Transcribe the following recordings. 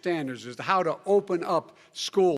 standards as to how to open up schools.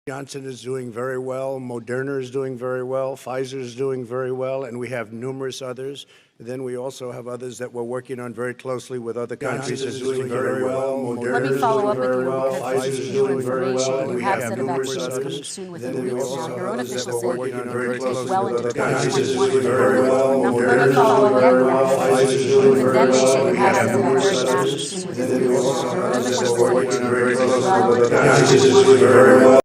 Johnson is doing very well, Moderna is doing very well, Pfizer is doing very well, and we have numerous others. Then we also have others that we're working on very closely with other countries. Johnson is doing very well, Moderna is doing very well, Pfizer is doing very well, and we have numerous others. Then we also have others that we're working on very closely with other countries. Johnson is doing very well, Moderna is doing very well, Pfizer is doing very well, and we have numerous others. Then we also have others that we're working on very closely with other countries. Johnson is doing very well.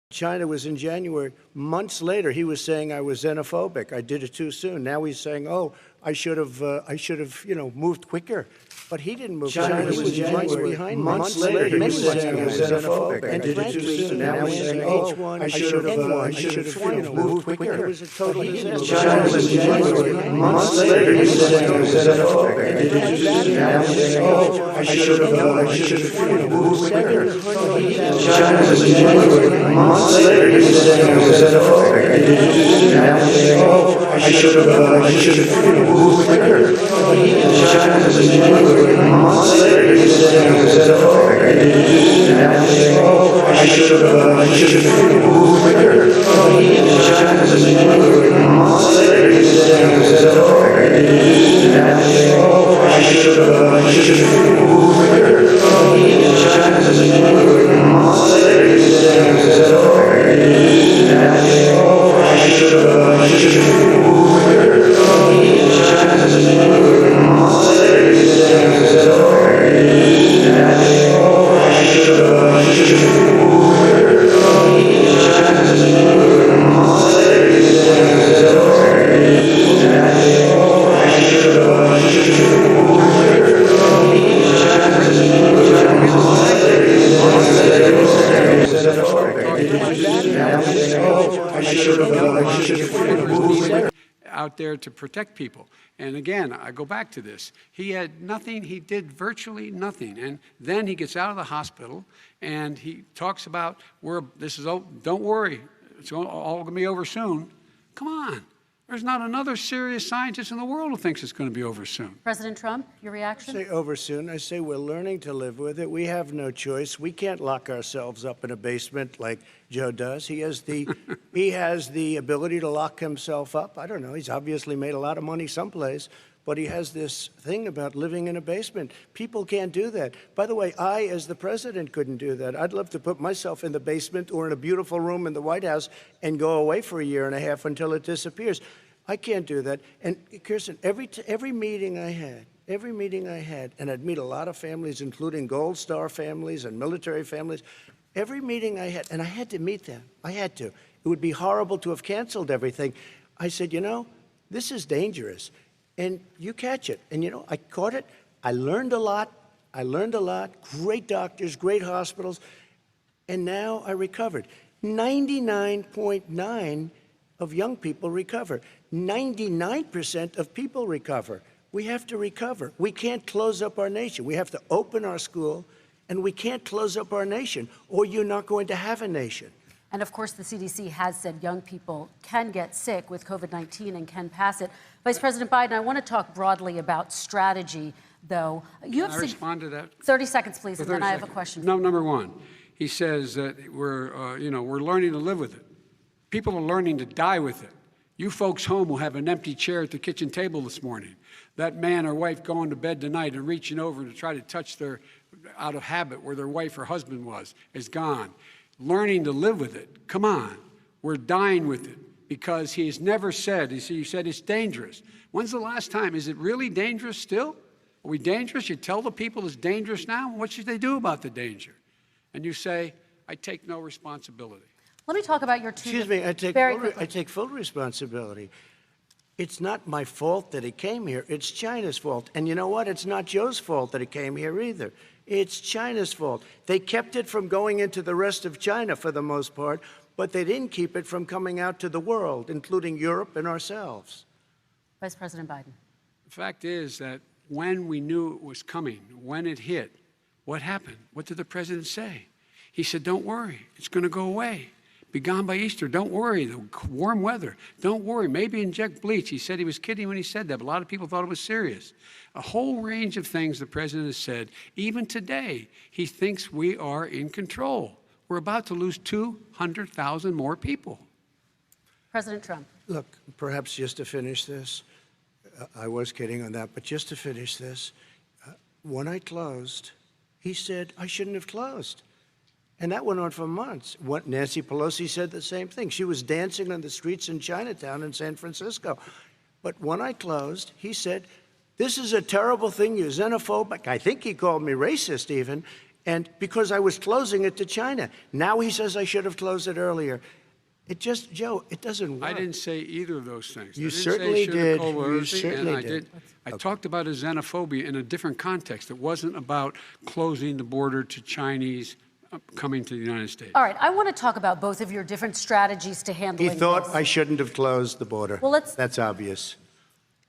China was in January. Months later, he was saying I was xenophobic. I did it too soon. Now he's saying, "Oh, I should have, moved quicker." But he didn't move. China was in January. Behind months later, he was saying I was xenophobic. I did it too soon. Now he's saying, "Oh, I should have, moved quicker." It was a total disaster. China was in January. Months later, he was saying I was xenophobic. I did it too soon. Now he's saying, "Oh, I should have, moved quicker." China was in January. Months later, he was saying I was xenophobic. I did it too soon. Now he's saying, "Oh, I should have, moved quicker." China was in January. Months later, he was saying I was xenophobic. I did it too soon. Now he's saying, "Oh, I should have, moved quicker." China was in January. Months later, he was saying I was xenophobic. I did it too soon. Now he's saying, "Oh, I should have, moved quicker." China was in January. Months later, he was saying I was xenophobic. I did it too soon. Now he's saying, "Oh, I should have, moved quicker." China was in January. Months later, he was saying I was xenophobic. I did it too soon. Now he's saying, "Oh, I should have, moved quicker." China was in January. Months later, he was saying I was xenophobic. I did it too soon. Now he's saying, "Oh, I should have, moved quicker." China was in January. Months later, he was saying I was xenophobic. I did it too soon. Now he's saying, "Oh, I should have, moved quicker." Out there to protect people. And again, I go back to this. He had nothing, he did virtually nothing. And then he gets out of the hospital and he talks about, don't worry, it's all gonna be over soon. Come on. There's not another serious scientist in the world who thinks it's going to be over soon. President Trump, your reaction? I say over soon. I say we're learning to live with it. We have no choice. We can't lock ourselves up in a basement like Joe does. He has the ability to lock himself up. I don't know. He's obviously made a lot of money someplace, but he has this thing about living in a basement. People can't do that. By the way, I, as the president, couldn't do that. I'd love to put myself in the basement or in a beautiful room in the White House and go away for a year and a half until it disappears. I can't do that. And Kirsten, every meeting I had, and I'd meet a lot of families, including Gold Star families and military families, every meeting I had, and I had to meet them. I had to. It would be horrible to have canceled everything. I said, you know, this is dangerous, and you catch it. And, you know, I caught it. I learned a lot. Great doctors, great hospitals, and now I recovered. 99.9 of young people recover. 99% of people recover. We have to recover. We can't close up our nation. We have to open our school, and we can't close up our nation, or you're not going to have a nation. And of course, the CDC has said young people can get sick with COVID-19 and can pass it. Vice President Biden, I want to talk broadly about strategy, though. Can I respond to that? 30 seconds, please, and then I have a seconds. question. No, number one, he says that we're learning to live with it. People are learning to die with it. You folks home will have an empty chair at the kitchen table this morning. That man or wife going to bed tonight and reaching over to try to touch their, out of habit, where their wife or husband was, is gone. Learning to live with it. Come on. We're dying with it because he has never said, you said it's dangerous. When's the last time? Is it really dangerous still? Are we dangerous? You tell the people it's dangerous now? What should they do about the danger? And you say, I take no responsibility. Let me talk about your two. Excuse me, I take full responsibility. It's not my fault that he came here. It's China's fault. And you know what? It's not Joe's fault that he came here either. It's China's fault. They kept it from going into the rest of China for the most part, but they didn't keep it from coming out to the world, including Europe and ourselves. Vice President Biden. The fact is that when we knew it was coming, when it hit, what happened? What did the president say? He said, don't worry, it's going to go away. Be gone by Easter. Don't worry. The warm weather. Don't worry. Maybe inject bleach. He said he was kidding when he said that, but a lot of people thought it was serious. A whole range of things the president has said. Even today, he thinks we are in control. We're about to lose 200,000 more people. President Trump. Look, perhaps just to finish this, I was kidding on that, but just to finish this, when I closed, he said I shouldn't have closed. And that went on for months. Nancy Pelosi said the same thing. She was dancing on the streets in Chinatown in San Francisco. But when I closed, he said, this is a terrible thing, you're xenophobic. I think he called me racist even, and because I was closing it to China. Now he says I should have closed it earlier. It just, Joe, it doesn't work. I didn't say either of those things. You certainly did. You certainly did. I talked about a xenophobia in a different context. It wasn't about closing the border to Chinese coming to the United States. All right, I want to talk about both of your different strategies to handling He thought this. I shouldn't have closed the border. Well, that's obvious.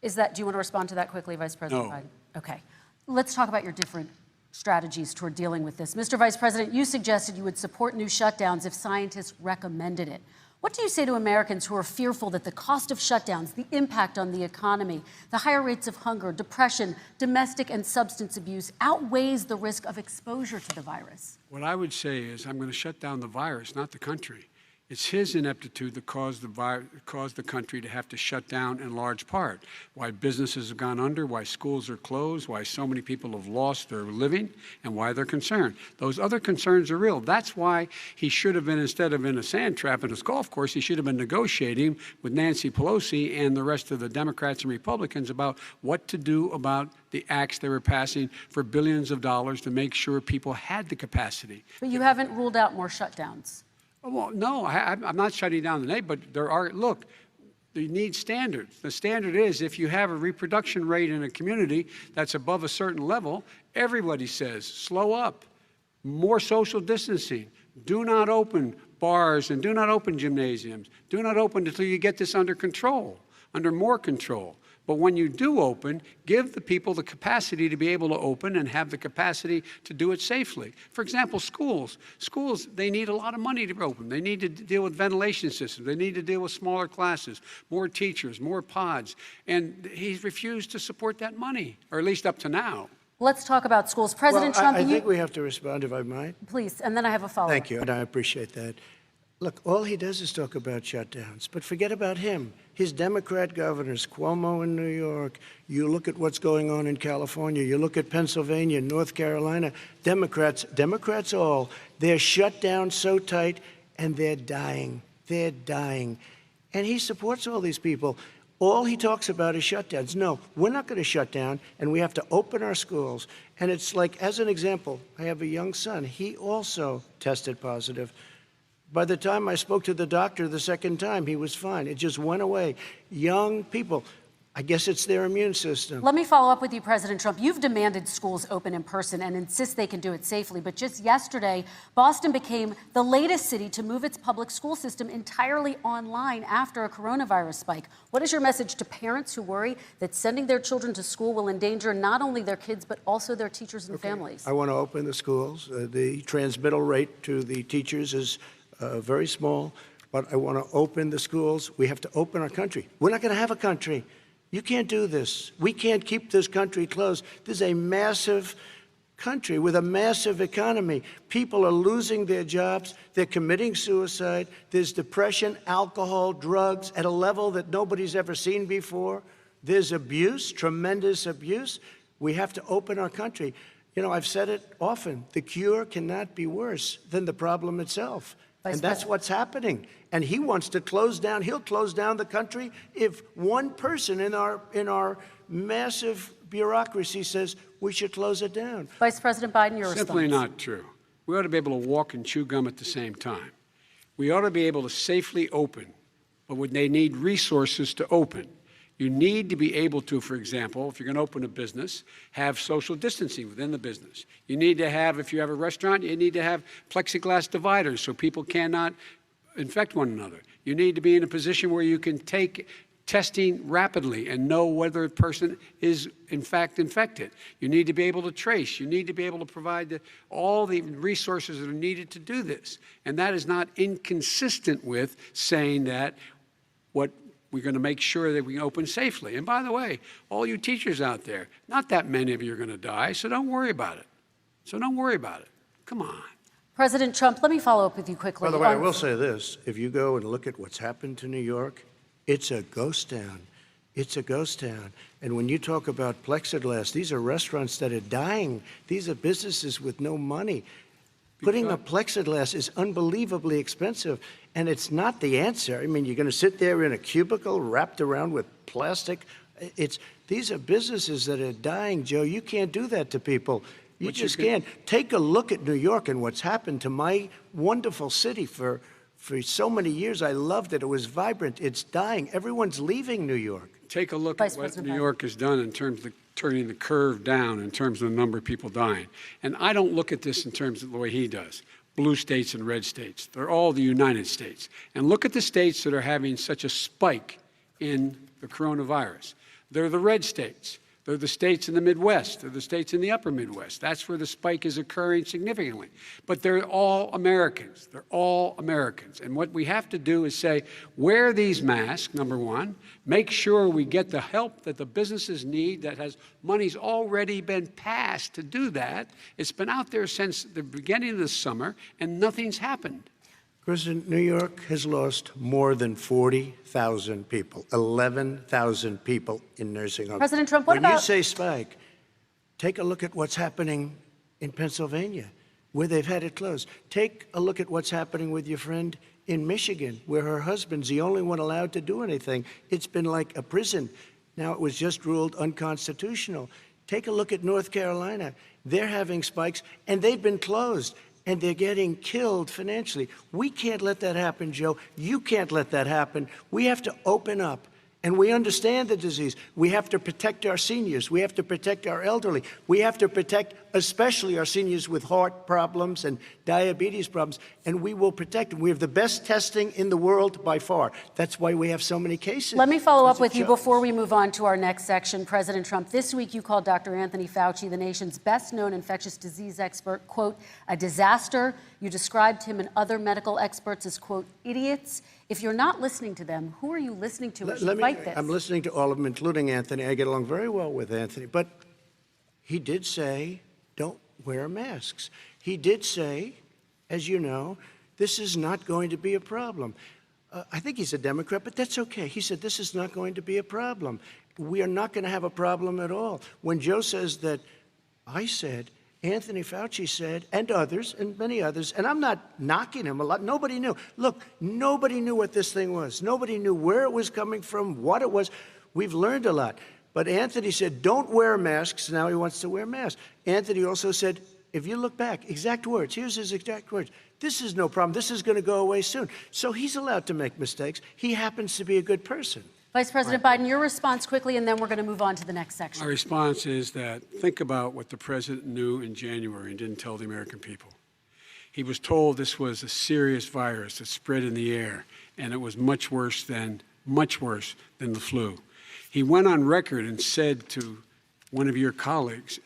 Do you want to respond to that quickly, Vice President No. Biden? Okay. Let's talk about your different strategies toward dealing with this. Mr. Vice President, you suggested you would support new shutdowns if scientists recommended it. What do you say to Americans who are fearful that the cost of shutdowns, the impact on the economy, the higher rates of hunger, depression, domestic and substance abuse outweighs the risk of exposure to the virus? What I would say is I'm going to shut down the virus, not the country. It's his ineptitude that caused the country to have to shut down in large part. Why businesses have gone under, why schools are closed, why so many people have lost their living, and why they're concerned. Those other concerns are real. That's why he should have been, instead of in a sand trap in his golf course, he should have been negotiating with Nancy Pelosi and the rest of the Democrats and Republicans about what to do about the acts they were passing for billions of dollars to make sure people had the capacity. But you haven't ruled out more shutdowns. Well, no, I'm not shutting down the name, but there are, look, you need standards. The standard is if you have a reproduction rate in a community that's above a certain level, everybody says, slow up, more social distancing, do not open bars and do not open gymnasiums, do not open until you get this under control, under more control. But when you do open, give the people the capacity to be able to open and have the capacity to do it safely. For example, schools. Schools, they need a lot of money to open. They need to deal with ventilation systems. They need to deal with smaller classes, more teachers, more pods. And he's refused to support that money, or at least up to now. Let's talk about schools. President Trump, I think we have to respond, if I might. Please, and then I have a follow-up. Thank you, and I appreciate that. Look, all he does is talk about shutdowns, but forget about him. His Democrat governors, Cuomo in New York, you look at what's going on in California, you look at Pennsylvania, North Carolina, Democrats all, they're shut down so tight, and they're dying. They're dying. And he supports all these people. All he talks about is shutdowns. No, we're not going to shut down, and we have to open our schools. And it's like, as an example, I have a young son. He also tested positive. By the time I spoke to the doctor the second time, he was fine. It just went away. Young people, I guess it's their immune system. Let me follow up with you, President Trump. You've demanded schools open in person and insist they can do it safely. But just yesterday, Boston became the latest city to move its public school system entirely online after a coronavirus spike. What is your message to parents who worry that sending their children to school will endanger not only their kids, but also their teachers and families? I want to open the schools. The transmittal rate to the teachers is very small, but I want to open the schools. We have to open our country. We're not going to have a country. You can't do this. We can't keep this country closed. This is a massive country with a massive economy. People are losing their jobs. They're committing suicide. There's depression, alcohol, drugs at a level that nobody's ever seen before. There's abuse, tremendous abuse. We have to open our country. You know, I've said it often. The cure cannot be worse than the problem itself. And that's what's happening. And he wants to close down. He'll close down the country if one person in our massive bureaucracy says we should close it down. Vice President Biden, your response. Simply not true. We ought to be able to walk and chew gum at the same time. We ought to be able to safely open, but when they need resources to open. You need to be able to, for example, if you're going to open a business, have social distancing within the business. You need to have, if you have a restaurant, you need to have plexiglass dividers so people cannot infect one another. You need to be in a position where you can take testing rapidly and know whether a person is, in fact, infected. You need to be able to trace. You need to be able to provide all the resources that are needed to do this. And that is not inconsistent with saying that what we're going to make sure that we can open safely. And by the way, all you teachers out there, not that many of you are going to die, so don't worry about it. So don't worry about it. Come on. President Trump, let me follow up with you quickly. By the way, I will say this. If you go and look at what's happened to New York, it's a ghost town. It's a ghost town. And when you talk about plexiglass, these are restaurants that are dying. These are businesses with no money. Putting a plexiglass is unbelievably expensive, and it's not the answer. I mean, you're going to sit there in a cubicle wrapped around with plastic. These are businesses that are dying, Joe. You can't do that to people. You just can't. Take a look at New York and what's happened to my wonderful city for so many years. I loved it. It was vibrant. It's dying. Everyone's leaving New York. Take a look at what New York has done in terms of turning the curve down in terms of the number of people dying. And I don't look at this in terms of the way he does. Blue states and red states. They're all the United States. And look at the states that are having such a spike in the coronavirus. They're the red states. They're the states in the Midwest. They're the states in the upper Midwest. That's where the spike is occurring significantly. But they're all Americans. They're all Americans. And what we have to do is say, wear these masks, number one. Make sure we get the help that the businesses need that has money's already been passed to do that. It's been out there since the beginning of the summer, and nothing's happened. President, New York has lost more than 40,000 people, 11,000 people in nursing homes. President Trump, what When you say spike, take a look at what's happening in Pennsylvania, where they've had it closed. Take a look at what's happening with your friend in Michigan, where her husband's the only one allowed to do anything. It's been like a prison. Now it was just ruled unconstitutional. Take a look at North Carolina. They're having spikes, and they've been closed. And they're getting killed financially. We can't let that happen, Joe. You can't let that happen. We have to open up. And we understand the disease. We have to protect our seniors. We have to protect our elderly. We have to protect especially our seniors with heart problems and diabetes problems. And we will protect them. We have the best testing in the world by far. That's why we have so many cases. Let me follow up with you before we move on to our next section. President Trump, this week you called Dr. Anthony Fauci, the nation's best-known infectious disease expert, quote, a disaster. You described him and other medical experts as, quote, idiots. If you're not listening to them, who are you listening to as you fight this? I'm listening to all of them, including Anthony. I get along very well with Anthony. But he did say, don't wear masks. He did say, as you know, this is not going to be a problem. I think he's a Democrat, but that's okay. He said, this is not going to be a problem. We are not going to have a problem at all. When Joe says that I said, Anthony Fauci said, and others, and many others, and I'm not knocking him a lot. Nobody knew. Look, nobody knew what this thing was. Nobody knew where it was coming from, what it was. We've learned a lot. But Anthony said, don't wear masks. Now he wants to wear masks. Anthony also said, if you look back, exact words, here's his exact words. This is no problem. This is going to go away soon. So he's allowed to make mistakes. He happens to be a good person. Vice President Biden, your response quickly, and then we're going to move on to the next section. My response is that think about what the president knew in January and didn't tell the American people. He was told this was a serious virus that spread in the air, and it was much worse than the flu. He went on record and said to one of your colleagues,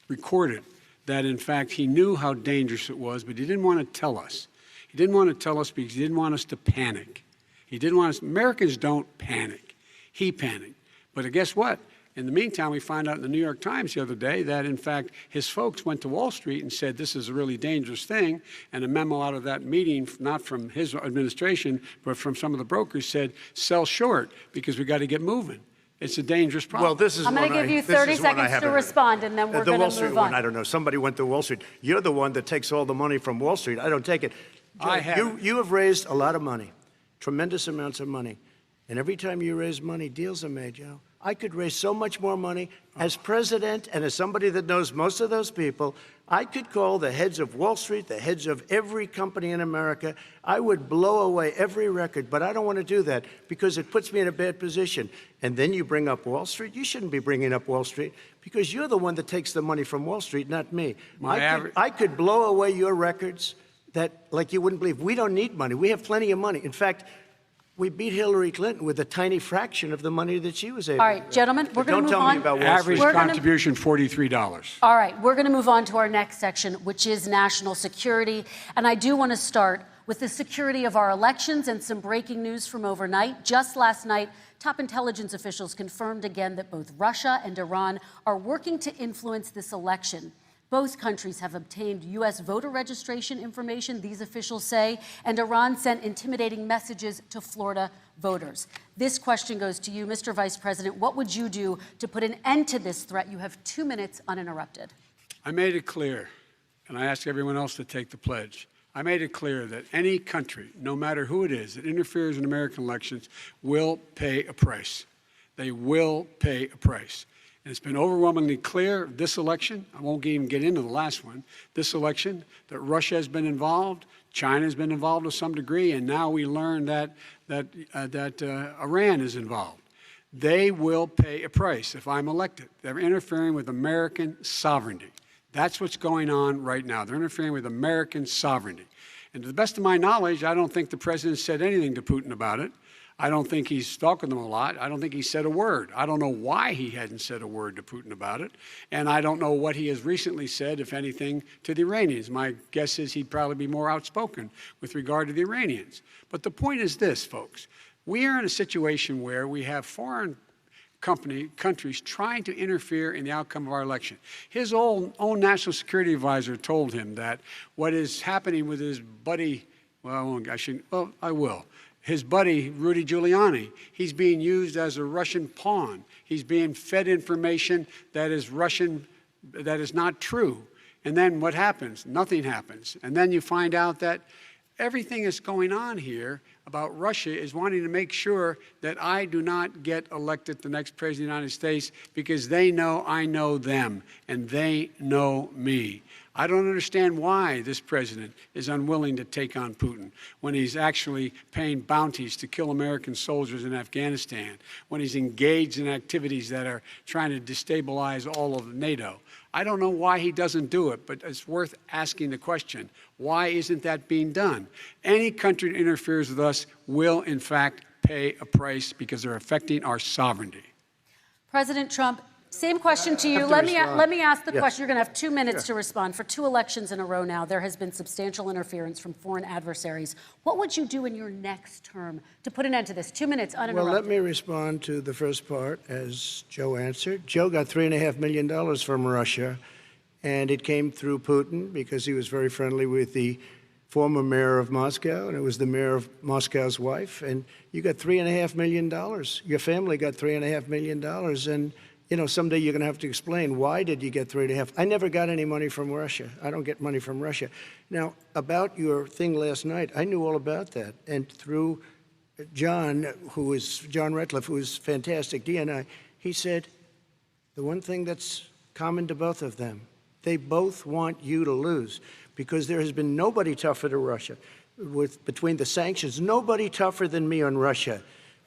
recorded, that in fact he knew how dangerous it was, but he didn't want to tell us. He didn't want to tell us because he didn't want us to panic. He didn't want us, Americans don't panic. He panicked. But guess what? In the meantime, we find out in the New York Times the other day that, in fact, his folks went to Wall Street and said this is a really dangerous thing. And a memo out of that meeting, not from his administration, but from some of the brokers, said sell short because we got to get moving. It's a dangerous problem. Well, this is I'm going to give you 30 seconds to respond, and then we're going to move Street on. one, I don't know. Somebody went to Wall Street. You're the one that takes all the money from Wall Street. I don't take it. I haven't. You have raised a lot of money, tremendous amounts of money. And every time you raise money, deals are made, Joe. I could raise so much more money. As president and as somebody that knows most of those people, I could call the heads of Wall Street, the heads of every company in America. I would blow away every record, but I don't want to do that because it puts me in a bad position. And then you bring up Wall Street. You shouldn't be bringing up Wall Street because you're the one that takes the money from Wall Street, not me. I could blow away your records that, like you wouldn't believe. We don't need money. We have plenty of money. In fact, we beat Hillary Clinton with a tiny fraction of the money that she was able to. All right, gentlemen, we're going to move on. Don't tell me about Wall Street. Average contribution, $43. All right, we're going to move on to our next section, which is national security. And I do want to start with the security of our elections and some breaking news from overnight. Just last night, top intelligence officials confirmed again that both Russia and Iran are working to influence this election. Both countries have obtained U.S. voter registration information, these officials say, and Iran sent intimidating messages to Florida voters. This question goes to you, Mr. Vice President. What would you do to put an end to this threat? You have 2 minutes uninterrupted. I made it clear, and I ask everyone else to take the pledge. I made it clear that any country, no matter who it is, that interferes in American elections will pay a price. They will pay a price. And it's been overwhelmingly clear this election, I won't even get into the last one, this election, that Russia has been involved, China has been involved to some degree, and now we learn that Iran is involved. They will pay a price if I'm elected. They're interfering with American sovereignty. That's what's going on right now. They're interfering with American sovereignty. And to the best of my knowledge, I don't think the president said anything to Putin about it. I don't think he's talking to them a lot. I don't think he said a word. I don't know why he hadn't said a word to Putin about it. And I don't know what he has recently said, if anything, to the Iranians. My guess is he'd probably be more outspoken with regard to the Iranians. But the point is this, folks. We are in a situation where we have foreign countries trying to interfere in the outcome of our election. His own national security advisor told him that what is happening with his buddy, I will. His buddy, Rudy Giuliani, he's being used as a Russian pawn. He's being fed information that is Russian, that is not true. And then what happens? Nothing happens. And then you find out that everything that's going on here about Russia is wanting to make sure that I do not get elected the next president of the United States because they know I know them and they know me. I don't understand why this president is unwilling to take on Putin when he's actually paying bounties to kill American soldiers in Afghanistan, when he's engaged in activities that are trying to destabilize all of NATO. I don't know why he doesn't do it, but it's worth asking the question, why isn't that being done? Any country that interferes with us will, in fact, pay a price because they're affecting our sovereignty. President Trump, same question to you. Let me ask the question. You're going to have 2 minutes to respond. For 2 elections in a row now, there has been substantial interference from foreign adversaries. What would you do in your next term to put an end to this? 2 minutes uninterrupted. Well, let me respond to the first part, as Joe answered. Joe got $3.5 million from Russia, and it came through Putin because he was very friendly with the former mayor of Moscow, and it was the mayor of Moscow's wife. And you got $3.5 million. Your family got $3.5 million, and someday you're going to have to explain, why did you get 3.5? I never got any money from Russia. I don't get money from Russia. Now, about your thing last night, I knew all about that. And through John Ratcliffe, who is fantastic, DNI, he said, the one thing that's common to both of them, they both want you to lose, because there has been nobody tougher to Russia. Between the sanctions, nobody tougher than me on Russia.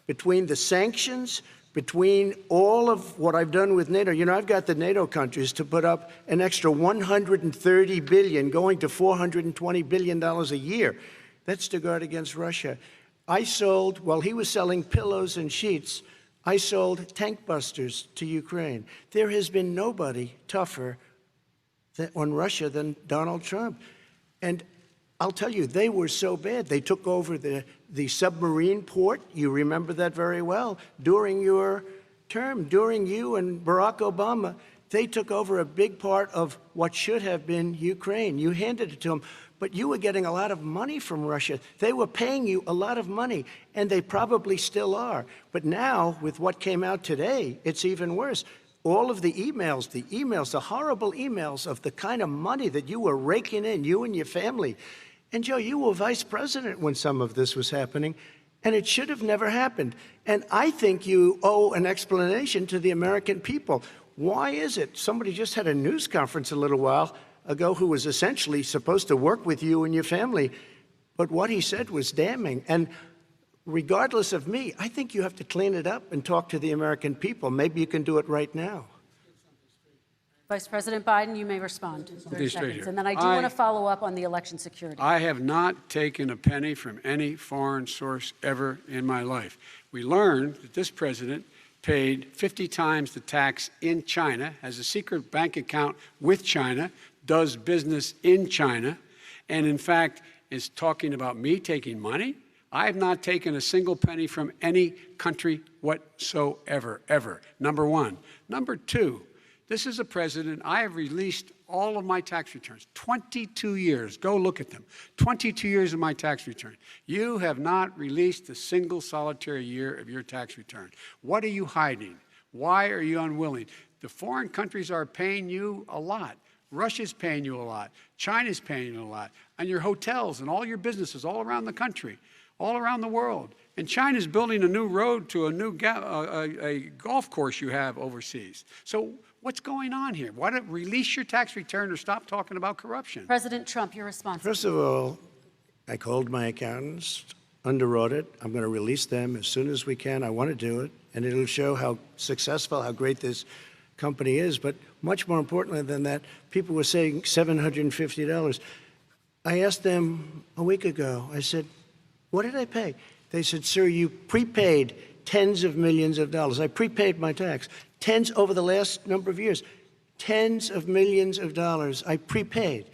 Between the sanctions, between all of what I've done with NATO, I've got the NATO countries to put up an extra $130 billion, going to $420 billion a year. That's to guard against Russia. I sold, while he was selling pillows and sheets, I sold tank busters to Ukraine. There has been nobody tougher on Russia than Donald Trump. And I'll tell you, they were so bad. They took over the submarine port. You remember that very well. During your term, during you and Barack Obama, they took over a big part of what should have been Ukraine. You handed it to them, but you were getting a lot of money from Russia. They were paying you a lot of money, and they probably still are. But now, with what came out today, it's even worse. All of the emails, the horrible emails of the kind of money that you were raking in, you and your family. And Joe, you were vice president when some of this was happening, and it should have never happened. And I think you owe an explanation to the American people. Why is it? Somebody just had a news conference a little while ago who was essentially supposed to work with you and your family, but what he said was damning. And regardless of me, I think you have to clean it up and talk to the American people. Maybe you can do it right now. Vice President Biden, you may respond. 30 seconds. Here. And then I do want to follow up on the election security. I have not taken a penny from any foreign source ever in my life. We learned that this president paid 50 times the tax in China, has a secret bank account with China, does business in China, and in fact is talking about me taking money. I have not taken a single penny from any country whatsoever, ever, number one. Number two, this is a president, I have released all of my tax returns, 22 years. Go look at them. 22 years of my tax return. You have not released a single solitary year of your tax return. What are you hiding? Why are you unwilling? The foreign countries are paying you a lot. Russia's paying you a lot. China's paying you a lot. And your hotels and all your businesses all around the country, all around the world. And China's building a new road to a new a golf course you have overseas. So what's going on here? Why don't release your tax return or stop talking about corruption? President Trump, your response. First of all, I called my accountants under audit. I'm going to release them as soon as we can. I want to do it, and it'll show how successful, how great this company is. But much more importantly than that, people were saying $750. I asked them a week ago, I said, what did I pay? They said, sir, you prepaid tens of millions of dollars. I prepaid my tax. Tens over the last number of years. Tens of millions of dollars I prepaid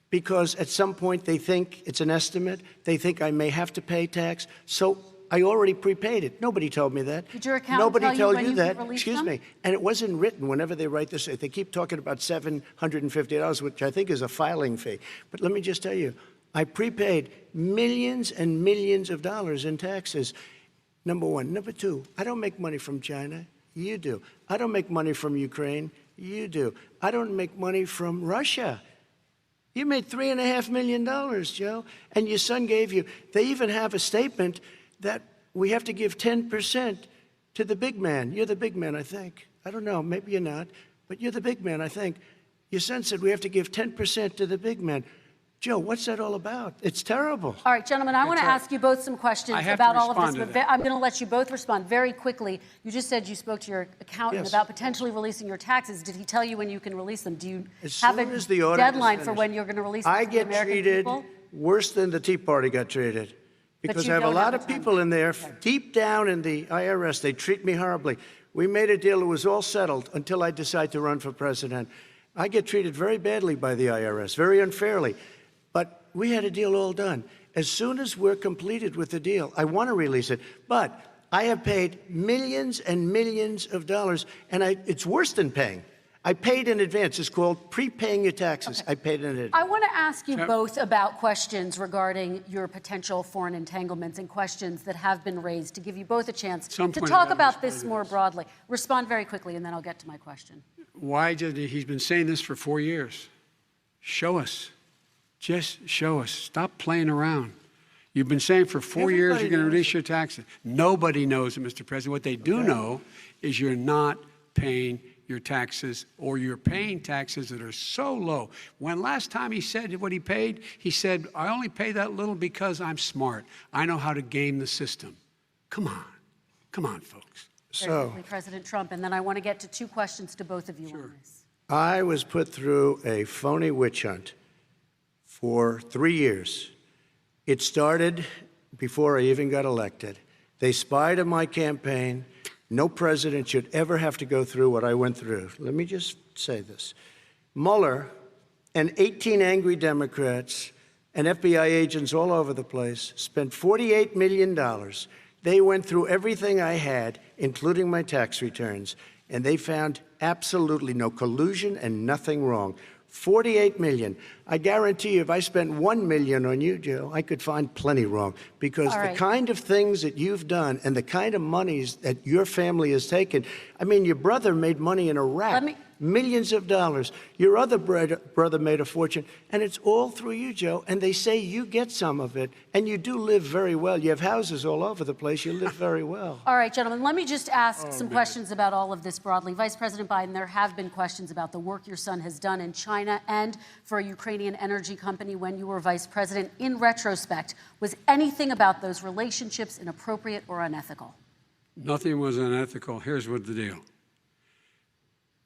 because at some point they think it's an estimate. They think I may have to pay tax. So I already prepaid it. Nobody told me that. Did your accountant Nobody tell told when you you that. could release Excuse them? me. And it wasn't written whenever they write this. They keep talking about $750, which I think is a filing fee. But let me just tell you, I prepaid millions and millions of dollars in taxes. Number one. Number two, I don't make money from China. You do. I don't make money from Ukraine. You do. I don't make money from Russia. You made $3.5 million, Joe, and your son gave you. They even have a statement that we have to give 10% to the big man. You're the big man, I think. I don't know. Maybe you're not, but you're the big man, I think. Your son said we have to give 10% to the big man. Joe, what's that all about? It's terrible. All right, gentlemen, I want to ask you both some questions about all of this, but I'm going to let you both respond very quickly. You just said you spoke to your accountant about potentially releasing your taxes. Did he tell you when you can release them? Do you have a deadline for when you're going to release them to the American people? I get treated worse than the Tea Party got treated because I have a lot of people in there deep down in the IRS. They treat me horribly. We made a deal. It was all settled until I decide to run for president. I get treated very badly by the IRS, very unfairly. But we had a deal all done. As soon as we're completed with the deal, I want to release it. But I have paid millions and millions of dollars, and it's worse than paying. I paid in advance. It's called prepaying your taxes. I paid in advance. I want to ask you both about questions regarding your potential foreign entanglements and questions that have been raised to give you both a chance to talk about this more broadly. Respond very quickly, and then I'll get to my question. Why did he's been saying this for 4 years? Show us. Just show us. Stop playing around. You've been saying for 4 years you're going to reduce your taxes. Nobody knows it, Mr. President. What they do know is you're not paying your taxes, or you're paying taxes that are so low. When last time he said what he paid, he said, I only pay that little because I'm smart. I know how to game the system. Come on, folks. Very quickly, President Trump, and then I want to get to two questions to both of you on this. I was put through a phony witch hunt for 3 years. It started before I even got elected. They spied on my campaign. No president should ever have to go through what I went through. Let me just say this. Mueller and 18 angry Democrats and FBI agents all over the place spent $48 million. They went through everything I had, including my tax returns, and they found absolutely no collusion and nothing wrong. $48 million. I guarantee you, if I spent $1 million on you, Joe, I could find plenty wrong. Because the kind of things that you've done and the kind of monies that your family has taken, I mean, your brother made money in Iraq, millions of dollars. Your other brother made a fortune, and it's all through you, Joe. And they say you get some of it, and you do live very well. You have houses all over the place. You live very well. All right, gentlemen, let me just ask some questions about all of this broadly. Vice President Biden, there have been questions about the work your son has done in China and for a Ukrainian energy company when you were vice president. In retrospect, was anything about those relationships inappropriate or unethical? Nothing was unethical. Here's what the deal.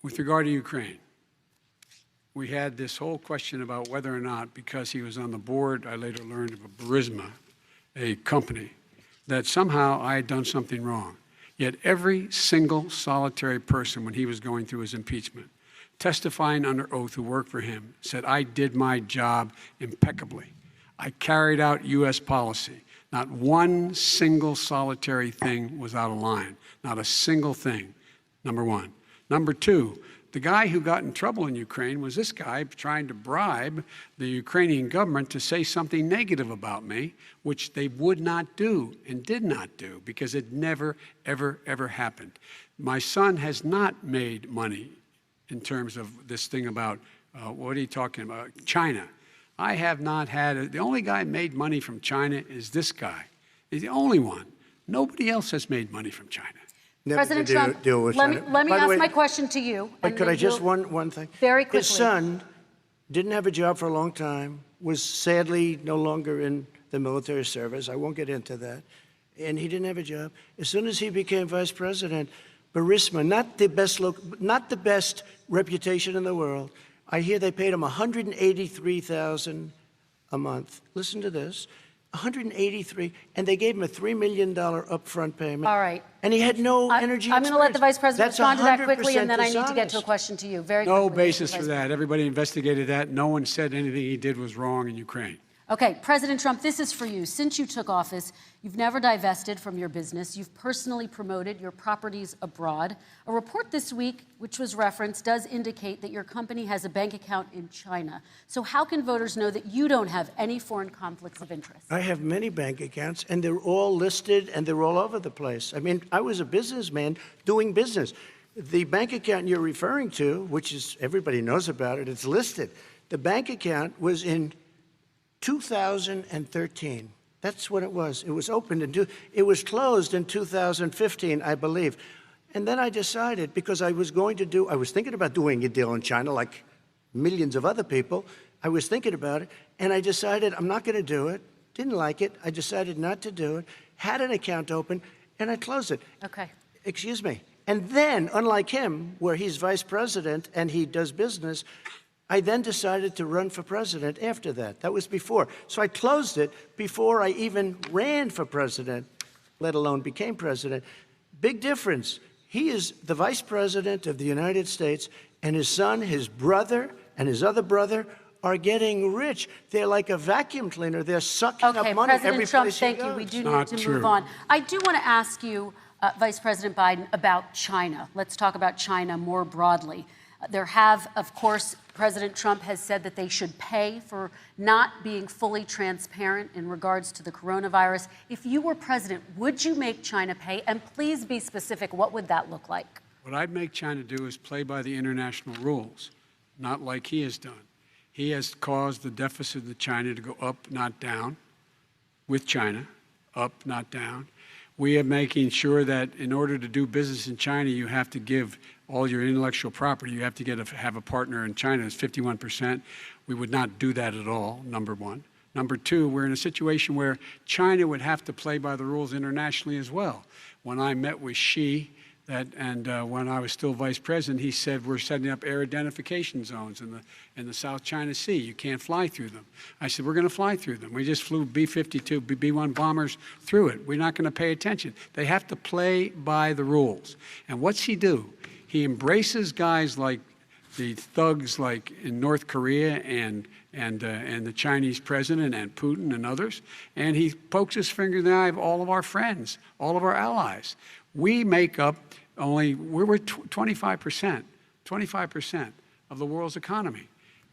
With regard to Ukraine, we had this whole question about whether or not, because he was on the board, I later learned of a Burisma, a company, that somehow I had done something wrong. Yet every single solitary person, when he was going through his impeachment, testifying under oath who worked for him, said, I did my job impeccably. I carried out U.S. policy. Not one single solitary thing was out of line. Not a single thing, number one. Number two, the guy who got in trouble in Ukraine was this guy trying to bribe the Ukrainian government to say something negative about me, which they would not do and did not do because it never, ever, ever happened. My son has not made money in terms of this thing about, what are you talking about, China. I have not had, the only guy made money from China is this guy. He's the only one. Nobody else has made money from China. President Trump, let me ask my question to you. But could I just one thing? Very quickly. His son didn't have a job for a long time, was sadly no longer in the military service. I won't get into that. And he didn't have a job. As soon as he became vice president, Burisma, not the best reputation in the world. I hear they paid him $183,000 a month. Listen to this. $183, and they gave him a $3 million upfront payment. All right. And he had no energy I'm going to let the Vice President respond to that quickly, and then I need to get dishonest. to a question to you. Very quickly. No basis for that. Everybody investigated that. No one said anything he did was wrong in Ukraine. Okay, President Trump, this is for you. Since you took office, you've never divested from your business. You've personally promoted your properties abroad. A report this week, which was referenced, does indicate that your company has a bank account in China. So how can voters know that you don't have any foreign conflicts of interest? I have many bank accounts, and they're all listed, and they're all over the place. I mean, I was a businessman doing business. The bank account you're referring to, which is, everybody knows about it, it's listed. The bank account was in 2013. That's what it was. It was opened it was closed in 2015, I believe. And then I decided, because I was thinking about doing a deal in China like millions of other people. I was thinking about it, and I decided I'm not going to do it. Didn't like it. I decided not to do it. Had an account open, and I closed it. Okay. Excuse me. And then, unlike him, where he's vice president and he does business, I then decided to run for president after that. That was before. So I closed it before I even ran for president, let alone became president. Big difference. He is the vice president of the United States, and his son, his brother, and his other brother are getting rich. They're like a vacuum cleaner. They're sucking up money every President Trump, place thank he you. goes. We do need to move on. I do want to ask you, Vice President Biden, about China. Let's talk about China more broadly. Of course, President Trump has said that they should pay for not being fully transparent in regards to the coronavirus. If you were president, would you make China pay? And please be specific, what would that look like? What I'd make China do is play by the international rules, not like he has done. He has caused the deficit of China to go up, not down, with China, up, not down. We are making sure that in order to do business in China, you have to give all your intellectual property. You have to have a partner in China. It's 51%. We would not do that at all, number one. Number two, we're in a situation where China would have to play by the rules internationally as well. When I met with Xi, when I was still vice president, he said we're setting up air identification zones in the South China Sea. You can't fly through them. I said, we're going to fly through them. We just flew B-52, B-1 bombers through it. We're not going to pay attention. They have to play by the rules. And what's he do? He embraces guys like the thugs like in North Korea and the Chinese president and Putin and others, and he pokes his finger in the eye of all of our friends, all of our allies. We make up we're 25% of the world's economy.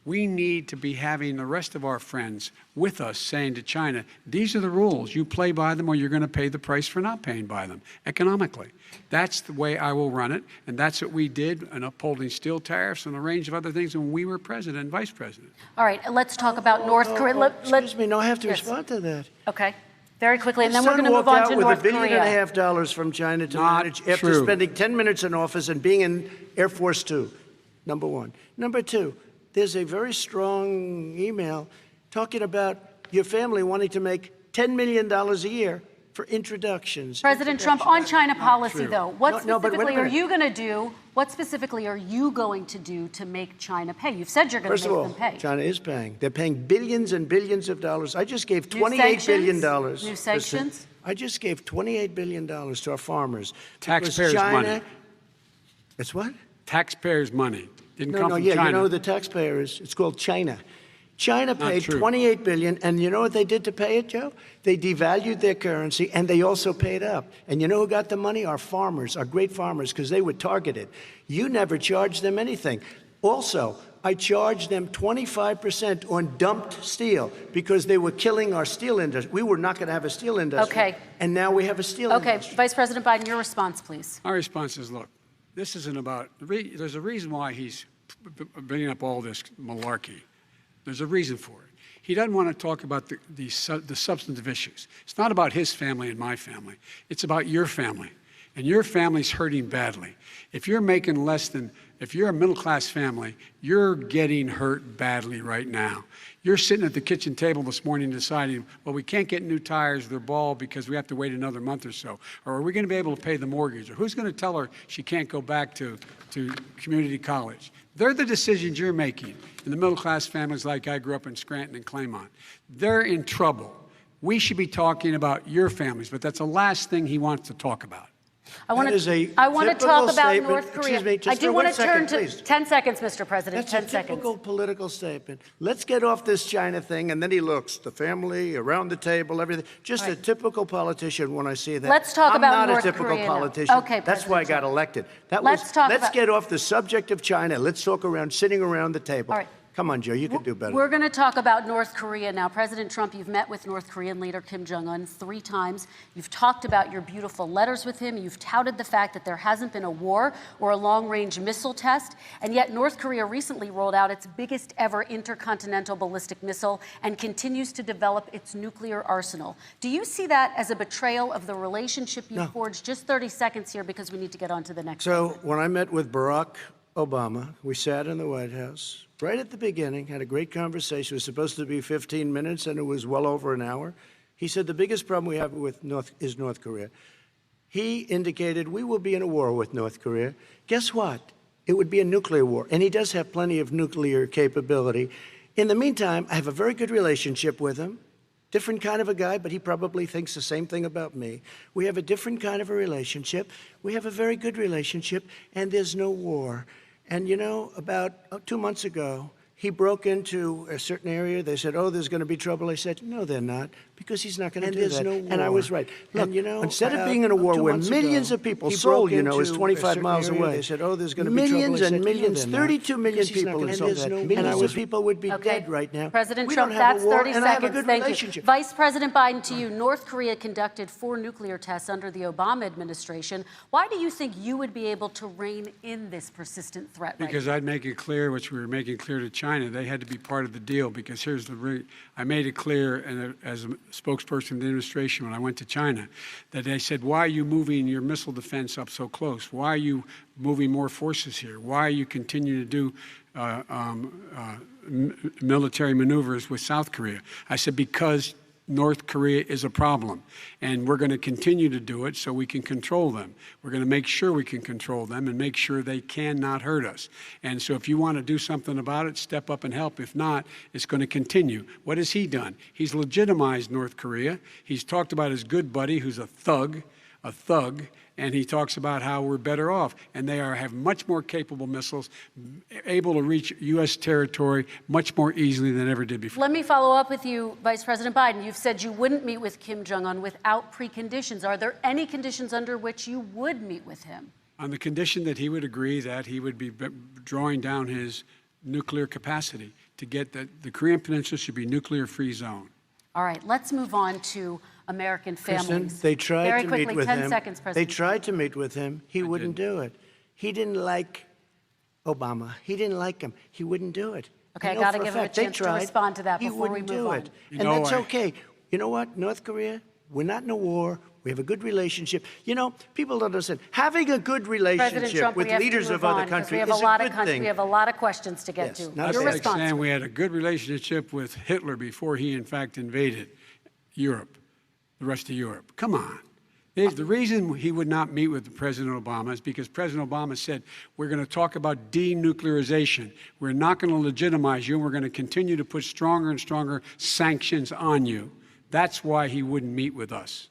We need to be having the rest of our friends with us saying to China, these are the rules. You play by them or you're going to pay the price for not paying by them economically. That's the way I will run it. And that's what we did in upholding steel tariffs and a range of other things when we were president and vice president. All right, let's talk about North Korea. Excuse me, no, I have to Yes. respond to that. Okay, very quickly, and His then we're son going to move walked on out to with North $1.5 billion Korea. from China to Not manage after true. spending 10 minutes in office and being in Air Force Two, number one. Number two, there's a very strong email talking about your family wanting to make $10 million a year for introductions. President Trump, on China policy, true. though, what No, but wait a specifically are minute. you going to do? What specifically are you going to do to make China pay? You've said you're going First to of make all, them pay. China is paying. They're paying billions and billions of dollars. I just gave New $28 billion. sanctions? New sanctions? I just gave $28 billion to our farmers. because Taxpayers' China, money. It's what? Taxpayers' money. Didn't No, come no, from yeah, China. you know who the taxpayer is? It's called China. China paid true. $28 billion, and you know what they did to pay it, Joe? They devalued their currency, and they also paid up. And you know who got the money? Our farmers, our great farmers, because they were targeted. You never charged them anything. Also, I charged them 25% on dumped steel because they were killing our steel industry. We were not going to have a steel industry. Okay. And now we have a steel Okay, industry. Vice President Biden, your response, please. My response is, look, this isn't about, there's a reason why he's bringing up all this malarkey. There's a reason for it. He doesn't want to talk about the substantive issues. It's not about his family and my family. It's about your family. And your family's hurting badly. If you're making if you're a middle-class family, you're getting hurt badly right now. You're sitting at the kitchen table this morning deciding, well, we can't get new tires, they're bald because we have to wait another month or so. Or are we going to be able to pay the mortgage? Or who's going to tell her she can't go back to community college? They're the decisions you're making in the middle-class families like I grew up in Scranton and Claymont. They're in trouble. We should be talking about your families, but that's the last thing he wants to talk about. I want That is a to talk typical about statement. North Korea. Excuse me, just I do for want 1 to turn second, to please. 10 seconds, Mr. President. That's 10 a seconds. typical political statement. Let's get off this China thing, and then he looks, the family, around the table, everything. Just a typical politician when I see that. Let's talk about I'm not North a typical Korea now. politician. Okay, That's why I President got elected. Let's Get off the subject of China. Let's talk sitting around the table. All right. Come on, Joe, you can do better. We're going to talk about North Korea now. President Trump, you've met with North Korean leader Kim Jong-un 3 times. You've talked about your beautiful letters with him. You've touted the fact that there hasn't been a war or a long-range missile test. And yet North Korea recently rolled out its biggest ever intercontinental ballistic missile and continues to develop its nuclear arsenal. Do you see that as a betrayal of the relationship you forged? Just 30 seconds here because we need to get on to the next. So when I met with Barack Obama, we sat in the White House right at the beginning, had a great conversation. It was supposed to be 15 minutes, and it was well over an hour. He said the biggest problem we have with North Korea. He indicated we will be in a war with North Korea. Guess what? It would be a nuclear war, and he does have plenty of nuclear capability. In the meantime, I have a very good relationship with him. Different kind of a guy, but he probably thinks the same thing about me. We have a different kind of a relationship. We have a very good relationship, and there's no war. And you know, about 2 months ago, he broke into a certain area. They said, oh, there's going to be trouble. I said, no, they're not. Because he's not going to And do there's that. no And I war. was right. Look, And, you know, instead of being in a war 2 where months millions ago, of people, he Seoul, broke you know, is into a 25 certain miles area. away. They said, oh, there's going to be trouble. Millions They said, and "No, millions, they're not," 32 million because he's not people in gonna Seoul. do that. And Millions there's of no- people would be Okay. dead right now. President We Trump, don't have that's a war, 30 and seconds. I have a good Thank relationship. you. Vice President Biden, to you. North Korea conducted 4 nuclear tests under the Obama administration. Why do you think you would be able to rein in this persistent threat right Because now? I'd make it clear, which we were making clear to China, they had to be part of the deal. Because here's I made it clear, and as a spokesperson of the administration when I went to China, that they said, why are you moving your missile defense up so close? Why are you moving more forces here? Why are you continuing to do military maneuvers with South Korea? I said, because North Korea is a problem, and we're going to continue to do it so we can control them. We're going to make sure we can control them and make sure they cannot hurt us. And so if you want to do something about it, step up and help. If not, it's going to continue. What has he done? He's legitimized North Korea. He's talked about his good buddy, who's a thug, and he talks about how we're better off. And they have much more capable missiles, able to reach U.S. territory much more easily than ever did before. Let me follow up with you, Vice President Biden. You've said you wouldn't meet with Kim Jong-un without preconditions. Are there any conditions under which you would meet with him? On the condition that he would agree that he would be drawing down his nuclear capacity to get the Korean Peninsula should be nuclear-free zone. All right, let's move on to American families. Kristen, they tried Very to quickly, meet with 10 him. seconds, They President. tried to meet with him. He wouldn't do it. He didn't like Obama. He didn't like him. He wouldn't do it. Okay, I know gotta for give him a fact they chance to tried. respond to that He before we wouldn't move do on. it. You And know, that's I- okay. You know what? North Korea, we're not in a war. We have a good relationship. You know, people don't understand. Having a good President relationship Trump, with we have leaders to of move other on, 'cause countries we have is a lot a of good thing. We have a lot of questions to get Yes, to. not That's Your like response. saying we had a good relationship with Hitler before he, in fact, invaded Europe, the rest of Europe. Come on. The reason he would not meet with President Obama is because President Obama said, we're going to talk about denuclearization. We're not going to legitimize you, and we're going to continue to put stronger and stronger sanctions on you. That's why he wouldn't meet with us.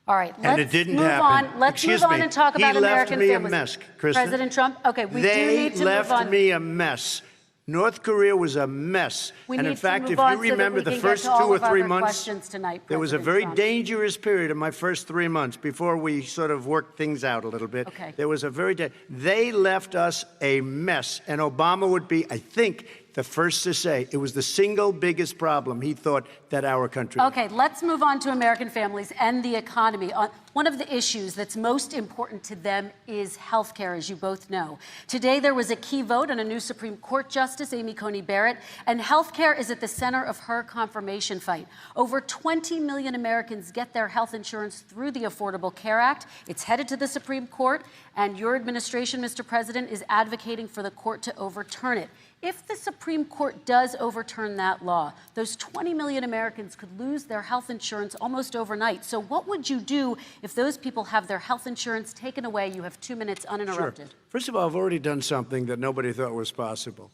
All right, And it let's didn't move happen. on. Let's Excuse move on me. and talk He about left American me a families. mess, Kristen. President Trump, okay, we do They need to move left on. me a mess. North Korea was a mess. We And need in to fact, move if on you so that remember we the can get first to all 2 or of our 3 other months, questions tonight, there was a President very Trump. dangerous period in my first 3 months before we sort of worked things out a little bit. Okay. There was a they left us a mess. And Obama would be, I think, the first to say it was the single biggest problem he thought that our country had. Okay, let's move on to American families and the economy. One of the issues that's most important to them is health care, as you both know. Today, there was a key vote on a new Supreme Court Justice, Amy Coney Barrett, and health care is at the center of her confirmation fight. Over 20 million Americans get their health insurance through the Affordable Care Act. It's headed to the Supreme Court, and your administration, Mr. President, is advocating for the court to overturn it. If the Supreme Court does overturn that law, those 20 million Americans could lose their health insurance almost overnight. So what would you do if those people have their health insurance taken away? You have 2 minutes uninterrupted. Sure. First of all, I've already done something that nobody thought was possible.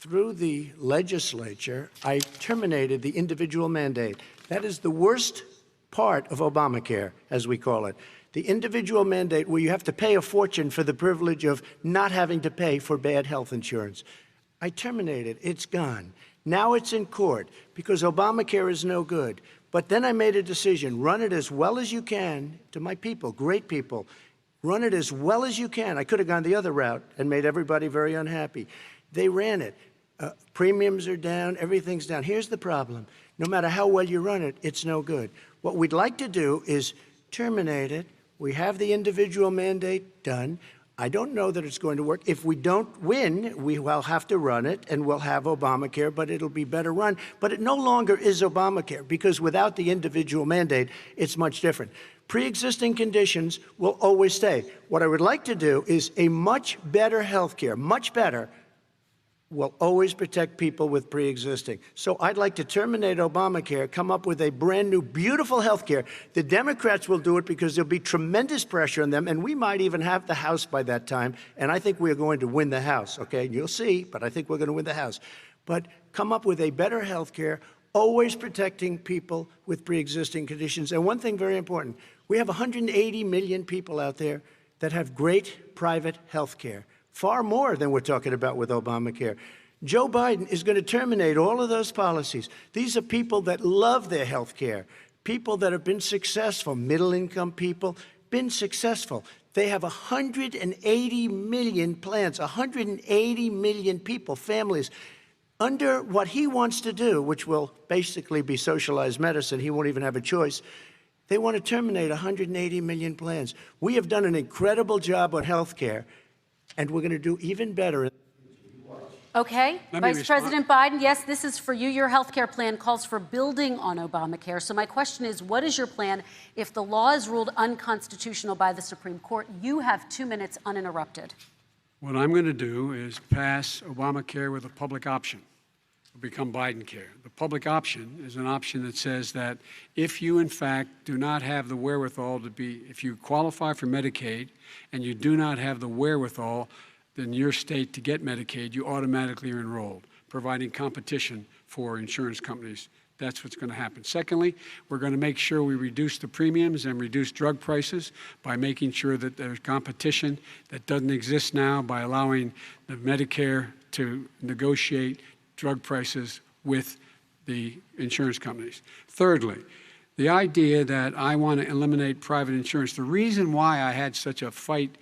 Through the legislature, I terminated the individual mandate. That is the worst part of Obamacare, as we call it. The individual mandate where you have to pay a fortune for the privilege of not having to pay for bad health insurance. I terminated. It's gone. Now it's in court because Obamacare is no good. But then I made a decision. Run it as well as you can to my people, great people. Run it as well as you can. I could have gone the other route and made everybody very unhappy. They ran it. Premiums are down. Everything's down. Here's the problem. No matter how well you run it, it's no good. What we'd like to do is terminate it. We have the individual mandate done. I don't know that it's going to work. If we don't win, we will have to run it, and we'll have Obamacare, but it'll be better run. But it no longer is Obamacare, because without the individual mandate, it's much different. Pre-existing conditions will always stay. What I would like to do is a much better health care, much better, will always protect people with pre-existing. So I'd like to terminate Obamacare, come up with a brand new, beautiful health care. The Democrats will do it because there'll be tremendous pressure on them, and we might even have the House by that time, and I think we're going to win the House, okay? You'll see, but I think we're going to win the House. But come up with a better health care, always protecting people with pre-existing conditions. And one thing very important, we have 180 million people out there that have great private health care. Far more than we're talking about with Obamacare. Joe Biden is going to terminate all of those policies. These are people that love their health care. people that have been successful, middle-income people, been successful. They have 180 million plans, 180 million people, families. Under what he wants to do, which will basically be socialized medicine, he won't even have a choice, they want to terminate 180 million plans. We have done an incredible job on health care, and we're going to do even better. Okay, Let me Vice respond. President Biden, yes, this is for you. Your health care plan calls for building on Obamacare. So my question is, what is your plan if the law is ruled unconstitutional by the Supreme Court? You have 2 minutes uninterrupted. What I'm going to do is pass Obamacare with a public option. It'll become Biden care. The public option is an option that says that if you, in fact, do not have the wherewithal to be, if you qualify for Medicaid and you do not have the wherewithal in your state to get Medicaid, you automatically are enrolled, providing competition for insurance companies. That's what's going to happen. Secondly, we're going to make sure we reduce the premiums and reduce drug prices by making sure that there's competition that doesn't exist now by allowing the Medicare to negotiate drug prices with the insurance companies. Thirdly, the idea that I want to eliminate private insurance, the reason why I had such a fight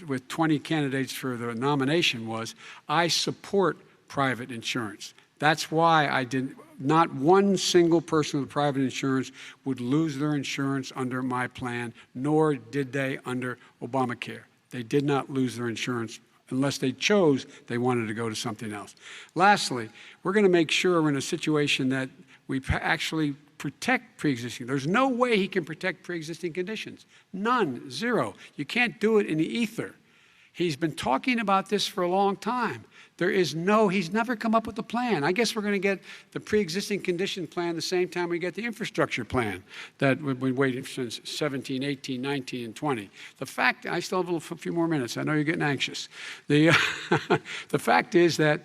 with 20 candidates for the nomination was I support private insurance. That's why I didn't. Not one single person with private insurance would lose their insurance under my plan, nor did they under Obamacare. They did not lose their insurance unless they chose they wanted to go to something else. Lastly, we're going to make sure we're in a situation that we actually protect pre-existing. There's no way he can protect pre-existing conditions. None, zero. You can't do it in the ether. He's been talking about this for a long time. He's never come up with a plan. I guess we're going to get the pre-existing condition plan the same time we get the infrastructure plan that we've been waiting since 17, 18, 19, and 20. The fact, I still have a few more minutes. I know you're getting anxious. The fact is that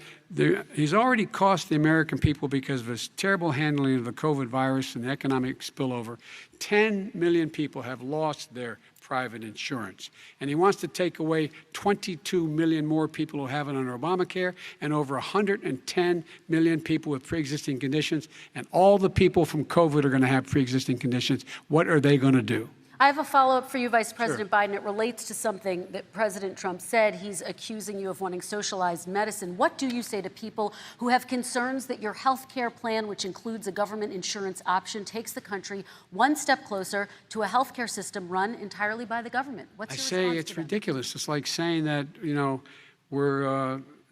he's already cost the American people, because of his terrible handling of the COVID virus and the economic spillover, 10 million people have lost their private insurance. And he wants to take away 22 million more people who have it under Obamacare, and over 110 million people with pre-existing conditions. And all the people from COVID are going to have pre-existing conditions. What are they going to do? I have a follow-up for you, Vice President Biden. It relates to something that President Trump said. He's accusing you of wanting socialized medicine. What do you say to people who have concerns that your health care plan, which includes a government insurance option, takes the country one step closer to a health care system run entirely by the government? What's your response to them? I say it's ridiculous. It's like saying that,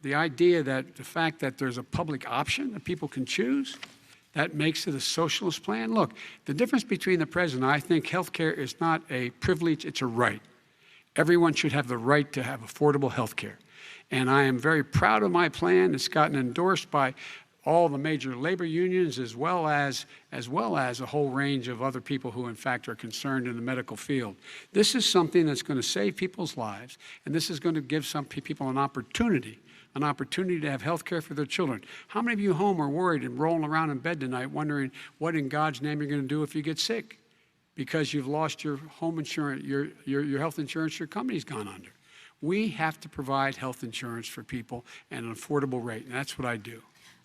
the idea that the fact that there's a public option that people can choose, that makes it a socialist plan. Look, the difference between the president, I think health care is not a privilege, it's a right. Everyone should have the right to have affordable health care. And I am very proud of my plan. It's gotten endorsed by all the major labor unions, as well as a whole range of other people who, in fact, are concerned in the medical field. This is something that's going to save people's lives, and this is going to give some people an opportunity to have health care for their children. How many of you home are worried and rolling around in bed tonight wondering what in God's name you're going to do if you get sick because you've lost your home insurance, your health insurance your company's gone under? We have to provide health insurance for people at an affordable rate, and that's what I do.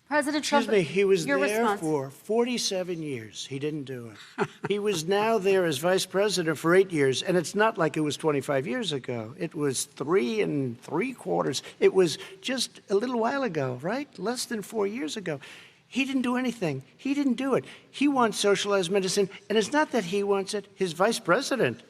President Trump, Excuse me, he was your there response. for 47 years. He didn't do it. He was now there as vice president for 8 years, and it's not like it was 25 years ago. It was 3 3/4. It was just a little while ago, right? Less than 4 years ago. He didn't do anything. He didn't do it. He wants socialized medicine, and it's not that he wants it. His vice president,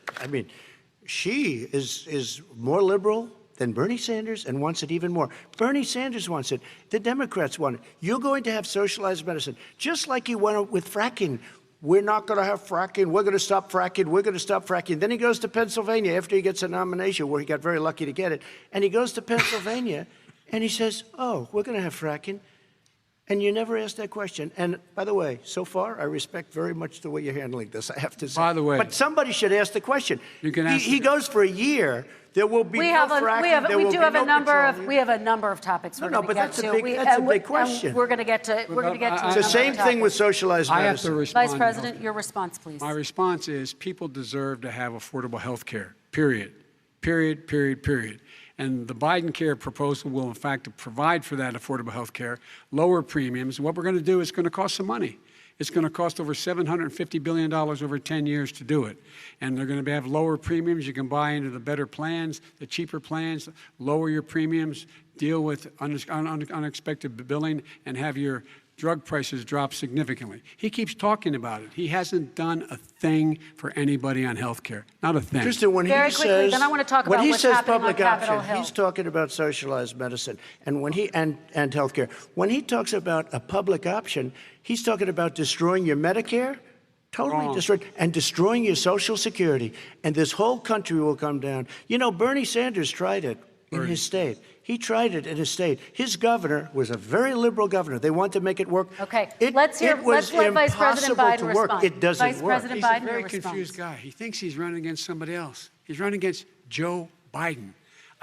she is more liberal than Bernie Sanders and wants it even more. Bernie Sanders wants it. The Democrats want it. You're going to have socialized medicine, just like he went with fracking. We're not going to have fracking. We're going to stop fracking. We're going to stop fracking. Then he goes to Pennsylvania after he gets a nomination, where he got very lucky to get it. And he goes to Pennsylvania and he says, oh, we're going to have fracking. And you never ask that question. And by the way, so far, I respect very much the way you're handling this, I have to say. By the way. But somebody should ask the question. You can ask he goes for a year. There will be no fracking. There will be no petroleum. We have a number of topics we're going to get to. That's a big question. We're going to get to. It's the same thing with socialized medicine. I have to respond. Vice President, your response, please. My response is people deserve to have affordable health care, period. Period, period, period. And the Biden care proposal will, in fact, provide for that affordable health care, lower premiums. What we're going to do is going to cost some money. It's going to cost over $750 billion over 10 years to do it. And they're going to have lower premiums. You can buy into the better plans, the cheaper plans, lower your premiums, deal with unexpected billing, and have your drug prices drop significantly. He keeps talking about it. He hasn't done a thing for anybody on health care. Not a thing. Kristen, when Very he quickly, says, then I want to talk when about he what's says happening on public Capitol option, Hill. he's talking about socialized medicine and and healthcare. When he talks about a public option, he's talking about destroying your Medicare, totally destroyed, and destroying your Social Security. And this whole country will come down. You know, Bernie Sanders tried it in his state. He tried it in his state. His governor was a very liberal governor. They wanted to make it work. Okay, Let's let Vice President Biden respond. It doesn't Vice work. President He's Biden a very responds. confused guy. He thinks he's running against somebody else. He's running against Joe Biden.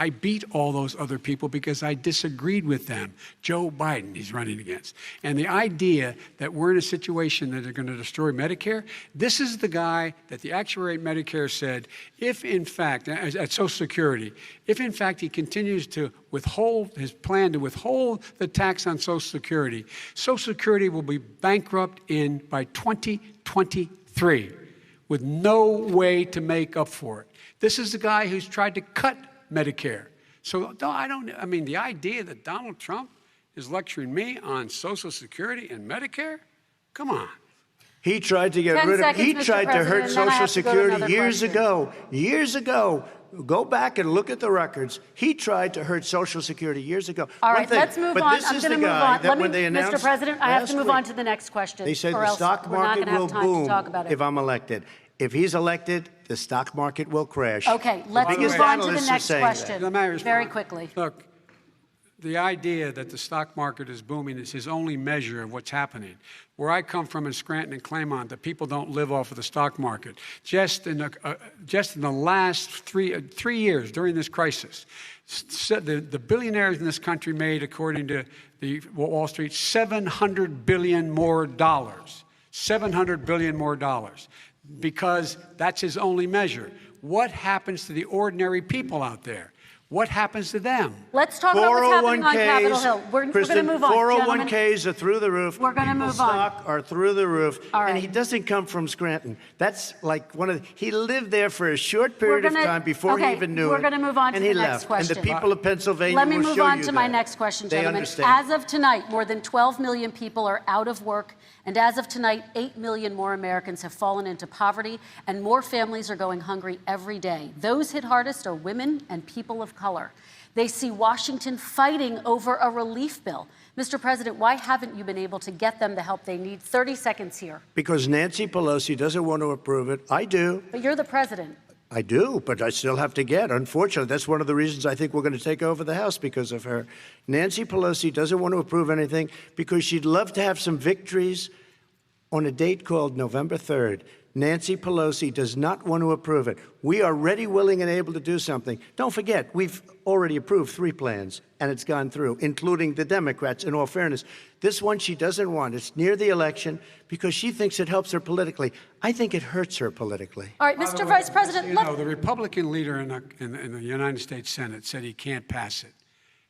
I beat all those other people because I disagreed with them. Joe Biden he's running against. And the idea that we're in a situation that they're going to destroy Medicare, this is the guy that the actuary at Medicare said, if in fact, at Social Security, if in fact he continues to withhold his plan to withhold the tax on Social Security will be bankrupt by 2023 with no way to make up for it. This is the guy who's tried to cut Medicare. So I mean, the idea that Donald Trump is lecturing me on Social Security and Medicare? Come on. He tried to get 10 rid of, seconds, he Mr. tried to President, hurt and then I Social have to go to Security another years question. ago. Years ago. Go back and look at the records. He tried to hurt Social Security years ago. All One right, thing, let's move but on. this I'm is going to the move guy on. that when they Mr. announced President, I have to last move on week, to the next question. they said or the else stock we're not market going to will have time boom to talk about it. if I'm elected. If he's elected, the stock market will crash. Okay, let's biggest move on to the analysts are next saying question Let me respond. very quickly. Look, the idea that the stock market is booming is his only measure of what's happening. Where I come from in Scranton and Claymont, the people don't live off of the stock market. Just in the last three years during this crisis, the billionaires in this country made, according to the Wall Street, $700 billion more dollars. $700 billion more dollars, because that's his only measure. What happens to the ordinary people out there? What happens to them? Let's talk about what's happening on Capitol Hill. We're going to move on, 401ks are through the roof. We're gonna move on. Stock are through the roof. All right. And he doesn't come from Scranton. That's like he lived there for a short period of time before he even knew it. We're going to move on to and the he next left. question. And the people of Pennsylvania Let me will move show on you to my that. next question, They gentlemen. understand. As of tonight, more than 12 million people are out of work. And as of tonight, 8 million more Americans have fallen into poverty, and more families are going hungry every day. Those hit hardest are women and people of color. They see Washington fighting over a relief bill. Mr. President, why haven't you been able to get them the help they need? 30 seconds here. Because Nancy Pelosi doesn't want to approve it. I do. But you're the president. I do, but I still have to get. Unfortunately, that's one of the reasons I think we're going to take over the House, because of her. Nancy Pelosi doesn't want to approve anything because she'd love to have some victories on a date called November 3rd. Nancy Pelosi does not want to approve it. We are ready, willing, and able to do something. Don't forget, we've already approved 3 plans, and it's gone through, including the Democrats, in all fairness. This one she doesn't want. It's near the election because she thinks it helps her politically. I think it hurts her politically. All right, Mr. Vice President, You know, the Republican leader in the United States Senate said he can't pass it.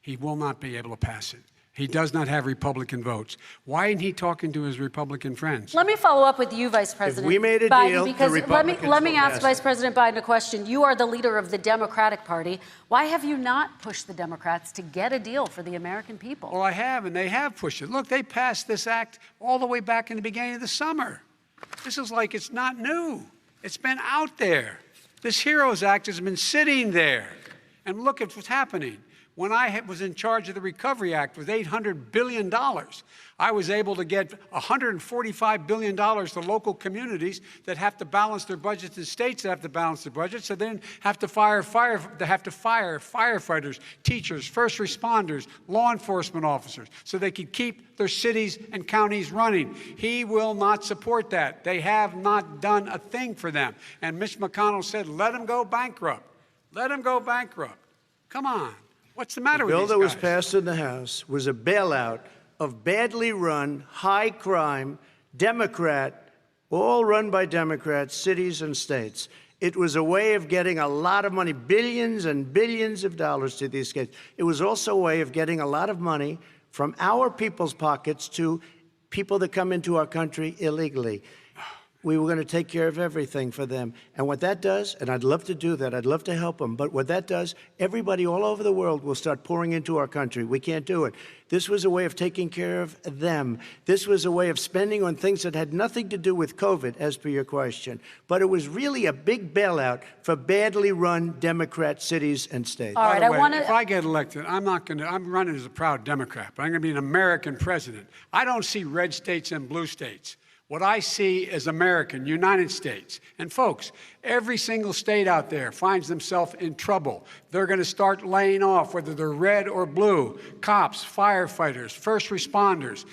He will not be able to pass it. He does not have Republican votes. Why isn't he talking to his Republican friends? let me follow up with you, Vice President we made a Biden, deal, the because Republicans let me will ask pass Vice it. President Biden a question. You are the leader of the Democratic Party. Why have you not pushed the Democrats to get a deal for the American people? Well, I have, and they have pushed it. Look, they passed this act all the way back in the beginning of the summer. This is like it's not new. It's been out there. This HEROES Act has been sitting there. And look at what's happening. When I was in charge of the Recovery Act with $800 billion, I was able to get $145 billion to local communities that have to balance their budgets and states that have to balance their budgets, so then have to fire firefighters, teachers, first responders, law enforcement officers, so they could keep their cities and counties running. He will not support that. They have not done a thing for them. And Mitch McConnell said, let them go bankrupt. Let them go bankrupt. Come on. What's the matter with these guys? The bill that was passed in the House was a bailout of badly run, high-crime, Democrat, all run by Democrats, cities and states. It was a way of getting a lot of money, billions and billions of dollars to these states. It was also a way of getting a lot of money from our people's pockets to people that come into our country illegally. We were going to take care of everything for them. And what that does, and I'd love to do that, I'd love to help them, but what that does, everybody all over the world will start pouring into our country. We can't do it. This was a way of taking care of them. This was a way of spending on things that had nothing to do with COVID, as per your question. But it was really a big bailout for badly run Democrat cities and states. All right, By the I way, want to. if I get elected, I'm running as a proud Democrat, but I'm going to be an American president. I don't see red states and blue states. What I see is American, United States. And folks, every single state out there finds themselves in trouble. They're going to start laying off, whether they're red or blue, cops, firefighters, first responders,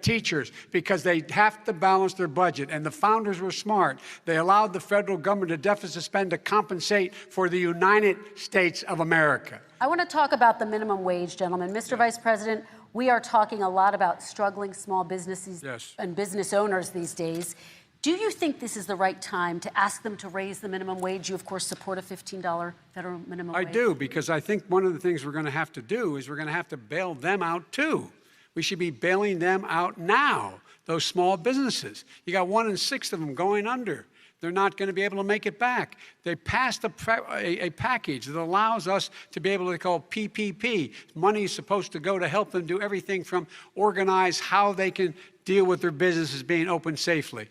teachers, because they have to balance their budget. And the founders were smart. They allowed the federal government to deficit spend to compensate for the United States of America. I want to talk about the minimum wage, gentlemen. Mr. Vice President, we are talking a lot about struggling small businesses and business owners these days. Do you think this is the right time to ask them to raise the minimum wage? You, of course, support a $15 federal minimum wage. I do, because I think one of the things we're going to have to do is we're going to have to bail them out, too. We should be bailing them out now, those small businesses. You got 1 in 6 of them going under. They're not going to be able to make it back. They passed a package that allows us to be able to call PPP. Money is supposed to go to help them do everything from organize how they can deal with their businesses being open safely.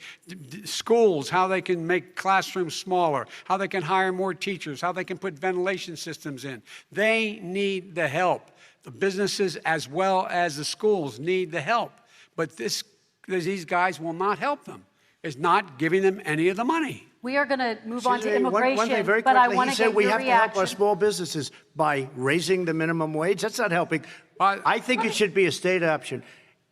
Schools, how they can make classrooms smaller, how they can hire more teachers, how they can put ventilation systems in. They need the help. The businesses as well as the schools need the help. But these guys will not help them. Is not giving them any of the money. We are going to move on to immigration, one thing very but I quickly, want he to said get we your have to help our reaction. small businesses by raising the minimum wage. That's not helping. I think it should be a state option.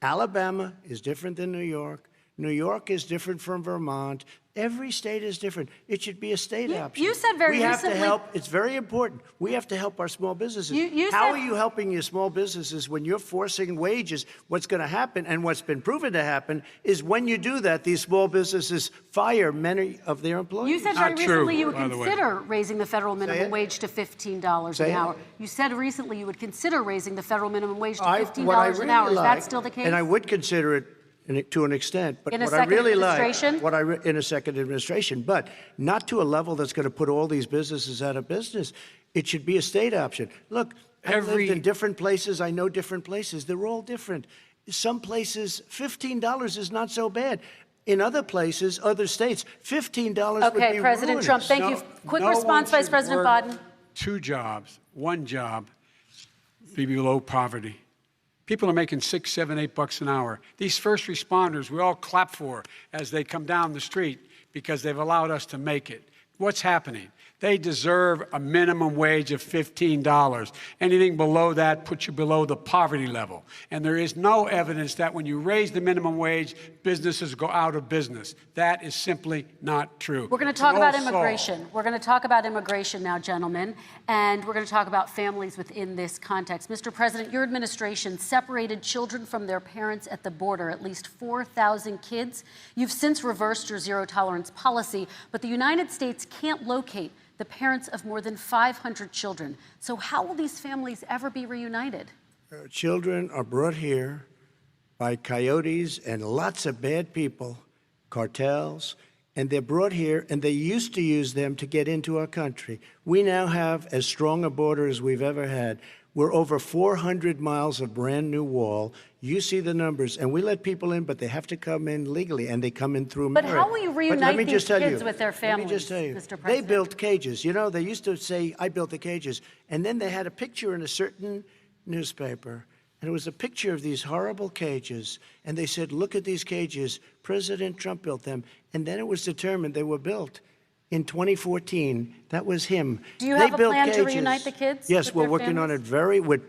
Alabama is different than New York. New York is different from Vermont. Every state is different. It should be a state option. You said very recently. We have recently. to help. It's very important. We have to help our small businesses. How are you helping your small businesses when you're forcing wages? What's going to happen, and what's been proven to happen, is when you do that, these small businesses fire many of their employees. You said very recently you would by the way. consider raising the federal minimum wage to $15 an hour. You said recently you would consider raising the federal minimum wage to $15 an hour. Is that still the case? And I would consider it to an extent, but in a what I second really like, administration? in a second administration, but not to a level that's going to put all these businesses out of business. It should be a state option. Look, I've lived in different places. I know different places. They're all different. Some places, $15 is not so bad. In other places, other states, $15 would be Okay, President ruinous. Trump, thank you. Quick response, Vice President Biden. 2 jobs, 1 job, be below poverty. People are making $6, $7, $8 an hour. These first responders, we all clap for as they come down the street because they've allowed us to make it. What's happening? They deserve a minimum wage of $15. Anything below that puts you below the poverty level. And there is no evidence that when you raise the minimum wage, businesses go out of business. That is simply not true. We're going to talk about immigration. We're going to talk about immigration now, gentlemen, and we're going to talk about families within this context. Mr. President, your administration separated children from their parents at the border, at least 4,000 kids. You've since reversed your zero-tolerance policy, but the United States can't locate the parents of more than 500 children. So how will these families ever be reunited? Children are brought here by coyotes and lots of bad people, cartels, and they're brought here, and they used to use them to get into our country. We now have as strong a border as we've ever had. We're over 400 miles of brand new wall. You see the numbers, and we let people in, but they have to come in legally, and they come in through merit. But how will you reunite these kids with their families, Let me just tell you, Mr. President? they built cages. You know, they used to say, I built the cages, and then they had a picture in a certain newspaper, and it was a picture of these horrible cages, and they said, look at these cages. President Trump built them, and then it was determined they were built in 2014. That was him. Do you have a plan to reunite the kids? Yes, we're working on it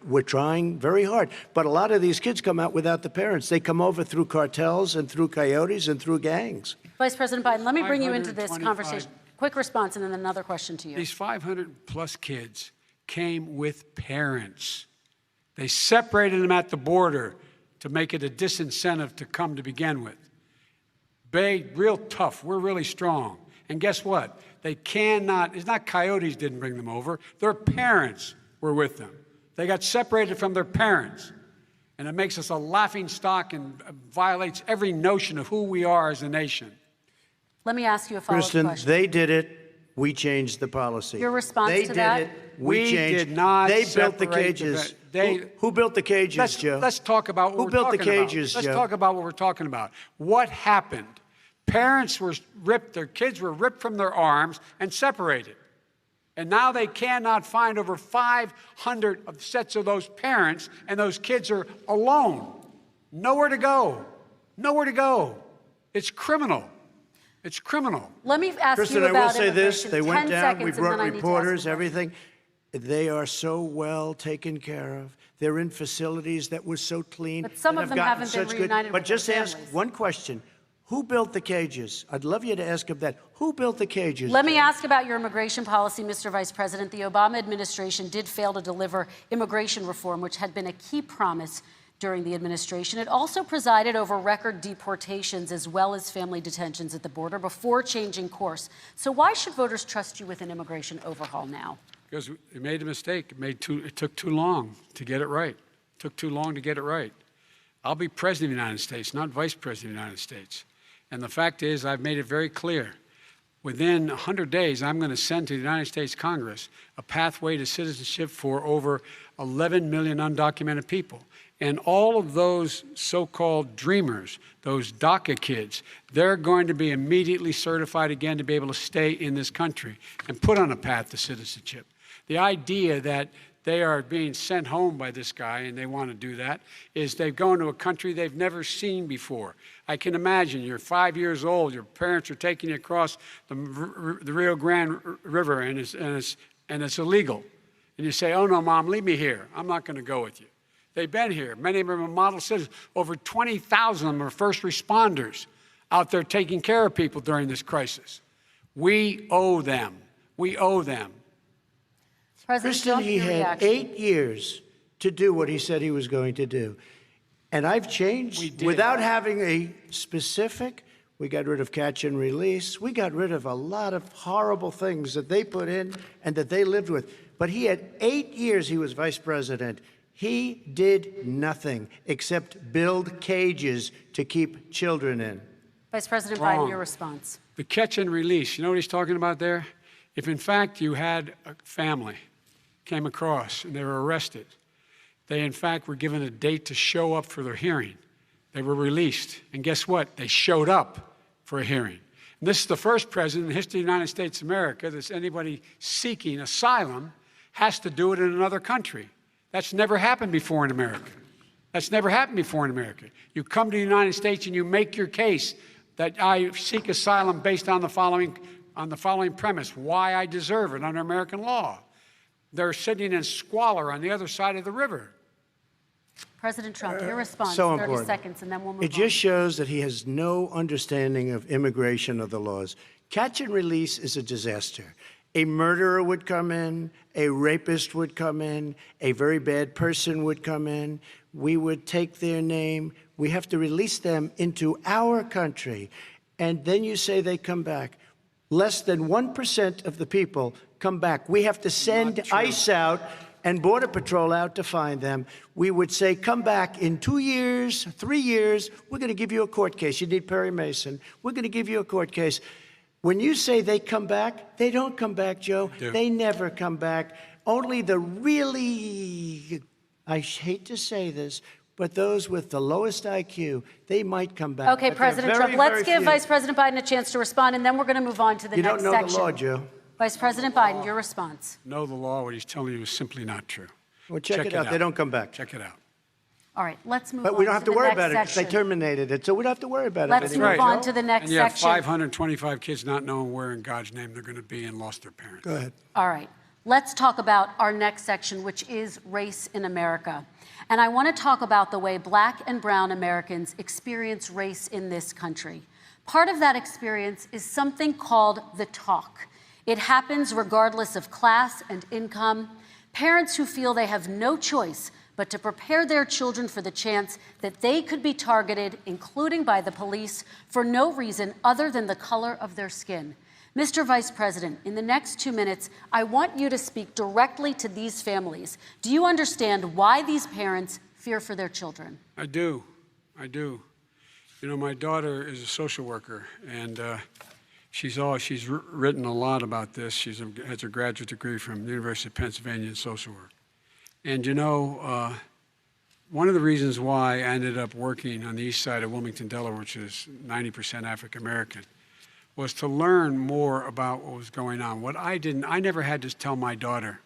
we're trying very hard. But a lot of these kids come out without the parents. They come over through cartels and through coyotes and through gangs. Vice President Biden, let me bring you into this conversation. Quick response and then another question to you. These 500-plus kids came with parents. They separated them at the border to make it a disincentive to come to begin with. Real tough. We're really strong. And guess what? They cannot, it's not coyotes didn't bring them over. Their parents were with them. They got separated from their parents. And it makes us a laughing stock and violates every notion of who we are as a nation. Let me ask you a follow-up Kristen, question. they did it. We changed the policy. Your response they to that? They did it. We changed. did not They built the separate cages. they- Who built the cages, Joe? Let's talk about what Who we're built the talking about. cages, Let's Joe? talk about what we're talking about. What happened? Parents were ripped, their kids were ripped from their arms and separated. And now they cannot find over 500 of sets of those parents, and those kids are alone. Nowhere to go. Nowhere to go. It's criminal. It's criminal. Let me ask Kristen, you I about will say this. immigration. They 10 went down. seconds, We and then brought I need to ask reporters, you. everything. They are so well taken care of. They're in facilities that were so clean. But some and of have them gotten haven't been such reunited But with their just ask families. one question. Who built the cages? I'd love you to ask them that. Who built the cages? Let me Joe? ask about your immigration policy, Mr. Vice President. The Obama administration did fail to deliver immigration reform, which had been a key promise during the administration. It also presided over record deportations as well as family detentions at the border before changing course. So why should voters trust you with an immigration overhaul now? Because it made a mistake. It took too long to get it right. It took too long to get it right. I'll be president of the United States, not vice president of the United States. And the fact is, I've made it very clear. Within 100 days, I'm going to send to the United States Congress a pathway to citizenship for over 11 million undocumented people. And all of those so-called dreamers, those DACA kids, they're going to be immediately certified again to be able to stay in this country and put on a path to citizenship. The idea that they are being sent home by this guy, and they want to do that, is they've gone to a country they've never seen before. I can imagine you're 5 years old, your parents are taking you across the Rio Grande River, and it's illegal. And you say, oh, no, Mom, leave me here. I'm not going to go with you. They've been here. Many of them are model citizens. Over 20,000 of them are first responders out there taking care of people during this crisis. We owe them. We owe them. President Kristen, Trump, he your had reaction. 8 years to do what he said he was going to do. And I've We changed did. without having a specific. We got rid of catch and release. We got rid of a lot of horrible things that they put in and that they lived with. But he had 8 years he was vice president. He did nothing except build cages to keep children in. Vice President Wrong. Biden, your response. The catch and release, you know what he's talking about there? If in fact you had a family came across and they were arrested, they in fact were given a date to show up for their hearing. They were released. And guess what? They showed up for a hearing. And this is the first president in the history of the United States of America that anybody seeking asylum has to do it in another country. That's never happened before in America. That's never happened before in America. You come to the United States and you make your case that I seek asylum based on the following premise, why I deserve it under American law. They're sitting in squalor on the other side of the river. President Trump, your response, So 30 important. seconds, and then we'll move It just shows that he has no understanding of immigration or the laws. Catch and release is a disaster. A murderer would come in, a rapist would come in, a very bad person would come in. We would take their name. We have to release them into our country. And then you say they come back. Less than 1% of the people come back. We have to send ICE out and Border Patrol out to find them. We would say, come back in 2 years, 3 years. We're going to give you a court case. You need Perry Mason. We're going to give you a court case. When you say they come back, they don't come back, Joe. They never come back. Only the really, I hate to say this, but those with the lowest IQ, they might come back. Okay, But they're President very, Trump, let's very give few. Vice President Biden a chance to respond, and then we're going to move on to the You next don't know section. the law, Joe. Vice President Biden, your response. Know the law, what he's telling you is simply not true. Well, check it out. They don't come back. Check it out. All right, let's move on But we don't have to the worry next about it because they section. terminated it, so we don't have to worry about Let's it move anymore. on to the next And you have section. 525 kids not knowing where in God's name they're going to be and lost their parents. Go ahead. All right, let's talk about our next section, which is race in America. And I want to talk about the way Black and brown Americans experience race in this country. Part of that experience is something called the talk. It happens regardless of class and income. Parents who feel they have no choice but to prepare their children for the chance that they could be targeted, including by the police, for no reason other than the color of their skin. Mr. Vice President, in the next 2 minutes, I want you to speak directly to these families. Do you understand why these parents fear for their children? I do. I do. You know, my daughter is a social worker, and she's written a lot about this. She has a graduate degree from the University of Pennsylvania in social work. And you know, one of the reasons why I ended up working on the east side of Wilmington, Delaware, which is 90% African American, was to learn more about what was going on. I never had to tell my daughter,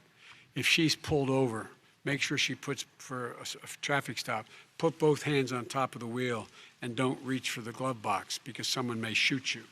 if she's pulled over, make sure she puts, for a traffic stop, put both hands on top of the wheel and don't reach for the glove box because someone may shoot you.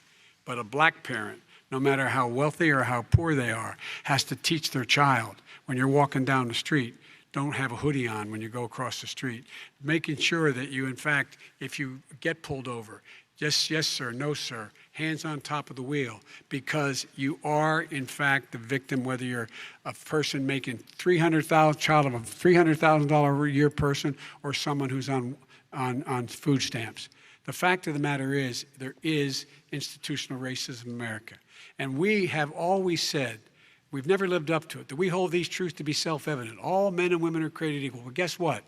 But a black parent, no matter how wealthy or how poor they are, has to teach their child, when you're walking down the street, don't have a hoodie on when you go across the street. Making sure that you, in fact, if you get pulled over, yes, yes, sir, no, sir, hands on top of the wheel, because you are, in fact, the victim, whether you're a person making child of a $300,000 a year person or someone who's on food stamps. The fact of the matter is, there is institutional racism in America. And we have always said, we've never lived up to it, that we hold these truths to be self-evident. All men and women are created equal. Well, guess what?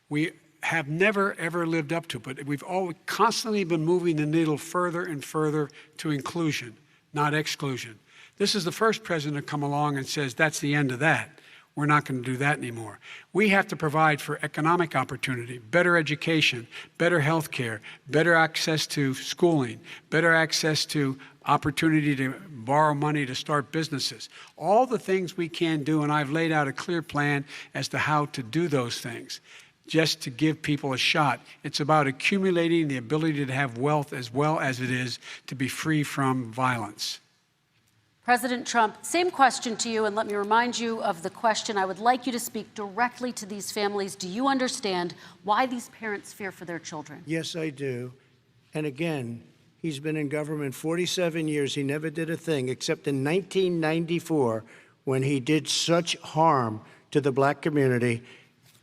We have never, ever lived up to it, but we've always constantly been moving the needle further and further to inclusion, not exclusion. This is the first president to come along and says, that's the end of that. We're not going to do that anymore. We have to provide for economic opportunity, better education, better health care, better access to schooling, better access to opportunity to borrow money to start businesses. All the things we can do, and I've laid out a clear plan as to how to do those things, just to give people a shot. It's about accumulating the ability to have wealth as well as it is to be free from violence. President Trump, same question to you, and let me remind you of the question. I would like you to speak directly to these families. Do you understand why these parents fear for their children? Yes, I do. And again, he's been in government 47 years. He never did a thing except in 1994 when he did such harm to the black community.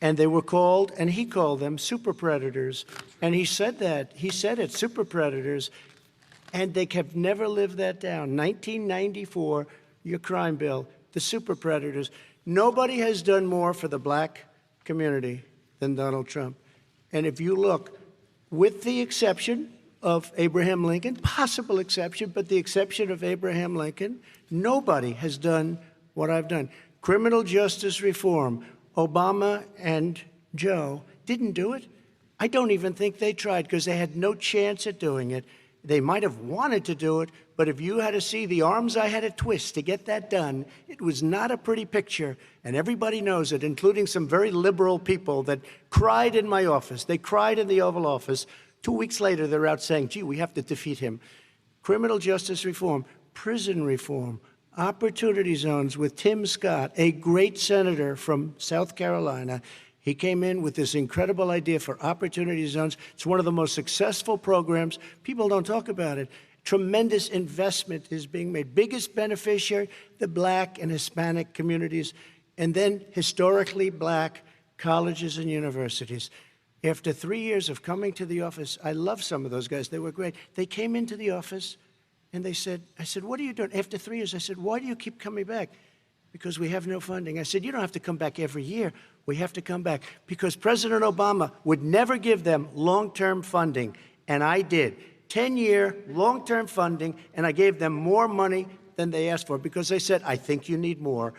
And they were called, and he called them super predators. And he said that. He said it, super predators. And they have never lived that down. 1994, your crime bill, the super predators. Nobody has done more for the black community than Donald Trump. And if you look, with the exception of Abraham Lincoln, possible exception, but the exception of Abraham Lincoln, nobody has done what I've done. Criminal justice reform, Obama and Joe didn't do it. I don't even think they tried because they had no chance at doing it. They might have wanted to do it, but if you had to see the arms I had to twist to get that done, it was not a pretty picture, and everybody knows it, including some very liberal people that cried in my office. They cried in the Oval Office. 2 weeks later, they're out saying, gee, we have to defeat him. Criminal justice reform, prison reform, opportunity zones with Tim Scott, a great senator from South Carolina. He came in with this incredible idea for opportunity zones. It's one of the most successful programs. People don't talk about it. Tremendous investment is being made. Biggest beneficiary, the black and Hispanic communities, and then historically black colleges and universities. After 3 years of coming to the office, I love some of those guys. They were great. They came into the office and they said, I said, what are you doing? After 3 years, I said, why do you keep coming back? Because we have no funding. I said, you don't have to come back every year. We have to come back because President Obama would never give them long-term funding, and I did. 10-year long-term funding, and I gave them more money than they asked for because they said, I think you need more.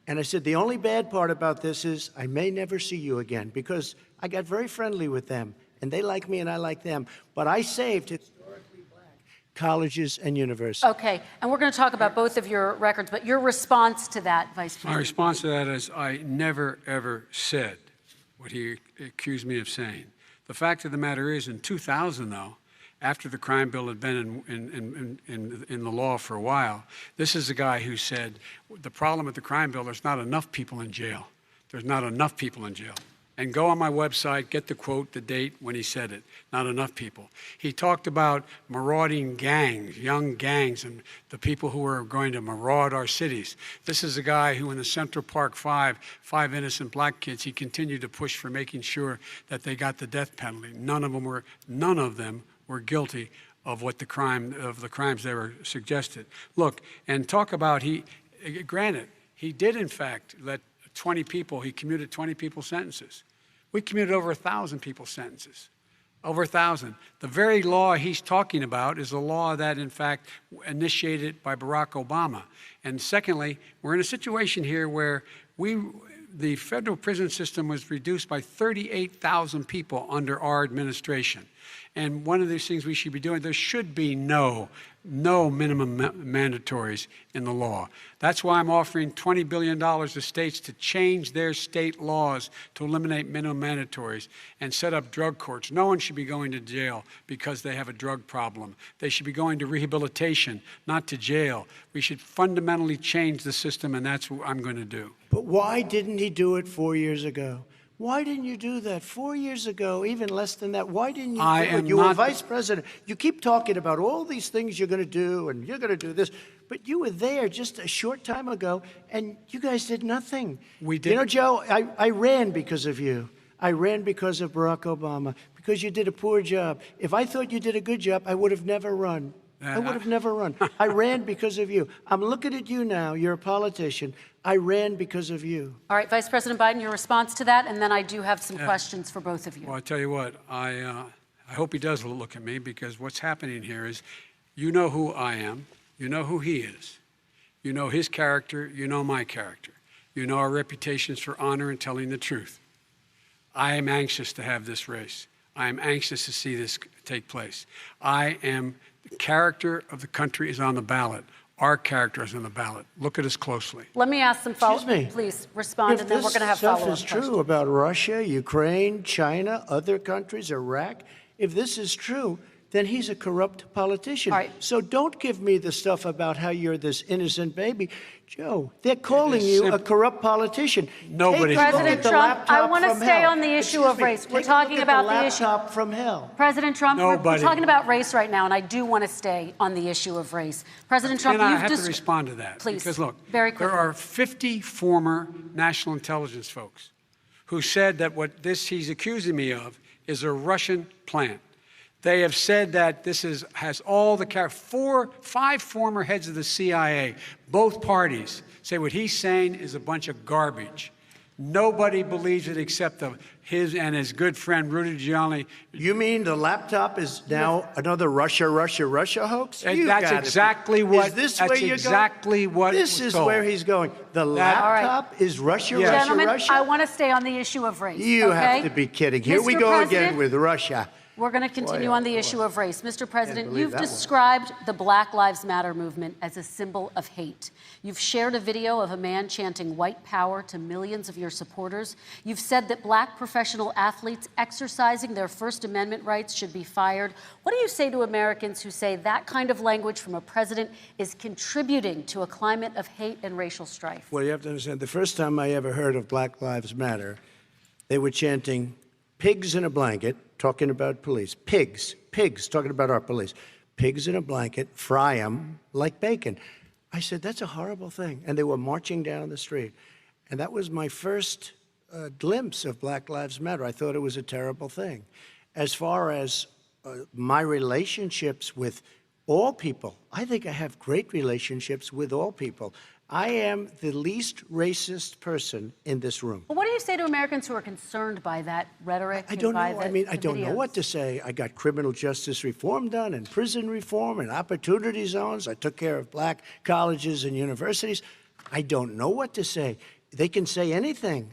And I said, the only bad part about this is I may never see you again because I got very friendly with them, and they like me and I like them. But I saved historically black colleges and universities. Okay, and we're going to talk about both of your records, but your response to that, Vice President? My response to that is I never, ever said what he accused me of saying. The fact of the matter is, in 2000, though, after the crime bill had been in the law for a while, this is a guy who said, the problem with the crime bill, there's not enough people in jail. There's not enough people in jail. And go on my website, get the quote, the date when he said it. Not enough people. He talked about marauding gangs, young gangs, and the people who were going to maraud our cities. This is a guy who in the Central Park five innocent black kids, he continued to push for making sure that they got the death penalty. None of them were guilty of the crimes they were suggested. Look, and talk about granted, he did in fact let 20 people, he commuted 20 people's sentences, We commuted over 1,000 people's sentences. Over 1,000. The very law he's talking about is a law that, in fact, initiated by Barack Obama. And secondly, we're in a situation here where the federal prison system was reduced by 38,000 people under our administration. And one of these things we should be doing, there should be no minimum mandatories in the law. That's why I'm offering $20 billion to states to change their state laws to eliminate minimum mandatories and set up drug courts. No one should be going to jail because they have a drug problem. They should be going to rehabilitation, not to jail. We should fundamentally change the system, and that's what I'm going to do. But why didn't he do it 4 years ago? Why didn't you do that 4 years ago, even less than that? Why didn't you do it? You were vice president. You keep talking about all these things you're going to do, and you're going to do this. But you were there just a short time ago, and you guys did nothing. We did. You know, Joe, I ran because of you. I ran because of Barack Obama, because you did a poor job. If I thought you did a good job, I would have never run. I would have never run. I ran because of you. I'm looking at you now. You're a politician. I ran because of you. All right, Vice President Biden, your response to that, and then I do have some questions for both of you. Well, I tell you what, I hope he does look at me, because what's happening here is, you know who I am, you know who he is, you know his character, you know my character, you know our reputations for honor and telling the truth. I am anxious to have this race. I am anxious to see this take place. The character of the country is on the ballot. Our character is on the ballot. Look at us closely. Let me ask some follow-up. Please respond, and then we're going to have follow-up questions. If this stuff is true about Russia, Ukraine, China, other countries, Iraq, if this is true, then he's a corrupt politician. All right. So don't give me the stuff about how you're this innocent baby. Joe, they're calling you a corrupt politician. Nobody's President Trump, I want to stay on the issue of race. We're talking about the issue. Laptop from hell. President Trump, we're talking about race right now, and I do want to stay on the issue of race. President Trump, I have to respond to that. Please, because look, very quickly. there are 50 former national intelligence folks who said that what he's accusing me of is a Russian plant. They have said that this has all the five former heads of the CIA, both parties, say what he's saying is a bunch of garbage. Nobody believes it except his and his good friend Rudy Giuliani. You mean the laptop is now another Russia hoax? That's exactly what. Is this where you're exactly going? what. This is where he's going. The laptop is Russia, Gentlemen, Russia. I want to stay on the issue of race. You have to be kidding. Here we go again with Russia. We're going to continue on the issue of race. Mr. President, you've described the Black Lives Matter movement as a symbol of hate. You've shared a video of a man chanting white power to millions of your supporters. You've said that black professional athletes exercising their First Amendment rights should be fired. What do you say to Americans who say that kind of language from a president is contributing to a climate of hate and racial strife? Well, you have to understand, the first time I ever heard of Black Lives Matter, they were chanting pigs in a blanket, talking about police. Pigs, talking about our police. Pigs in a blanket, fry them like bacon. I said, that's a horrible thing. And they were marching down the street. And that was my first glimpse of Black Lives Matter. I thought it was a terrible thing. As far as my relationships with all people, I think I have great relationships with all people. I am the least racist person in this room. Well, what do you say to Americans who are concerned by that rhetoric? I don't know. I don't know what to say. I got criminal justice reform done and prison reform and opportunity zones. I took care of black colleges and universities. I don't know what to say. They can say anything.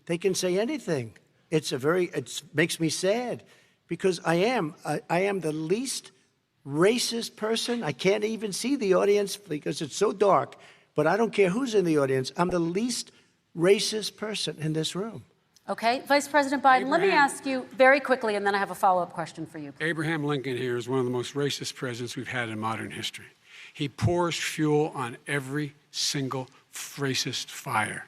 They can say anything. It makes me sad because I am the least racist person. I can't even see the audience because it's so dark. But I don't care who's in the audience. I'm the least racist person in this room. Okay. Vice President Biden, let me ask you very quickly, and then I have a follow-up question for you. Abraham Lincoln here is one of the most racist presidents we've had in modern history. He pours fuel on every single racist fire.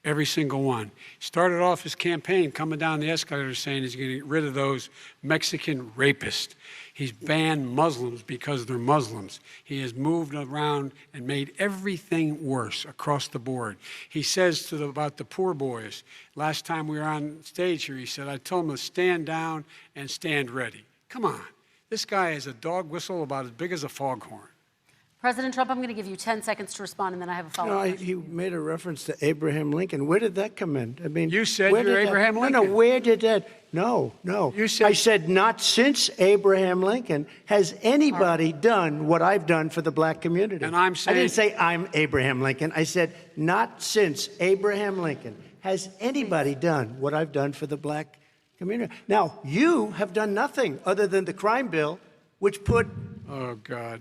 Every single one. He started off his campaign coming down the escalator saying he's going to get rid of those Mexican rapists. He's banned Muslims because they're Muslims. He has moved around and made everything worse across the board. He says about the poor boys, last time we were on stage here, he said, I told them to stand down and stand ready. Come on. This guy has a dog whistle about as big as a foghorn. President Trump, I'm going to give you 10 seconds to respond, and then I have a No, follow-up question. he made a reference to Abraham Lincoln. Where did that come in? I mean, You said where you're did that- Abraham No, Lincoln. where did that? No. You said- I said not since Abraham Lincoln has anybody done what I've done for the black community. And I'm I saying- didn't say I'm Abraham Lincoln. I said not since Abraham Lincoln has anybody done what I've done for the black community. Now, you have done nothing other than the crime bill, which put Oh, God.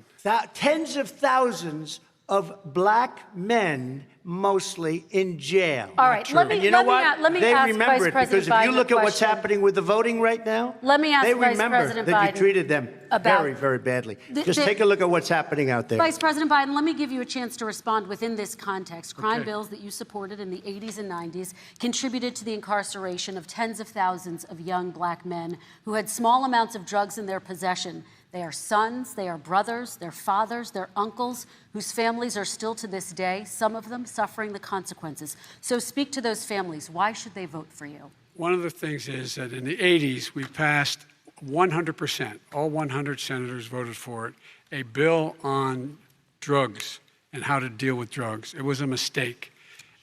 tens of thousands of black men, mostly, in jail. All right, let me- And you know let me what? a- let me They ask remember Vice it because President if you Biden look a at what's question. happening with the voting right now, Let me ask they Vice remember President that Biden you treated them about- very, very badly. The- Just the- take a look at what's happening out there. Vice President Biden, let me give you a chance to respond within this context. Crime Okay. bills that you supported in the 80s and 90s contributed to the incarceration of tens of thousands of young black men who had small amounts of drugs in their possession. They are sons, they are brothers, they're fathers, they're uncles, whose families are still to this day, some of them suffering the consequences. So speak to those families. Why should they vote for you? One of the things is that in the 80s, we passed 100%, all 100 senators voted for it, a bill on drugs and how to deal with drugs. It was a mistake.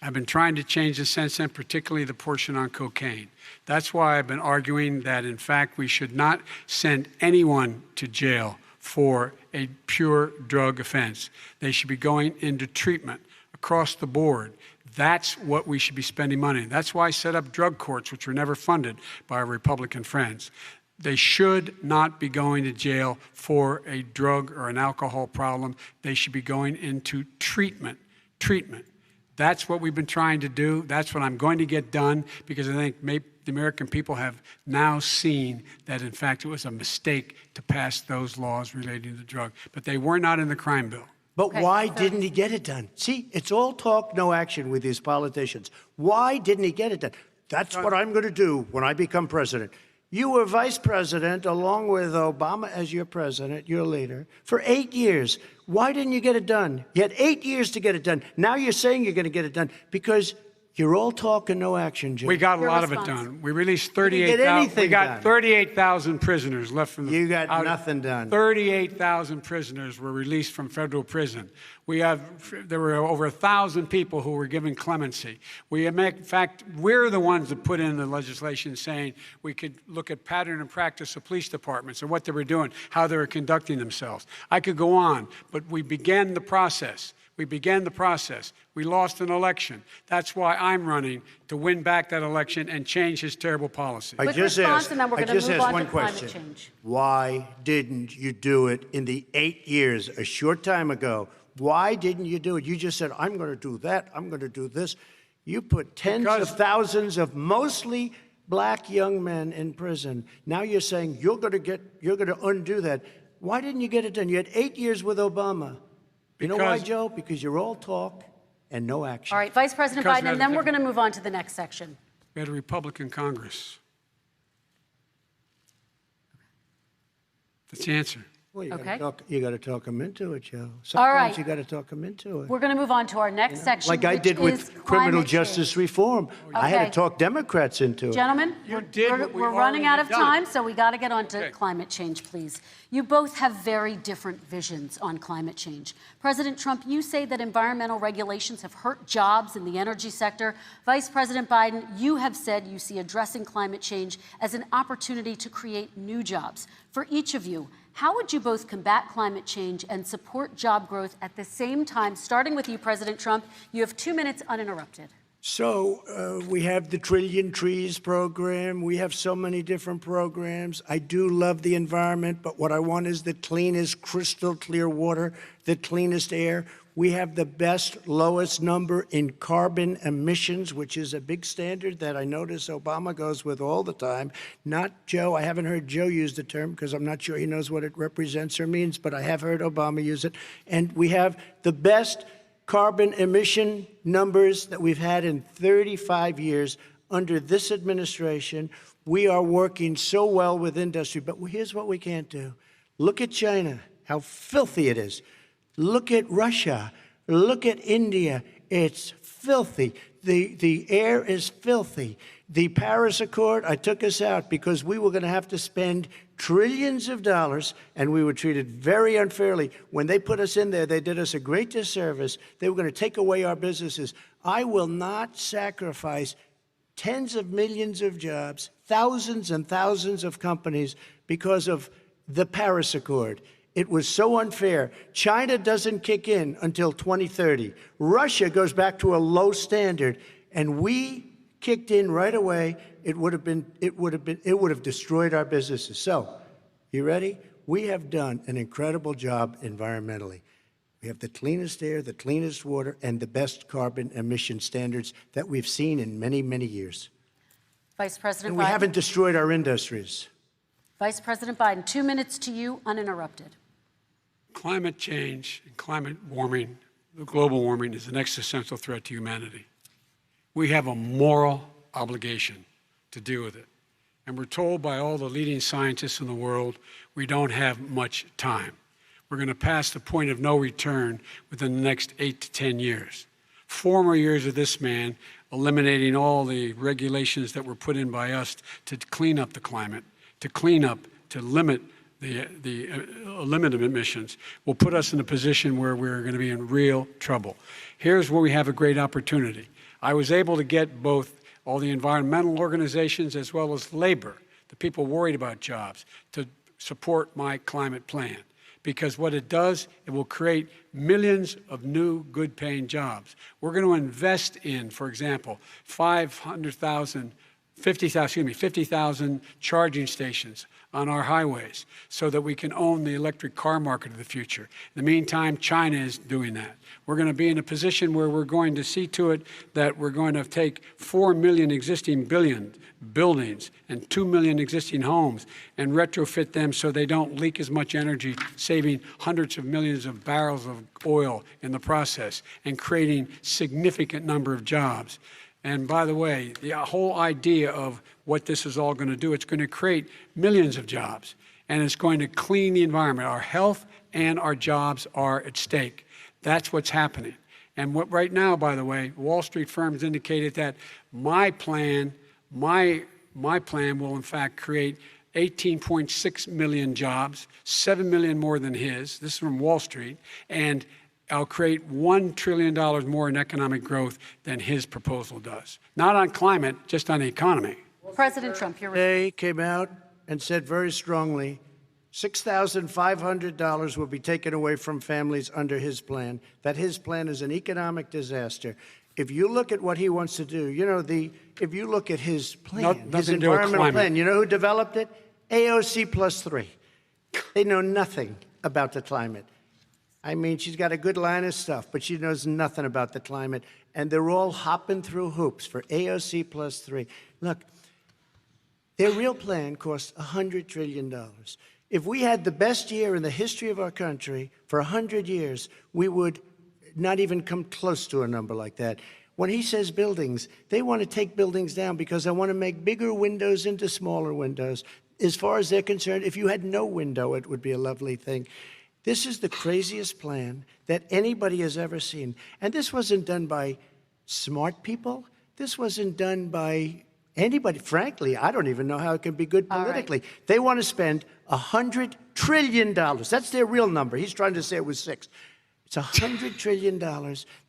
I've been trying to change it since then, particularly the portion on cocaine. That's why I've been arguing that, in fact, we should not send anyone to jail for a pure drug offense. They should be going into treatment across the board. That's what we should be spending money. That's why I set up drug courts, which were never funded by our Republican friends. They should not be going to jail for a drug or an alcohol problem. They should be going into treatment. That's what we've been trying to do. That's what I'm going to get done, because I think maybe the American people have now seen that, in fact, it was a mistake to pass those laws relating to drug. But they were not in the crime bill. But Okay, why so- didn't he get it done? See, it's all talk, no action with these politicians. Why didn't he get it done? That's what I'm going to do when I become president. You were vice president along with Obama as your president, your leader, for 8 years. Why didn't you get it done? You had 8 years to get it done. Now you're saying you're going to get it done because you're all talk and no action, Jim. We got a Your lot of it response. done. We released didn't get 38,000. We anything got done. 38,000 prisoners left from the. You got nothing done. 38,000 prisoners were released from federal prison. There were over 1,000 people who were given clemency. In fact, we're the ones that put in the legislation saying we could look at pattern and practice of police departments and what they were doing, how they were conducting themselves. I could go on, but we began the process. We lost an election. That's why I'm running, to win back that election and change his terrible policy. I Quick just response, asked, and then we're I gonna just move asked on one to climate question. change. Why didn't you do it in the 8 years, a short time ago? Why didn't you do it? You just said, I'm going to do that, I'm going to do this. You put tens Because- of thousands of mostly black young men in prison. Now you're saying you're going to undo that. Why didn't you get it done? You had 8 years with Obama. You know why, Because- Joe? Because you're all talk and no action. All right, Vice President Because Biden, and then we're going to move on to the next section. We had a Republican Congress. That's the answer. Well, you Okay. got to talk them into it, Joe. All right. Sometimes you got to talk them into it. We're going to move on to our next section, Like I which did is with criminal climate justice change. reform. I had Okay. to talk Democrats into it. Gentlemen, You we're, did we're- what we we're running out of already done. time, so we got to get on to Okay. climate change, please. You both have very different visions on climate change. President Trump, you say that environmental regulations have hurt jobs in the energy sector. Vice President Biden, you have said you see addressing climate change as an opportunity to create new jobs. For each of you, how would you both combat climate change and support job growth at the same time? Starting with you, President Trump, you have 2 minutes uninterrupted. So we have the Trillion Trees program. We have so many different programs. I do love the environment, but what I want is the cleanest, crystal clear water, the cleanest air. We have the best, lowest number in carbon emissions, which is a big standard that I notice Obama goes with all the time. Not Joe. I haven't heard Joe use the term because I'm not sure he knows what it represents or means, but I have heard Obama use it. And we have the best carbon emission numbers that we've had in 35 years under this administration. We are working so well with industry, but here's what we can't do. Look at China, how filthy it is. Look at Russia. Look at India. It's filthy. The air is filthy. The Paris Accord, I took us out because we were going to have to spend trillions of dollars, and we were treated very unfairly. When they put us in there, they did us a great disservice. They were going to take away our businesses. I will not sacrifice tens of millions of jobs, thousands and thousands of companies because of the Paris Accord. It was so unfair. China doesn't kick in until 2030. Russia goes back to a low standard, and we kicked in right away. It would have destroyed our businesses. So, you ready? We have done an incredible job environmentally. We have the cleanest air, the cleanest water, and the best carbon emission standards that we've seen in many, many years. Vice President And we Biden. haven't destroyed our industries. Vice President Biden, 2 minutes to you, uninterrupted. Climate change and climate warming, the global warming, is an existential threat to humanity. We have a moral obligation to deal with it. And we're told by all the leading scientists in the world we don't have much time. We're going to pass the point of no return within the next 8 to 10 years. 4 more years of this man eliminating all the regulations that were put in by us to clean up the climate, to limit the limit of emissions, will put us in a position where we're going to be in real trouble. Here's where we have a great opportunity. I was able to get both all the environmental organizations as well as labor, the people worried about jobs, to support my climate plan. Because what it does, it will create millions of new good-paying jobs. We're going to invest in, for example, 50,000 charging stations on our highways so that we can own the electric car market of the future. In the meantime, China is doing that. We're going to be in a position where we're going to see to it that we're going to take 4 million existing buildings and 2 million existing homes and retrofit them so they don't leak as much energy, saving hundreds of millions of barrels of oil in the process and creating significant number of jobs. And by the way, the whole idea of what this is all going to do, it's going to create millions of jobs, and it's going to clean the environment. Our health and our jobs are at stake. That's what's happening. And what right now, by the way, Wall Street firms indicated that my plan will in fact create 18.6 million jobs, 7 million more than his. This is from Wall Street. And I'll create $1 trillion more in economic growth than his proposal does. Not on climate, just on the economy. President Trump, you're They came out and said very strongly, $6,500 will be taken away from families under his plan, that his plan is an economic disaster. If you look at what he wants to do, if you look at his plan, his environmental plan, you know who developed it? AOC +3. They know nothing about the climate. I mean, she's got a good line of stuff, but she knows nothing about the climate. And they're all hopping through hoops for AOC +3. Look, their real plan costs $100 trillion. If we had the best year in the history of our country for 100 years, we would not even come close to a number like that. When he says buildings, they want to take buildings down because they want to make bigger windows into smaller windows. As far as they're concerned, if you had no window, it would be a lovely thing. This is the craziest plan that anybody has ever seen. And this wasn't done by smart people. This wasn't done by anybody. Frankly, I don't even know how it can be good politically. Right. They want to spend $100 trillion. That's their real number. He's trying to say it was 6. It's $100 trillion.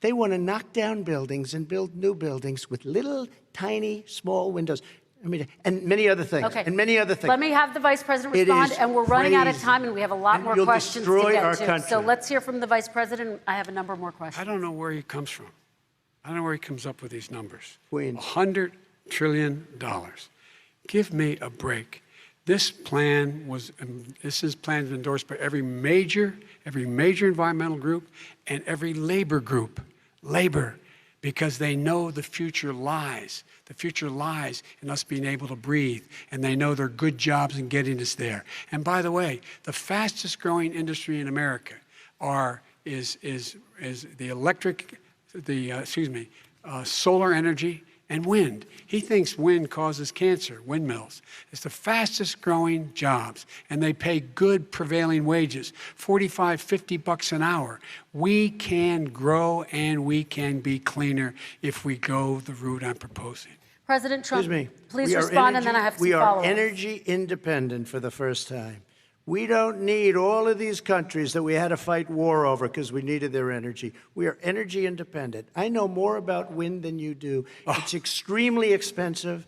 They want to knock down buildings and build new buildings with little, tiny, small windows. I mean, and many other things. Okay. And many other things. Let me have the Vice President respond, and we're running out of time, and we have a lot more questions to get to. So let's hear from the Vice President. I have a number more questions. I don't know where he comes from. I don't know where he comes up with these numbers. Queens. $100 trillion. Give me a break. This plan was endorsed by every major environmental group and every labor group. Labor, because they know the future lies. The future lies in us being able to breathe, and they know there are good jobs in getting us there. And by the way, the fastest growing industry in America is solar energy and wind. He thinks wind causes cancer, windmills. It's the fastest growing jobs, and they pay good prevailing wages, 45, 50 bucks an hour. We can grow and we can be cleaner if we go the route I'm proposing. President Trump, Excuse me. please We are respond, and then I have some We are follow-ups. energy independent for the first time. We don't need all of these countries that we had to fight war over because we needed their energy. We are energy independent. I know more about wind than you do. It's extremely expensive,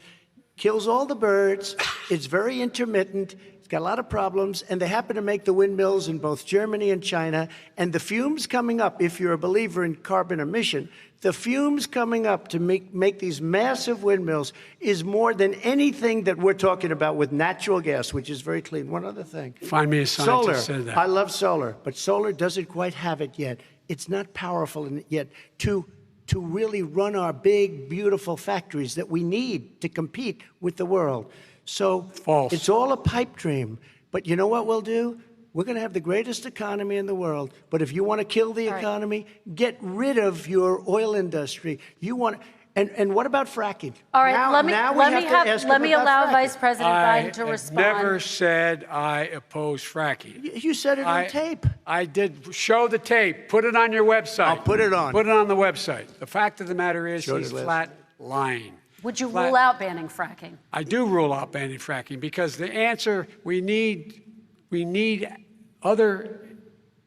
kills all the birds, it's very intermittent, it's got a lot of problems, and they happen to make the windmills in both Germany and China. And the fumes coming up, if you're a believer in carbon emission, the fumes coming up to make these massive windmills is more than anything that we're talking about with natural gas, which is very clean. One other thing. Find me a scientist said that. I love solar, but solar doesn't quite have it yet. It's not powerful yet to really run our big, beautiful factories that we need to compete with the world. So False. It's all a pipe dream. But you know what we'll do? We're going to have the greatest economy in the world. But if you want to kill the economy, get rid of your oil industry. You want, and what about fracking? All right, now, let me allow fracking. Vice President Biden to I respond. never said I oppose fracking. You said it on tape. I did. Show the tape. Put it on your website. I'll put it on. Put it on the website. The fact of the matter is Showed he's it last flat lying. Would you rule out banning fracking? I do rule out banning fracking because the answer, we need other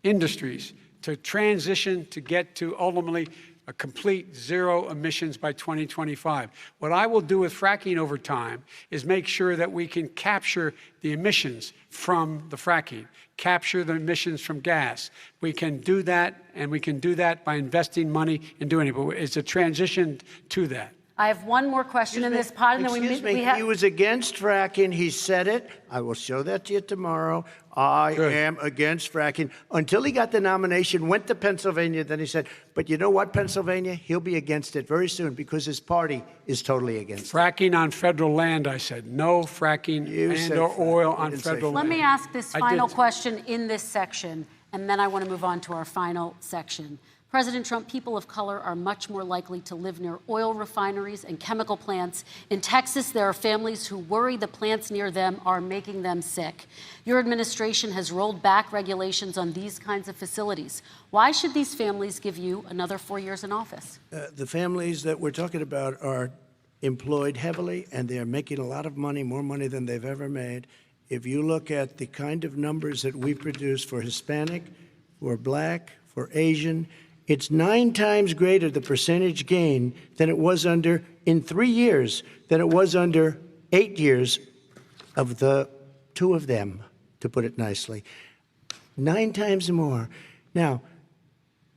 industries to transition to get to ultimately a complete zero emissions by 2025. What I will do with fracking over time is make sure that we can capture the emissions from the fracking, capture the emissions from gas. We can do that, and we can do that by investing money in doing it, but it's a transition to that. I have one more question in this pod, and then we have. He was against fracking. He said it. I will show that to you tomorrow. I am against fracking. Until he got the nomination, went to Pennsylvania, then he said, but you know what, Pennsylvania? He'll be against it very soon because his party is totally against it. Fracking on federal land, I said. No fracking and/or oil on federal land. Let me ask this final question in this section, and then I want to move on to our final section. President Trump, people of color are much more likely to live near oil refineries and chemical plants. In Texas, there are families who worry the plants near them are making them sick. Your administration has rolled back regulations on these kinds of facilities. Why should these families give you another 4 years in office? The families that we're talking about are employed heavily, and they are making a lot of money, more money than they've ever made. If you look at the kind of numbers that we produce for Hispanic, for Black, for Asian, it's 9 times greater, the percentage gain, than it was in 3 years, than it was under 8 years of the 2 of them, to put it nicely. 9 times more. Now,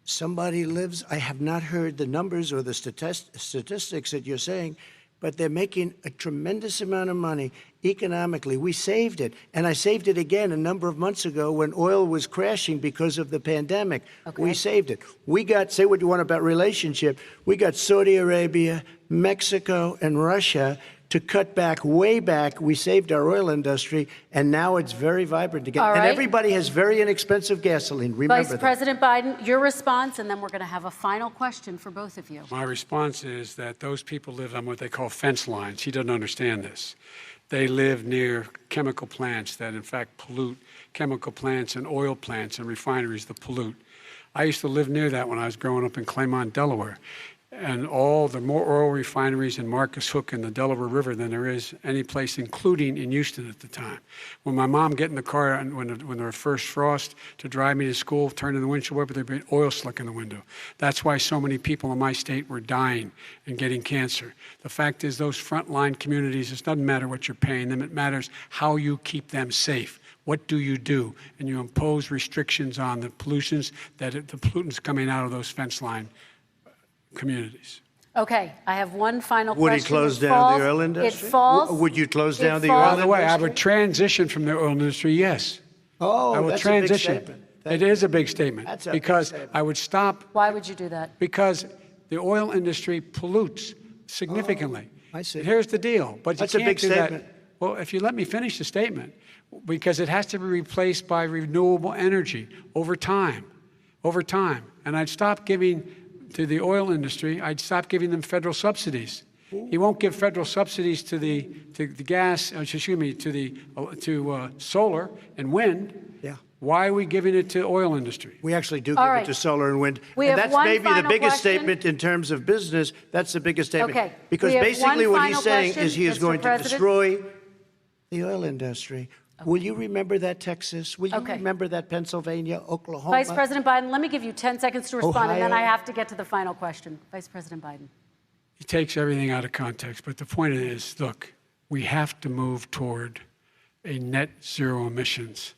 somebody lives, I have not heard the numbers or the statistics that you're saying, but they're making a tremendous amount of money economically. We saved it, and I saved it again a number of months ago when oil was crashing because of the pandemic. Okay. We saved it. We got, say what you want about relationship, we got Saudi Arabia, Mexico, and Russia to cut back, way back. We saved our oil industry, and now it's very vibrant again. All right. And everybody has very inexpensive gasoline. Remember Vice President Biden, your response, and then we're going to have a final question for both of you. My response is that those people live on what they call fence lines. He doesn't understand this. They live near chemical plants that, in fact, pollute, chemical plants and oil plants and refineries that pollute. I used to live near that when I was growing up in Claymont, Delaware. And there are more oil refineries in Marcus Hook and the Delaware River than there is any place, including in Houston at the time. When my mom get in the car and when there was first frost to drive me to school, turn in the windshield wiper, there'd be oil slick in the window. That's why so many people in my state were dying and getting cancer. The fact is, those frontline communities, it doesn't matter what you're paying them, it matters how you keep them safe. What do? And you impose restrictions on the pollutants coming out of those fence line communities. Okay, I have one final Would question. he close down the oil industry? It falls. Would you close down the falls- oil By industry? the way, I would transition from the oil industry, yes. Oh, I would that's transition. a big statement. It is a big statement. That's a big because statement. I would stop. Why would you do that? Because the oil industry pollutes significantly. I see. Here's the deal. But That's you a can't big do that. statement. Well, if you let me finish the statement, because it has to be replaced by renewable energy over time. Over time. And I'd stop giving to the oil industry, I'd stop giving them federal subsidies. He won't give federal subsidies to the gas, excuse me, to solar and wind. Yeah. Why are we giving it to oil industry? We actually do All give right. it to solar and wind. We And have that's one maybe the final biggest question. statement in terms of business. That's the biggest statement. Okay. Because We have basically one what he's final saying question, is he is Mr. going to President. destroy the oil industry. Will you remember that, Texas? Will you Okay. remember that, Pennsylvania, Oklahoma? Vice President Biden, let me give you 10 seconds to respond, and then Ohio. I have to get to the final question. Vice President Biden. He takes everything out of context, but the point is, look, we have to move toward a net zero emissions.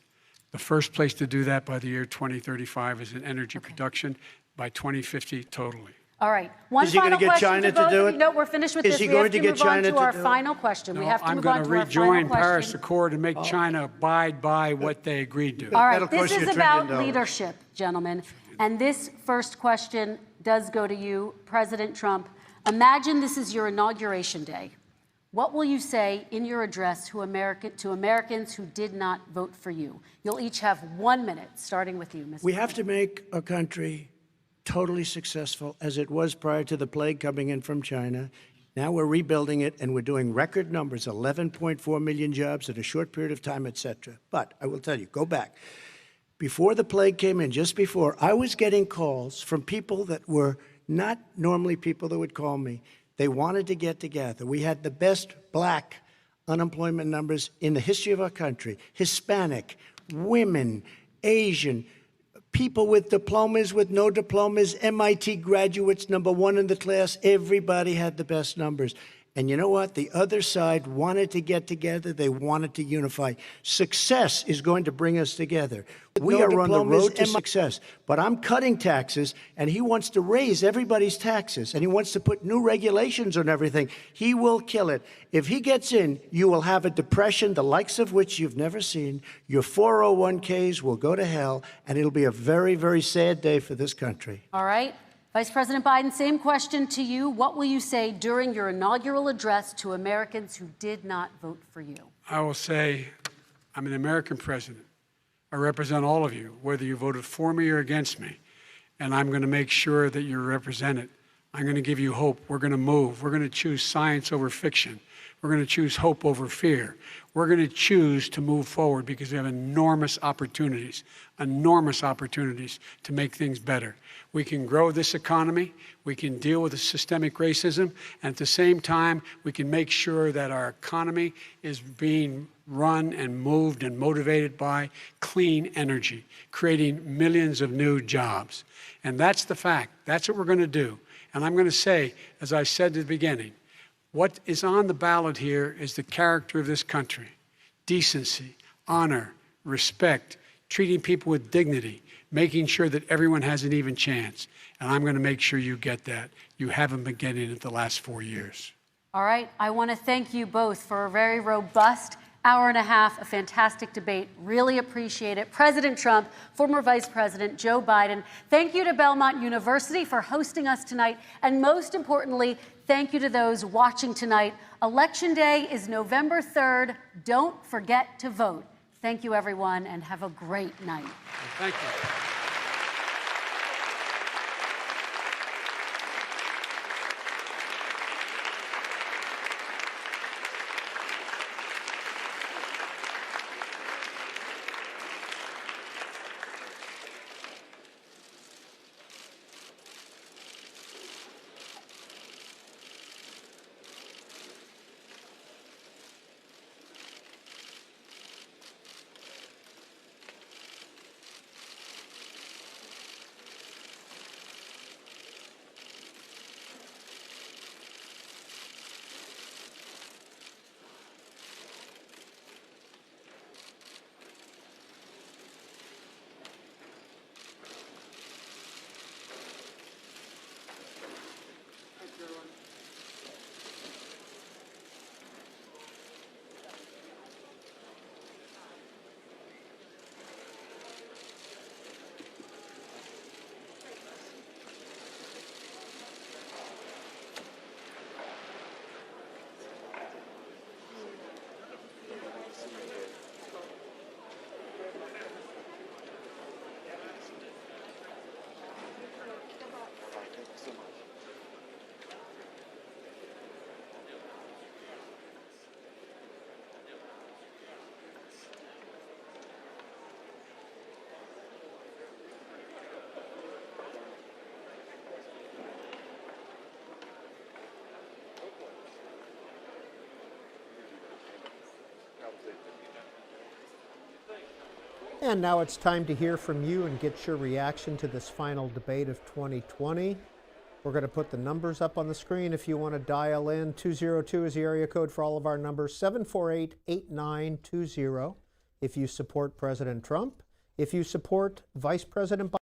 The first place to do that by the year 2035 is in energy production, by 2050 totally. All right. One Is he gonna final get question China to to both do of it? you. No, we're finished with Is this. he We going have to to get move on China to to our do it? final question. We No, have to I'm move going on to to our rejoin final Paris question. Accord and make China abide by what they agreed to. All right, That'll this cost you is $1 about trillion. leadership, gentlemen. And this first question does go to you, President Trump. Imagine this is your inauguration day. What will you say in your address to Americans who did not vote for you? You'll each have 1 minute, starting with you, Mr. We have to make our country totally successful as it was prior to the plague coming in from China. Now we're rebuilding it, and we're doing record numbers, 11.4 million jobs in a short period of time, et cetera. But I will tell you, go back. Before the plague came in, just before, I was getting calls from people that were not normally people that would call me. They wanted to get together. We had the best black unemployment numbers in the history of our country. Hispanic, women, Asian, people with diplomas, with no diplomas, MIT graduates, #1 in the class. Everybody had the best numbers. And you know what? The other side wanted to get together. They wanted to unify. Success is going to bring us together. We are on the road to success. But I'm cutting taxes, and he wants to raise everybody's taxes, and he wants to put new regulations on everything. He will kill it. If he gets in, you will have a depression, the likes of which you've never seen. Your 401ks will go to hell, and it'll be a very, very sad day for this country. All right. Vice President Biden, same question to you. What will you say during your inaugural address to Americans who did not vote for you? I will say, I'm an American president. I represent all of you, whether you voted for me or against me. And I'm going to make sure that you're represented. I'm going to give you hope. We're going to move. We're going to choose science over fiction. We're going to choose hope over fear. We're going to choose to move forward because we have enormous opportunities to make things better. We can grow this economy. We can deal with the systemic racism. And at the same time, we can make sure that our economy is being run and moved and motivated by clean energy, creating millions of new jobs. And that's the fact. That's what we're going to do. And I'm going to say, as I said at the beginning, what is on the ballot here is the character of this country: decency, honor, respect, treating people with dignity, making sure that everyone has an even chance. And I'm going to make sure you get that. You haven't been getting it the last 4 years. All right. I want to thank you both for a very robust hour and a half, a fantastic debate. Really appreciate it. President Trump, former Vice President Joe Biden, thank you to Belmont University for hosting us tonight. And most importantly, thank you to those watching tonight. Election Day is November 3rd. Don't forget to vote. Thank you, everyone, and have a great night. Thank you. And now it's time to hear from you and get your reaction to this final debate of 2020. We're going to put the numbers up on the screen if you want to dial in. 202 is the area code for all of our numbers, 748-8920 if you support President Trump. If you support Vice President Biden,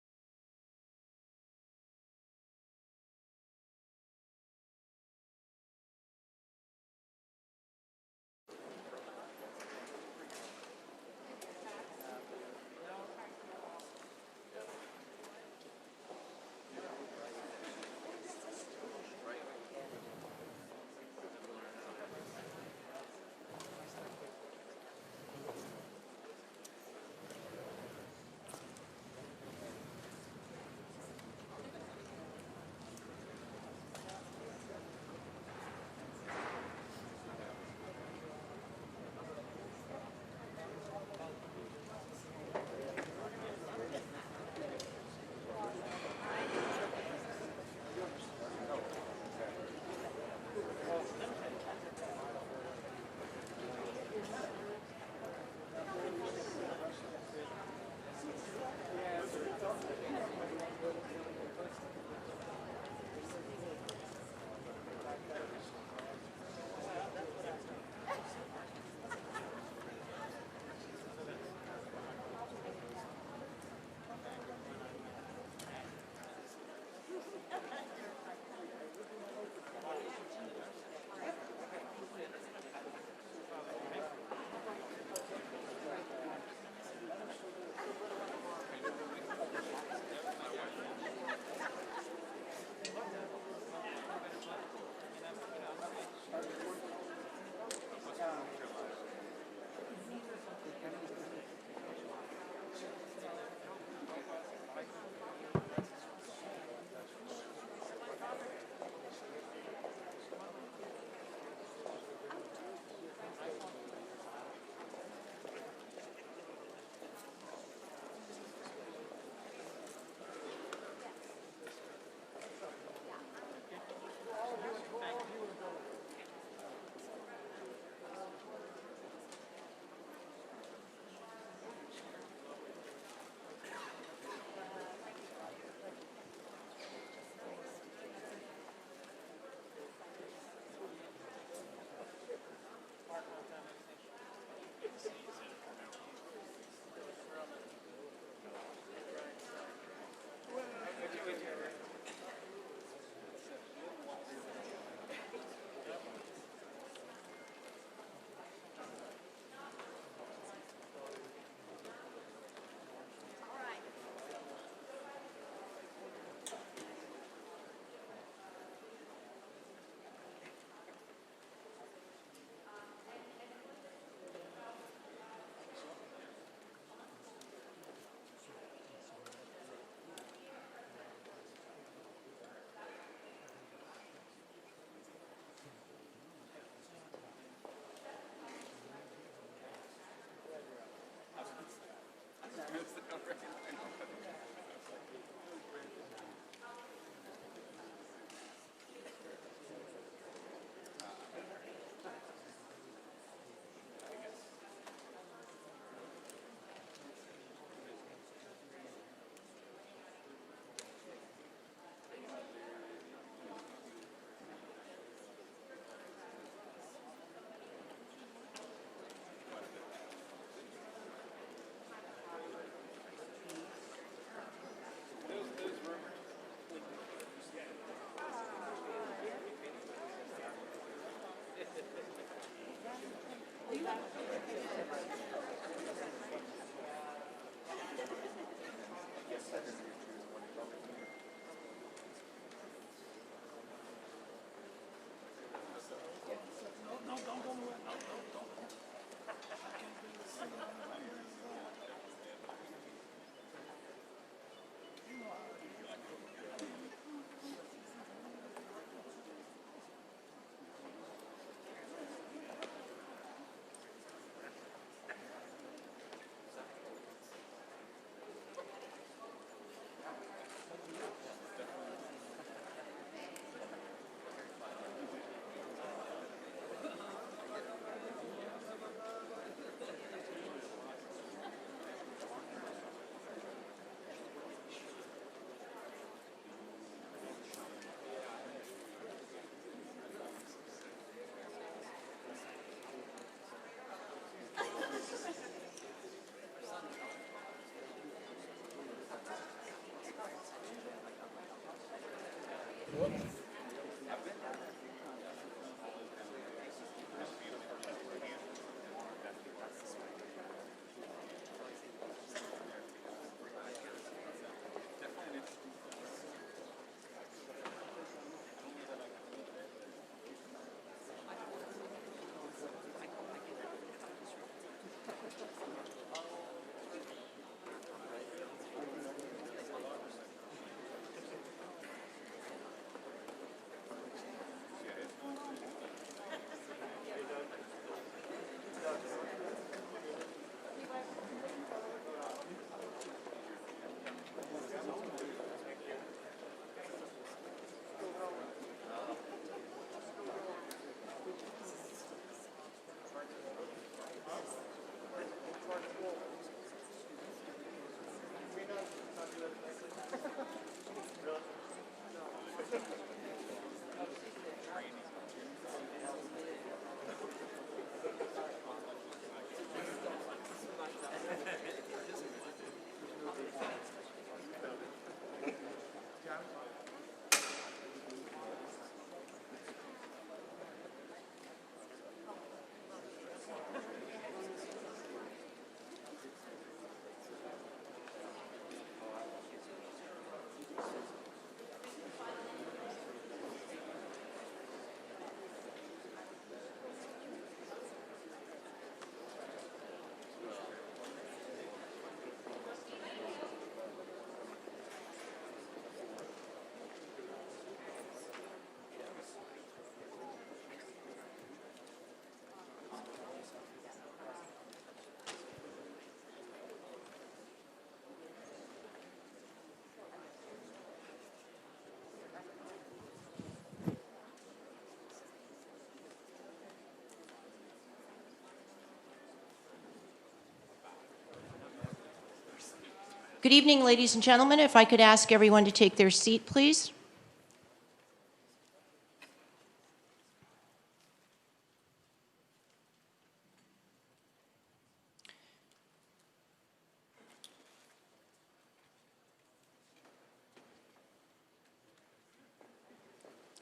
Good evening, ladies and gentlemen. If I could ask everyone to take their seat, please.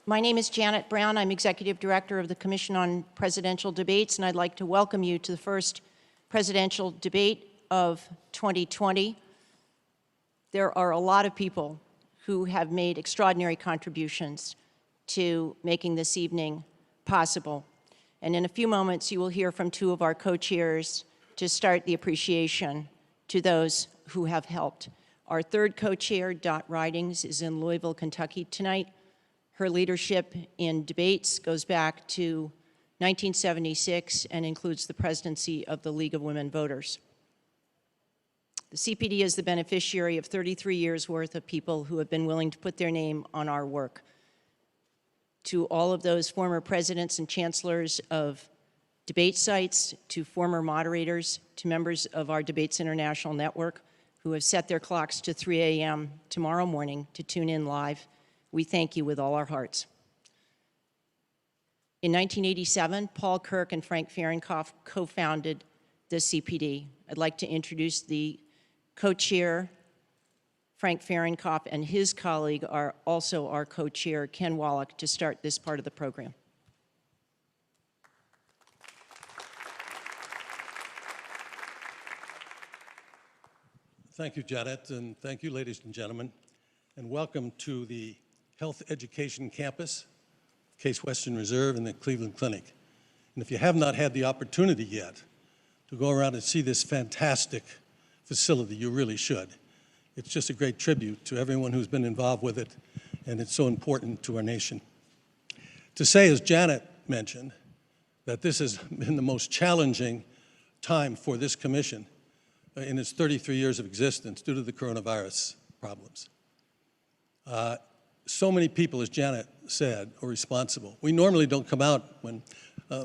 My name is Janet Brown. I'm Executive Director of the Commission on Presidential Debates, and I'd like to welcome you to the first presidential debate of 2020. There are a lot of people who have made extraordinary contributions to making this evening possible. And in a few moments, you will hear from two of our co-chairs to start the appreciation to those who have helped. Our third co-chair, Dot Ridings, is in Louisville, Kentucky tonight. Her leadership in debates goes back to 1976 and includes the presidency of the League of Women Voters. The CPD is the beneficiary of 33 years' worth of people who have been willing to put their name on our work. To all of those former presidents and chancellors of debate sites, to former moderators, to members of our Debates International Network who have set their clocks to 3 a.m. tomorrow morning to tune in live, we thank you with all our hearts. In 1987, Paul Kirk and Frank Fahrenkopf co-founded the CPD. I'd like to introduce the co-chair, Frank Fahrenkopf, and his colleague are also our co-chair, Ken Wallach, to start this part of the program. Thank you, Janet, and thank you, ladies and gentlemen, and welcome to the Health Education Campus, Case Western Reserve, and the Cleveland Clinic. And if you have not had the opportunity yet to go around and see this fantastic facility, you really should. It's just a great tribute to everyone who's been involved with it, and it's so important to our nation. To say, as Janet mentioned, that this has been the most challenging time for this commission in its 33 years of existence due to the coronavirus problems. So many people, as Janet said, are responsible. We normally don't come out when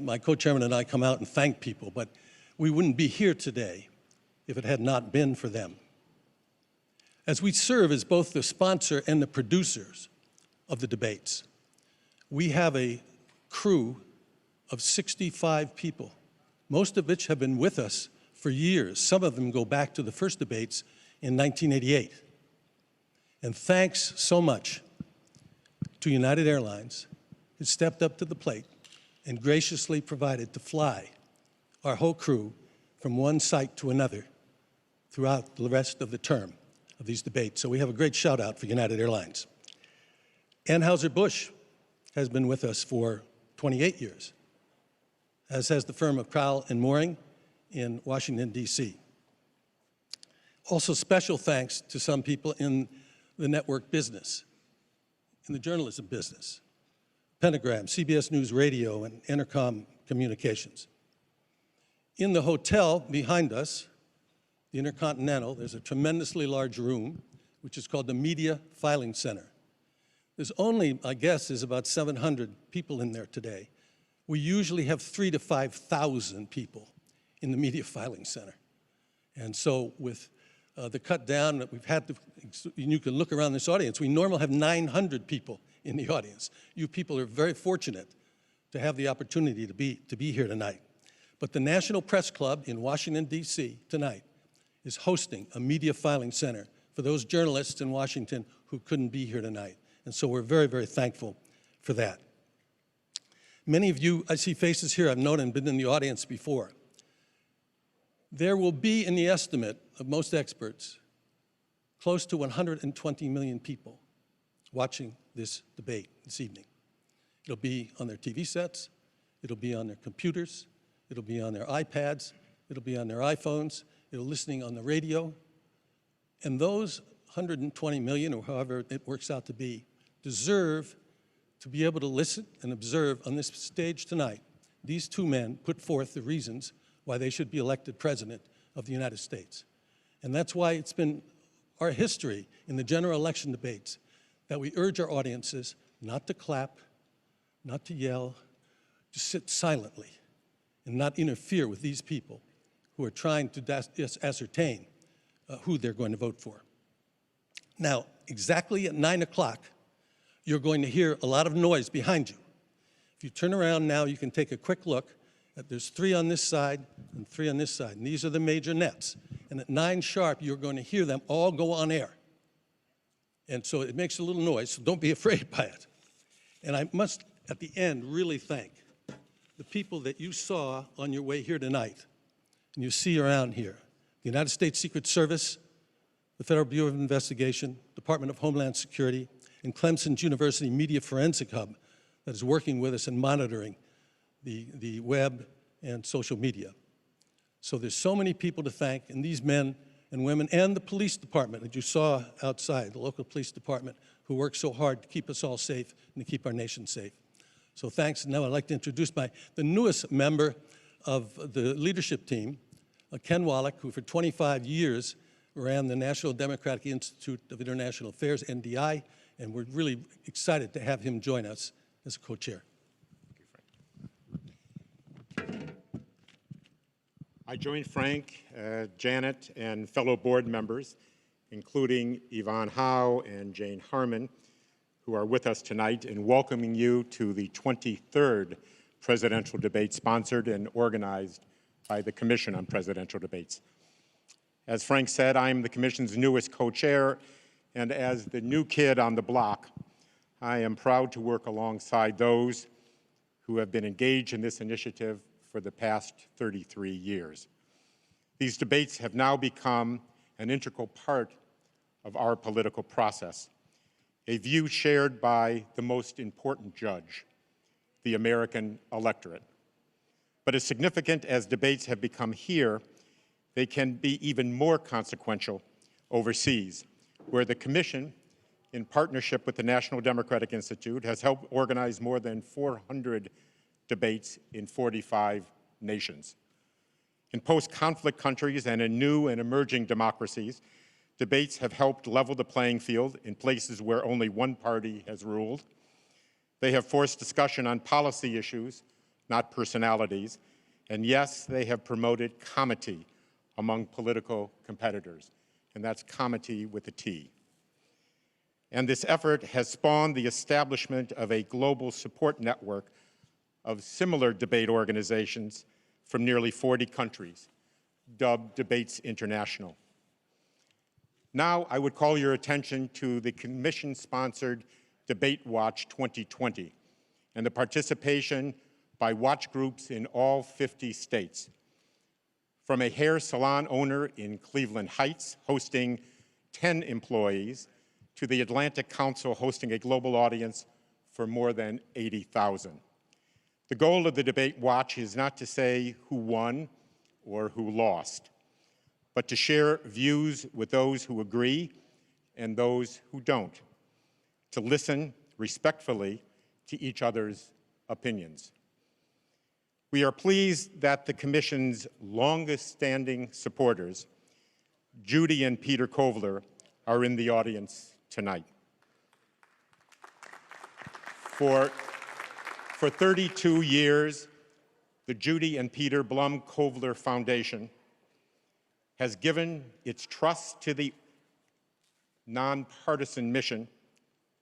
my co-chairman and I come out and thank people, but we wouldn't be here today if it had not been for them. As we serve as both the sponsor and the producers of the debates, we have a crew of 65 people, most of which have been with us for years. Some of them go back to the first debates in 1988. And thanks so much to United Airlines, who stepped up to the plate and graciously provided to fly our whole crew from one site to another throughout the rest of the term of these debates. So we have a great shout out for United Airlines. Anheuser-Busch has been with us for 28 years, as has the firm of Crowell and Mooring in Washington, D.C. Also special thanks to some people in the network business, in the journalism business, Pentagram, CBS News Radio, and Intercom Communications. In the hotel behind us, the Intercontinental, there's a tremendously large room, which is called the Media Filing Center. There's only, I guess, is about 700 people in there today. We usually have 3,000 to 5,000 people in the Media Filing Center. And so with the cut down that we've had, you can look around this audience, we normally have 900 people in the audience. You people are very fortunate to have the opportunity to be here tonight. But the National Press Club in Washington, D.C. tonight is hosting a media filing center for those journalists in Washington who couldn't be here tonight. And so we're very, very thankful for that. Many of you, I see faces here I've known and been in the audience before. There will be, in the estimate of most experts, close to 120 million people watching this debate this evening. It'll be on their TV sets, it'll be on their computers, it'll be on their iPads, it'll be on their iPhones, it'll be listening on the radio. And those 120 million, or however it works out to be, deserve to be able to listen and observe on this stage tonight. These two men put forth the reasons why they should be elected president of the United States. And that's why it's been our history in the general election debates that we urge our audiences not to clap, not to yell, to sit silently and not interfere with these people who are trying to ascertain who they're going to vote for. Now, exactly at 9 o'clock, you're going to hear a lot of noise behind you. If you turn around now, you can take a quick look. There's 3 on this side and 3 on this side, and these are the major nets. And at 9 sharp, you're going to hear them all go on air. And so it makes a little noise, so don't be afraid by it. And I must, at the end, really thank the people that you saw on your way here tonight, and you see around here. The United States Secret Service, the Federal Bureau of Investigation, Department of Homeland Security, and Clemson's University Media Forensic Hub that is working with us and monitoring the web and social media. So there's so many people to thank, and these men and women, and the police department that you saw outside, the local police department, who work so hard to keep us all safe and to keep our nation safe. So thanks. Now I'd like to introduce the newest member of the leadership team, Ken Wallach, who for 25 years ran the National Democratic Institute of International Affairs, NDI, and we're really excited to have him join us as a co-chair. I join Frank, Janet, and fellow board members, including Yvonne Howe and Jane Harmon, who are with us tonight, in welcoming you to the 23rd presidential debate sponsored and organized by the Commission on Presidential Debates. As Frank said, I'm the Commission's newest co-chair, and as the new kid on the block, I am proud to work alongside those who have been engaged in this initiative for the past 33 years. These debates have now become an integral part of our political process, a view shared by the most important judge, the American electorate. But as significant as debates have become here, they can be even more consequential overseas, where the Commission, in partnership with the National Democratic Institute, has helped organize more than 400 debates in 45 nations. In post-conflict countries and in new and emerging democracies, debates have helped level the playing field in places where only one party has ruled. They have forced discussion on policy issues, not personalities, and yes, they have promoted comity among political competitors, and that's comity with a T. And this effort has spawned the establishment of a global support network of similar debate organizations from nearly 40 countries, dubbed Debates International. Now I would call your attention to the Commission-sponsored Debate Watch 2020 and the participation by watch groups in all 50 states. From a hair salon owner in Cleveland Heights hosting 10 employees to the Atlantic Council hosting a global audience for more than 80,000. The goal of the Debate Watch is not to say who won or who lost, but to share views with those who agree and those who don't, to listen respectfully to each other's opinions. We are pleased that the Commission's longest-standing supporters, Judy and Peter Kovler, are in the audience tonight. For 32 years, the Judy and Peter Blum Kovler Foundation has given its trust to the nonpartisan mission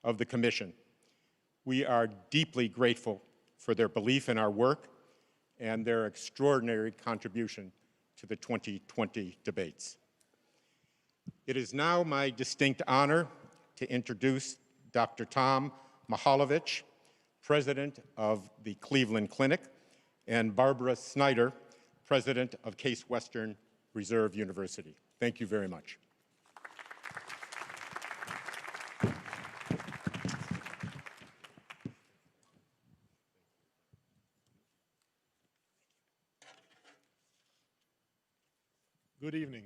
of the Commission. We are deeply grateful for their belief in our work and their extraordinary contribution to the 2020 debates. It is now my distinct honor to introduce Dr. Tom Mihaljevic, President of the Cleveland Clinic, and Barbara Snyder, President of Case Western Reserve University. Thank you very much. Good evening.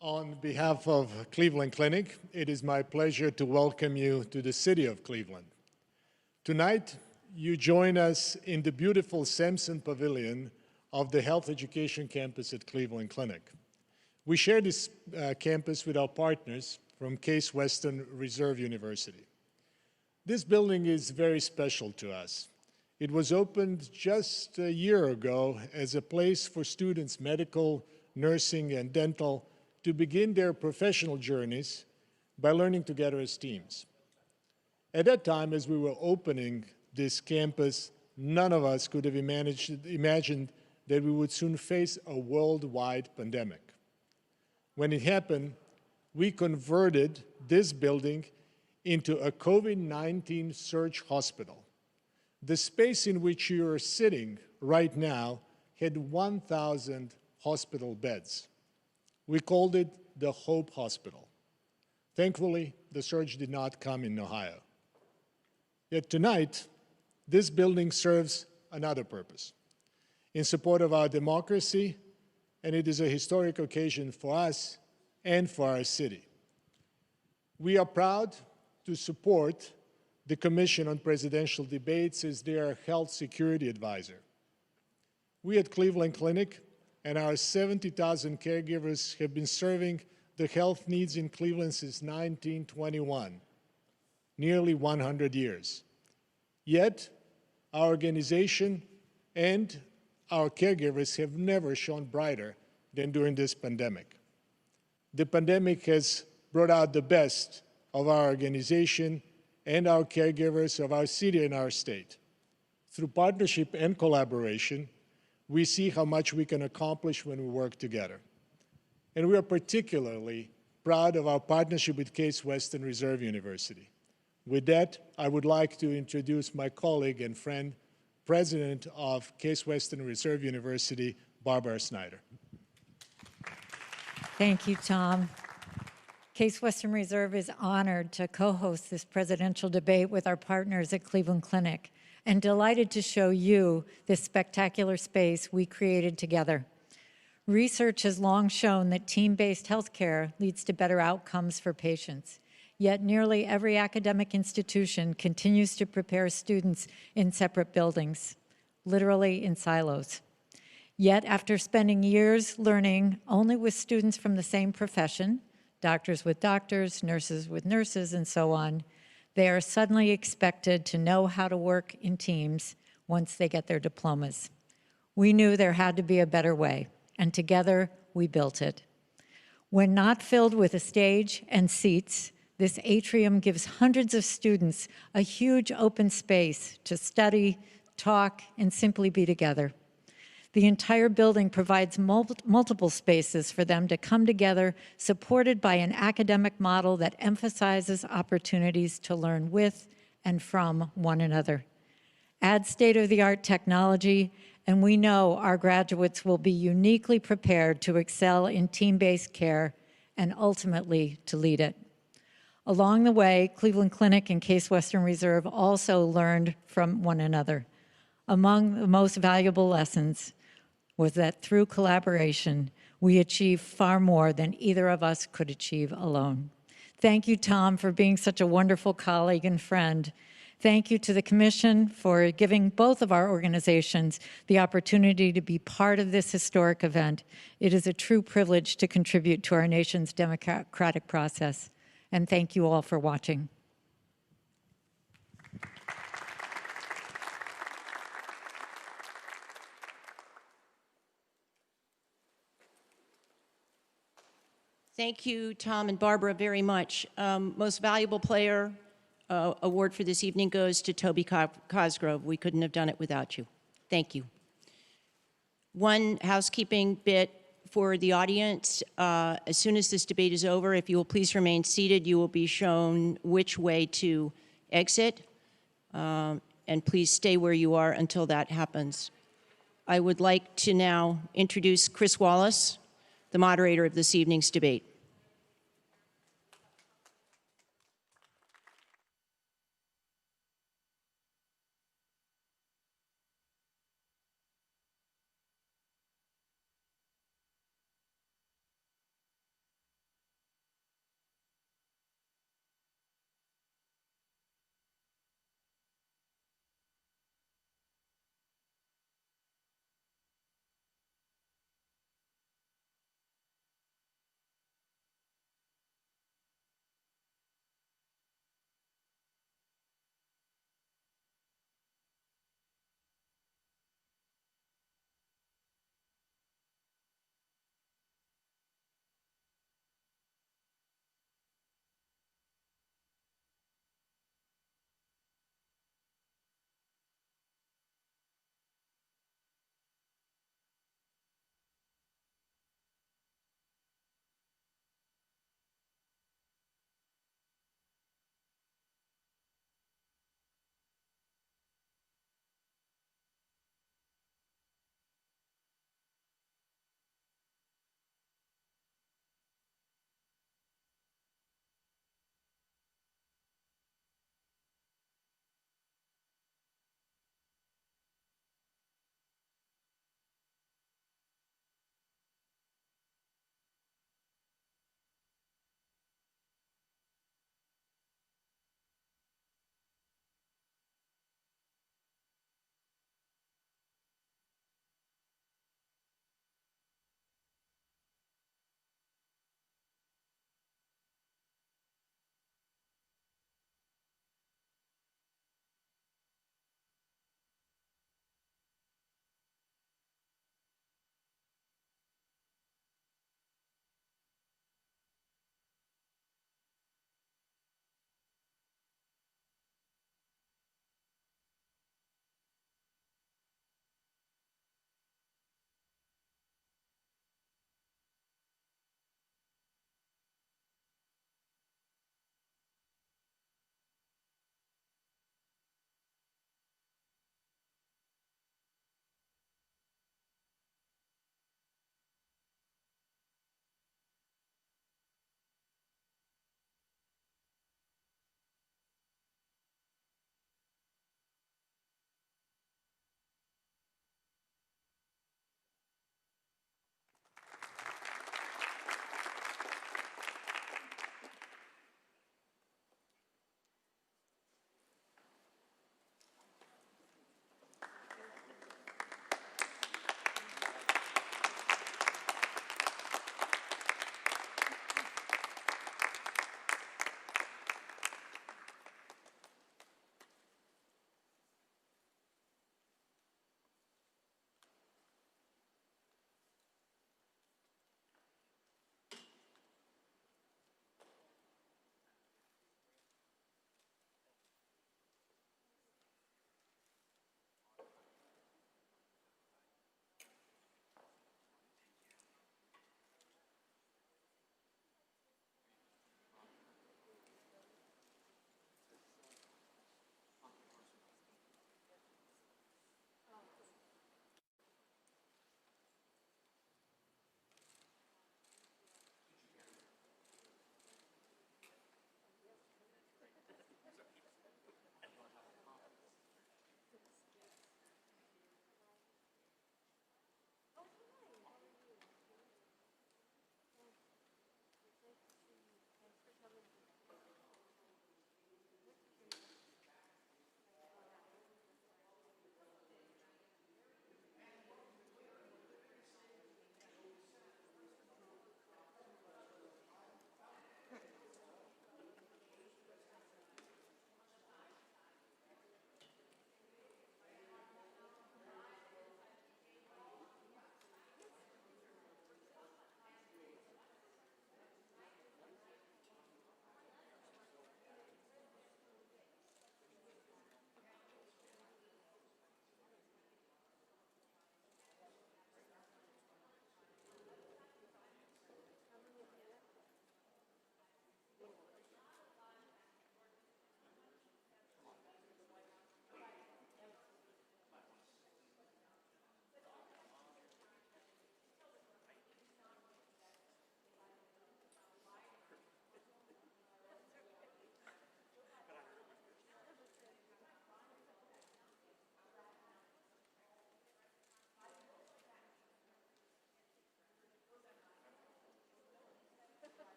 On behalf of Cleveland Clinic, it is my pleasure to welcome you to the city of Cleveland. Tonight, you join us in the beautiful Sampson Pavilion of the Health Education Campus at Cleveland Clinic. We share this campus with our partners from Case Western Reserve University. This building is very special to us. It was opened just a year ago as a place for students, medical, nursing, and dental, to begin their professional journeys by learning together as teams. At that time, as we were opening this campus, none of us could have imagined that we would soon face a worldwide pandemic. When it happened, we converted this building into a COVID-19 surge hospital. The space in which you are sitting right now had 1,000 hospital beds. We called it the Hope Hospital. Thankfully, the surge did not come in Ohio. Yet tonight, this building serves another purpose, in support of our democracy, and it is a historic occasion for us and for our city. We are proud to support the Commission on Presidential Debates as their health security advisor. We at Cleveland Clinic and our 70,000 caregivers have been serving the health needs in Cleveland since 1921, nearly 100 years. Yet, our organization and our caregivers have never shone brighter than during this pandemic. The pandemic has brought out the best of our organization and our caregivers of our city and our state. Through partnership and collaboration, we see how much we can accomplish when we work together. And we are particularly proud of our partnership with Case Western Reserve University. With that, I would like to introduce my colleague and friend, President of Case Western Reserve University, Barbara Snyder. Thank you, Tom. Case Western Reserve is honored to co-host this presidential debate with our partners at Cleveland Clinic and delighted to show you this spectacular space we created together. Research has long shown that team-based healthcare leads to better outcomes for patients. Yet nearly every academic institution continues to prepare students in separate buildings, literally in silos. Yet after spending years learning only with students from the same profession, doctors with doctors, nurses with nurses, and so on, they are suddenly expected to know how to work in teams once they get their diplomas. We knew there had to be a better way, and together we built it. When not filled with a stage and seats, this atrium gives hundreds of students a huge open space to study, talk, and simply be together. The entire building provides multiple spaces for them to come together, supported by an academic model that emphasizes opportunities to learn with and from one another. Add state-of-the-art technology, and we know our graduates will be uniquely prepared to excel in team-based care and ultimately to lead it. Along the way, Cleveland Clinic and Case Western Reserve also learned from one another. Among the most valuable lessons was that through collaboration, we achieve far more than either of us could achieve alone. Thank you, Tom, for being such a wonderful colleague and friend. Thank you to the Commission for giving both of our organizations the opportunity to be part of this historic event. It is a true privilege to contribute to our nation's democratic process. And thank you all for watching. Thank you, Tom and Barbara, very much. Most valuable player award for this evening goes to Toby Cosgrove. We couldn't have done it without you. Thank you. One housekeeping bit for the audience. As soon as this debate is over, if you will please remain seated, you will be shown which way to exit. And please stay where you are until that happens. I would like to now introduce Chris Wallace, the moderator of this evening's debate.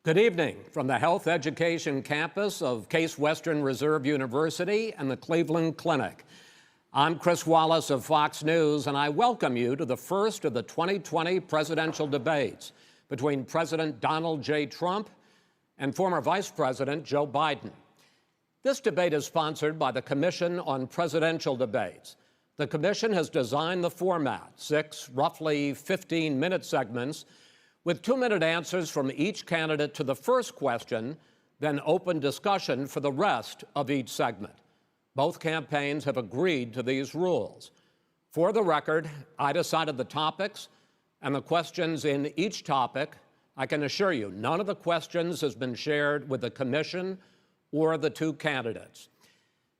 Good evening from the Health Education Campus of Case Western Reserve University and the Cleveland Clinic. I'm Chris Wallace of Fox News, and I welcome you to the first of the 2020 presidential debates between President Donald J. Trump and former Vice President Joe Biden. This debate is sponsored by the Commission on Presidential Debates. The commission has designed the format, 6 roughly 15-minute segments, with 2-minute answers from each candidate to the first question, then open discussion for the rest of each segment. Both campaigns have agreed to these rules. For the record, I decided the topics and the questions in each topic. I can assure you, none of the questions has been shared with the commission or the 2 candidates.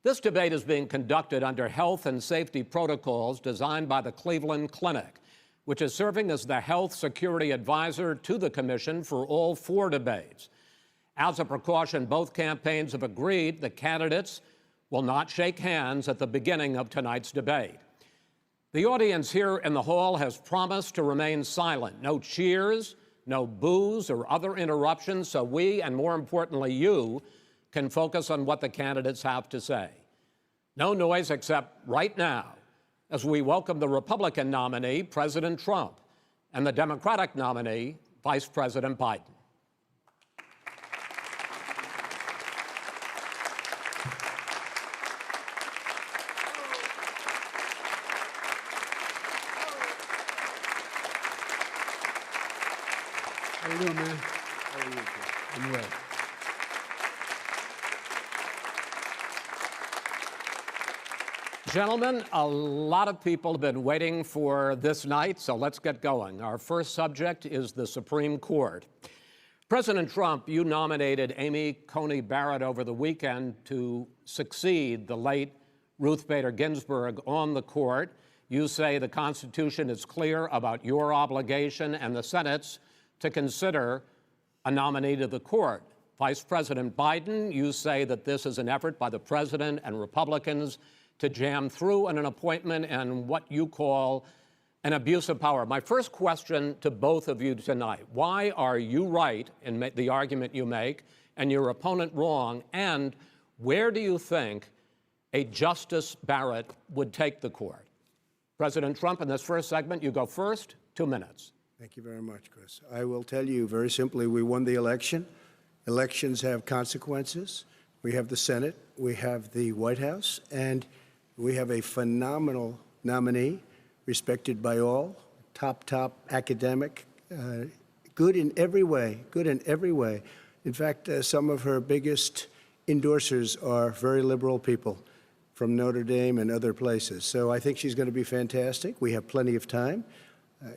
This debate is being conducted under health and safety protocols designed by the Cleveland Clinic, which is serving as the health security advisor to the commission for all 4 debates. As a precaution, both campaigns have agreed the candidates will not shake hands at the beginning of tonight's debate. The audience here in the hall has promised to remain silent. No cheers, no boos or other interruptions, so we, and more importantly you, can focus on what the candidates have to say. No noise except right now, as we welcome the Republican nominee, President Trump, and the Democratic nominee, Vice President Biden. How you doing, man? How are you? I'm well. Gentlemen, a lot of people have been waiting for this night, so let's get going. Our first subject is the Supreme Court. President Trump, you nominated Amy Coney Barrett over the weekend to succeed the late Ruth Bader Ginsburg on the court. You say the Constitution is clear about your obligation and the Senate's to consider a nominee to the court. Vice President Biden, you say that this is an effort by the president and Republicans to jam through an appointment and what you call an abuse of power. My first question to both of you tonight, why are you right in the argument you make and your opponent wrong? And where do you think a Justice Barrett would take the court? President Trump, in this first segment, you go first, 2 minutes. Thank you very much, Chris. I will tell you very simply, we won the election. Elections have consequences. We have the Senate, we have the White House, and we have a phenomenal nominee, respected by all, top academic, good in every way, In fact, some of her biggest endorsers are very liberal people from Notre Dame and other places. So I think she's going to be fantastic. We have plenty of time,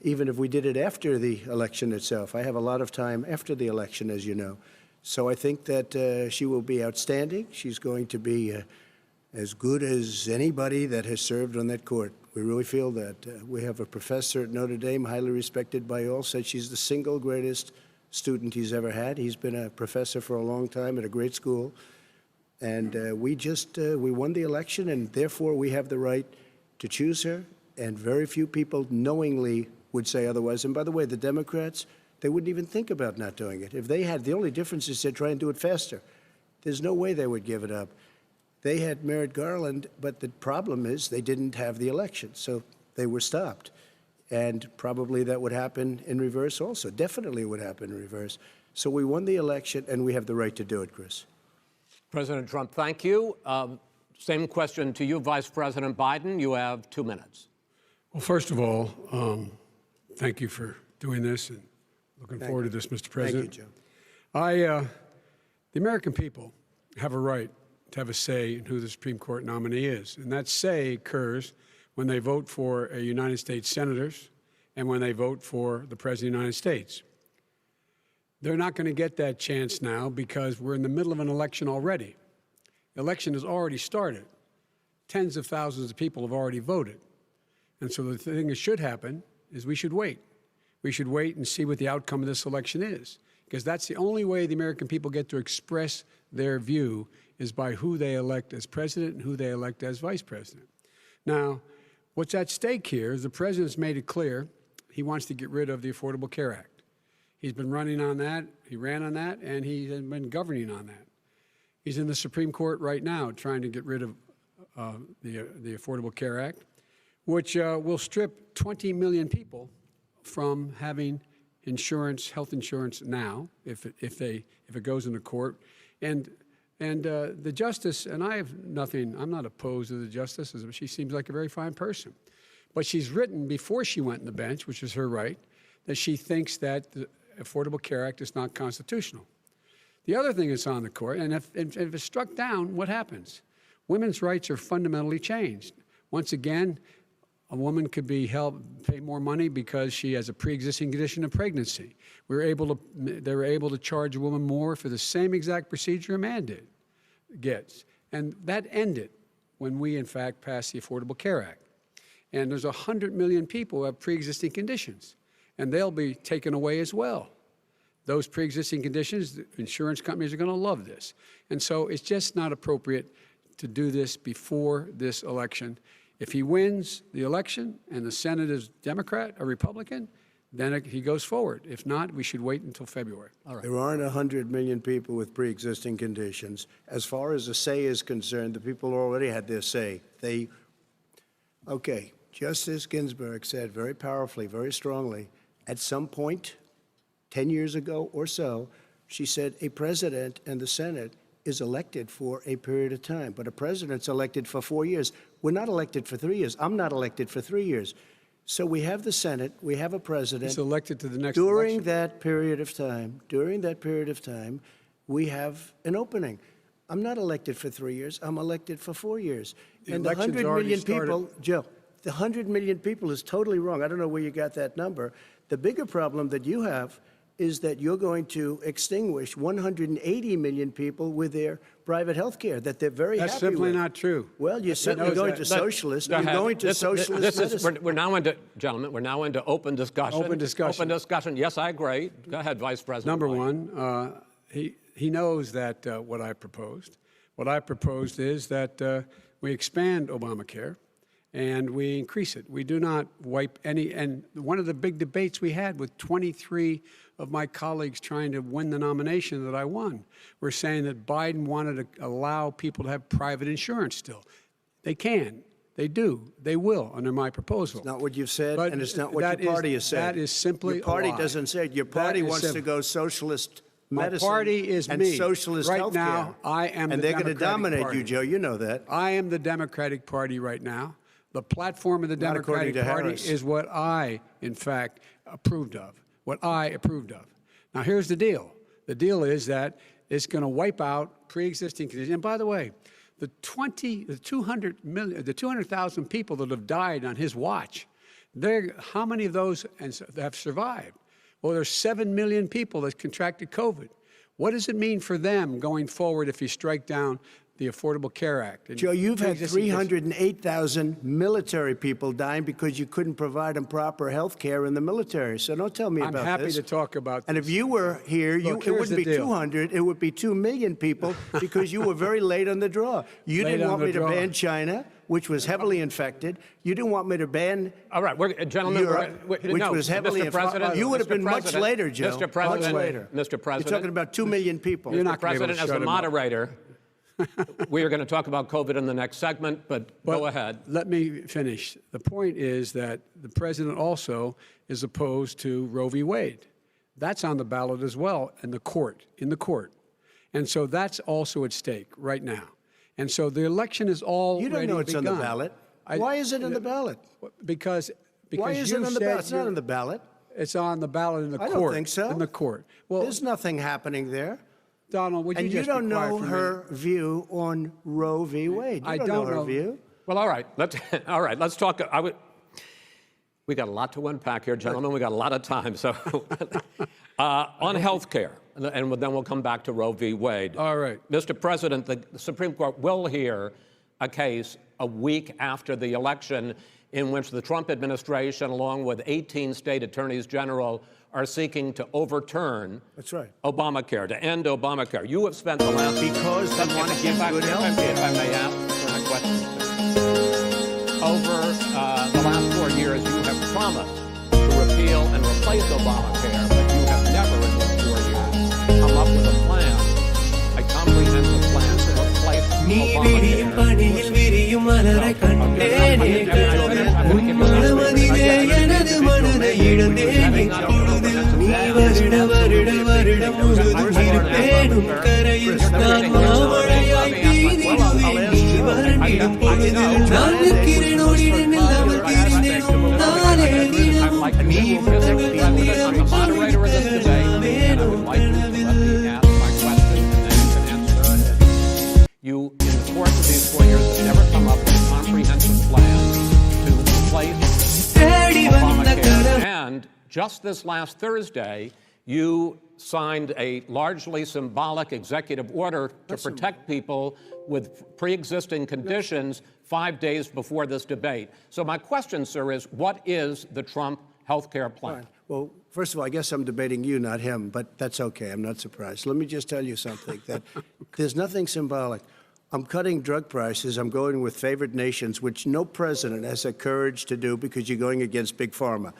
even if we did it after the election itself. I have a lot of time after the election, as you know. So I think that she will be outstanding. She's going to be as good as anybody that has served on that court. We really feel that. We have a professor at Notre Dame, highly respected by all, said she's the single greatest student he's ever had. He's been a professor for a long time at a great school. And we won the election, and therefore we have the right to choose her. And very few people knowingly would say otherwise. And by the way, the Democrats, they wouldn't even think about not doing it. If they had, the only difference is they'd try and do it faster. There's no way they would give it up. They had Merrick Garland, but the problem is they didn't have the election, so they were stopped. And probably that would happen in reverse also. Definitely would happen in reverse. So we won the election, and we have the right to do it, Chris. President Trump, thank you. Same question to you, Vice President Biden. You have 2 minutes. Well, first of all, thank you for doing this, and looking forward to this, Mr. President. Thank you, Joe. The American people have a right to have a say in who the Supreme Court nominee is. And that say occurs when they vote for a United States senators and when they vote for the President of the United States. They're not going to get that chance now because we're in the middle of an election already. election has already started. Tens of thousands of people have already voted. And so the thing that should happen is we should wait. We should wait and see what the outcome of this election is, because that's the only way the American people get to express their view is by who they elect as president and who they elect as vice president. Now, what's at stake here is the president's made it clear he wants to get rid of the Affordable Care Act. He's been running on that, he ran on that, and he's been governing on that. He's in the Supreme Court right now trying to get rid of the Affordable Care Act, which will strip 20 million people from having insurance, health insurance now, if it goes into court. And the justice, and I have nothing, I'm not opposed to the justice, she seems like a very fine person. But she's written before she went on the bench, which is her right, that she thinks that the Affordable Care Act is not constitutional. The other thing that's on the court, and if it's struck down, what happens? Women's rights are fundamentally changed. Once again, a woman could be pay more money because she has a pre-existing condition of pregnancy. They were able to charge a woman more for the same exact procedure a man gets. And that ended when we, in fact, passed the Affordable Care Act. And there's 100 million people who have pre-existing conditions, and they'll be taken away as well. Those pre-existing conditions, the insurance companies are going to love this. And so it's just not appropriate to do this before this election. If he wins the election and the Senate is Democrat or Republican, then he goes forward. If not, we should wait until February. All right. There aren't 100 million people with pre-existing conditions. As far as the say is concerned, the people already had their say. Okay, Justice Ginsburg said very powerfully, very strongly, at some point, 10 years ago or so, she said a president and the Senate is elected for a period of time, but a president's elected for 4 years. We're not elected for 3 years. I'm not elected for 3 years. So we have the Senate, we have a president. He's elected to the next during election. that period of time, we have an opening. I'm not elected for 3 years. I'm elected for 4 years. And the 100 million people, Joe, the 100 million people is totally wrong. I don't know where you got that number. The bigger problem that you have is that you're going to extinguish 180 million people with their private health care that they're very That's happy with. simply not true. Well, you're certainly going to socialist. You're going to socialist medicine. We're now into, gentlemen, we're now into open discussion. Open discussion. Open discussion. Yes, I agree. Go ahead, Vice President. Number White. one, he knows that what I proposed. What I proposed is that we expand Obamacare and we increase it. We do not wipe any, and one of the big debates we had with 23 of my colleagues trying to win the nomination that I won, were saying that Biden wanted to allow people to have private insurance still. They can. They do. They will under my proposal. It's not what you've said, But and it's not what your party has said. That is simply Your party a lie. doesn't say it. Your party wants to simple. go socialist My medicine party is and me. socialist Right healthcare. now, I am and the they're going to Democratic dominate Party. you, Joe. You know that. I am the Democratic Party right now. The platform of the Not according Democratic to Party Harris. is what I, in fact, approved of. What I approved of. Now, here's the deal. The deal is that it's going to wipe out pre-existing conditions. And by the way, the 200,000 people that have died on his watch, how many of those have survived? Well, there's 7 million people that contracted COVID. What does it mean for them going forward if you strike down the Affordable Care Act? Joe, you've had pre-existing conditions? 308,000 military people dying because you couldn't provide them proper health care in the military. So don't tell me I'm about happy this. to talk about And this. if you were here, Look, it here's wouldn't the be deal. 200, it would be 2 million people because you were very late on the draw. You Late didn't on want the me to draw. ban China, which was heavily infected. You didn't want me to ban All right, gentlemen, Europe, which no, was heavily Mr. President, You would have Mr. been much President, later, Joe. Mr. President, much later. Mr. President, You're talking about 2 million people. You're not gonna be able to President, as shut the him up. moderator, we are going to talk about COVID in the next segment, but go ahead. Let me finish. The point is that the president also is opposed to Roe v. Wade. That's on the ballot as well in the court. And so that's also at stake right now. And so the election is already You don't know it's on the begun. ballot. Why is it on the ballot? Because Why is you it on the said ballot? It's not you're- on the ballot. It's on the ballot in the I court. don't think so. In the court. Well, There's nothing happening there. Donald, would you And just you don't be quiet know for a her minute? view on Roe v. Wade. You I don't don't know her know. view. Well, all right. Let's talk. We got a lot to unpack here, gentlemen. We got a lot of time. So, on health care, and then we'll come back to Roe v. Wade. All right. Mr. President, the Supreme Court will hear a case a week after the election in which the Trump administration, along with 18 state attorneys general, are seeking to overturn That's right. Obamacare, to end Obamacare. You have spent the last... Because they want to give good health care. If I may ask a question. Over the last 4 years, you have promised to repeal and replace Obamacare, but you have never in these 4 years come up with a plan, a comprehensive plan to replace You, in the course of these 4 years, have never come up with a comprehensive plan to replace Obamacare. And just this last Thursday, you signed a largely symbolic executive order to protect people with pre-existing conditions 5 days before this debate. So my question, sir, is what is the Trump health care plan? Fine. Well, first of all, I guess I'm debating you, not him, but that's okay. I'm not surprised. Let me just tell you something, that there's nothing symbolic. I'm cutting drug prices. I'm going with favored nations, which no president has the courage to do because you're going against Big Pharma.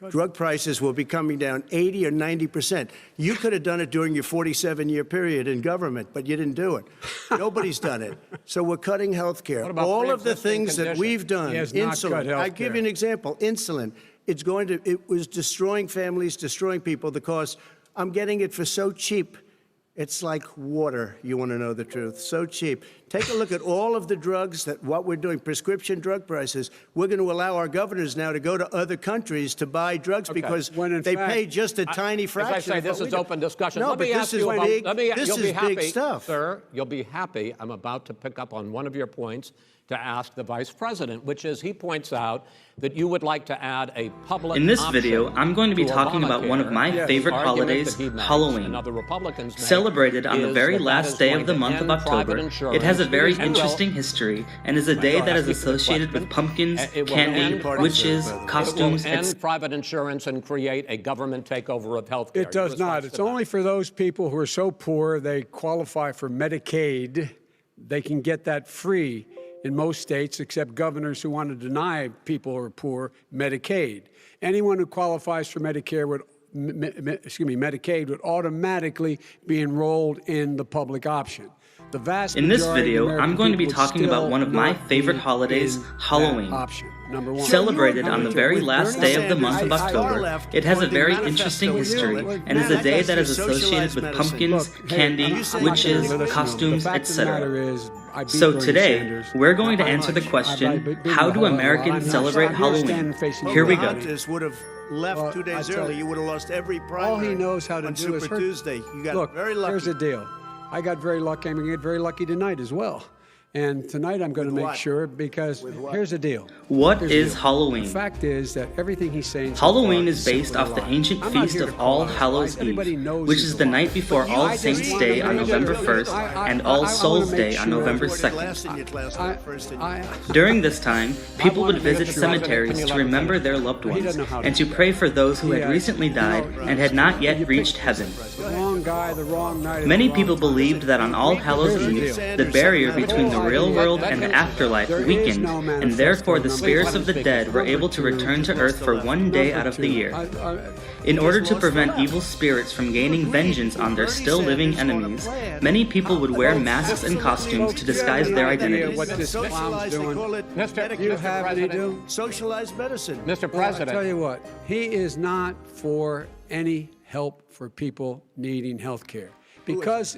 Drug prices will be coming down 80 or 90%. You could have done it during your 47-year period in government, but you didn't do it. Nobody's done it. So we're cutting health care. All of the things that we've done, He has not cut insulin. health I give you an example, insulin. It was destroying families, destroying people because I'm getting it for so cheap. It's like water, you want to know the truth, so cheap. Take a look at all of the drugs what we're doing, prescription drug prices. We're going to allow our governors now to go to other countries to buy drugs because they pay just a tiny fraction. As I say, this is open discussion. No, Let me but ask this you is about, big, you'll be happy, big stuff. Sir, you'll be happy. I'm about to pick up on one of your points to ask the Vice President, which is he points out that you would like to add a public In this option video, I'm going to be to talking about one of my Obamacare, favorite argument holidays, that he makes Halloween. and other Republicans make Celebrated on the is very that last is day going of the to month of end private October. insurance. It has a very And will- interesting history and is a day that is associated with pumpkins, It will candy, end- witches, costumes, It will end etc. private insurance and create a government takeover of health care. It does not. It's only for those people who are so poor they qualify for Medicaid. They can get that free in most states, except governors who want to deny people who are poor Medicaid. Anyone who qualifies for Medicare would, Medicaid would automatically be enrolled in the public option. The vast In this majority of video, American I'm going to be people would talking about still one of my not favorite be holidays, in that Halloween. option, number one. Celebrated on the very With last Bernie day of the month of Sanders, October, far-left, it has a pointing very manifesto interesting with history you. and is a day that is Manifesto associated with socialized pumpkins, medicine. candy, I'm not witches, gonna listen. costumes, The fact of the matter etc. is, I beat So Bernie today, Sanders. we're going to Not by answer the much. question, I how beat do him. Americans I'm celebrate not standing Halloween? facing Here we go. Pocahontas would have left Well, 2 days I tell early. you, You would have lost every primary. All he knows how to on do Super is hurt. Tuesday. You got Look, very lucky. here's the deal. I got very lucky. I'm going to get very lucky tonight as well. And tonight I'm going to make what? sure because here's the deal. What Here's the is deal. Halloween? The fact is that everything he's saying so Halloween far is based simply off the a lie. ancient I'm not feast here of to call All out his Hallows lies. Everybody Eve, knows which it's is a the lie. night before But you- All I just Saints wanna Day make on sure- November 1st and All wanna Souls make Day on sure- November Last 2nd. in your class, I- first in I- During this time, people wanna would make visit sure- cemeteries to remember their loved He ones doesn't know how to and to do that. pray for those who had Yeah, recently you know, died and had not yet reached heaven. The wrong guy, the wrong night. at Many the wrong people time. believed that on All Hallows Here's the Eve, deal. the barrier between the real world and the afterlife There is weakened, no and manifesto therefore the number spirits one. of the dead were able to return to Earth for one day out of the year. In order to prevent evil spirits from gaining vengeance on their still living enemies, many people would wear masks and costumes to disguise their identities. What this clown's Socialized, they doing. call it Mr. You Mr. have any President. do? socialized medicine. Mr. Well, I tell President, you what, he is not for any help for people needing health care. Because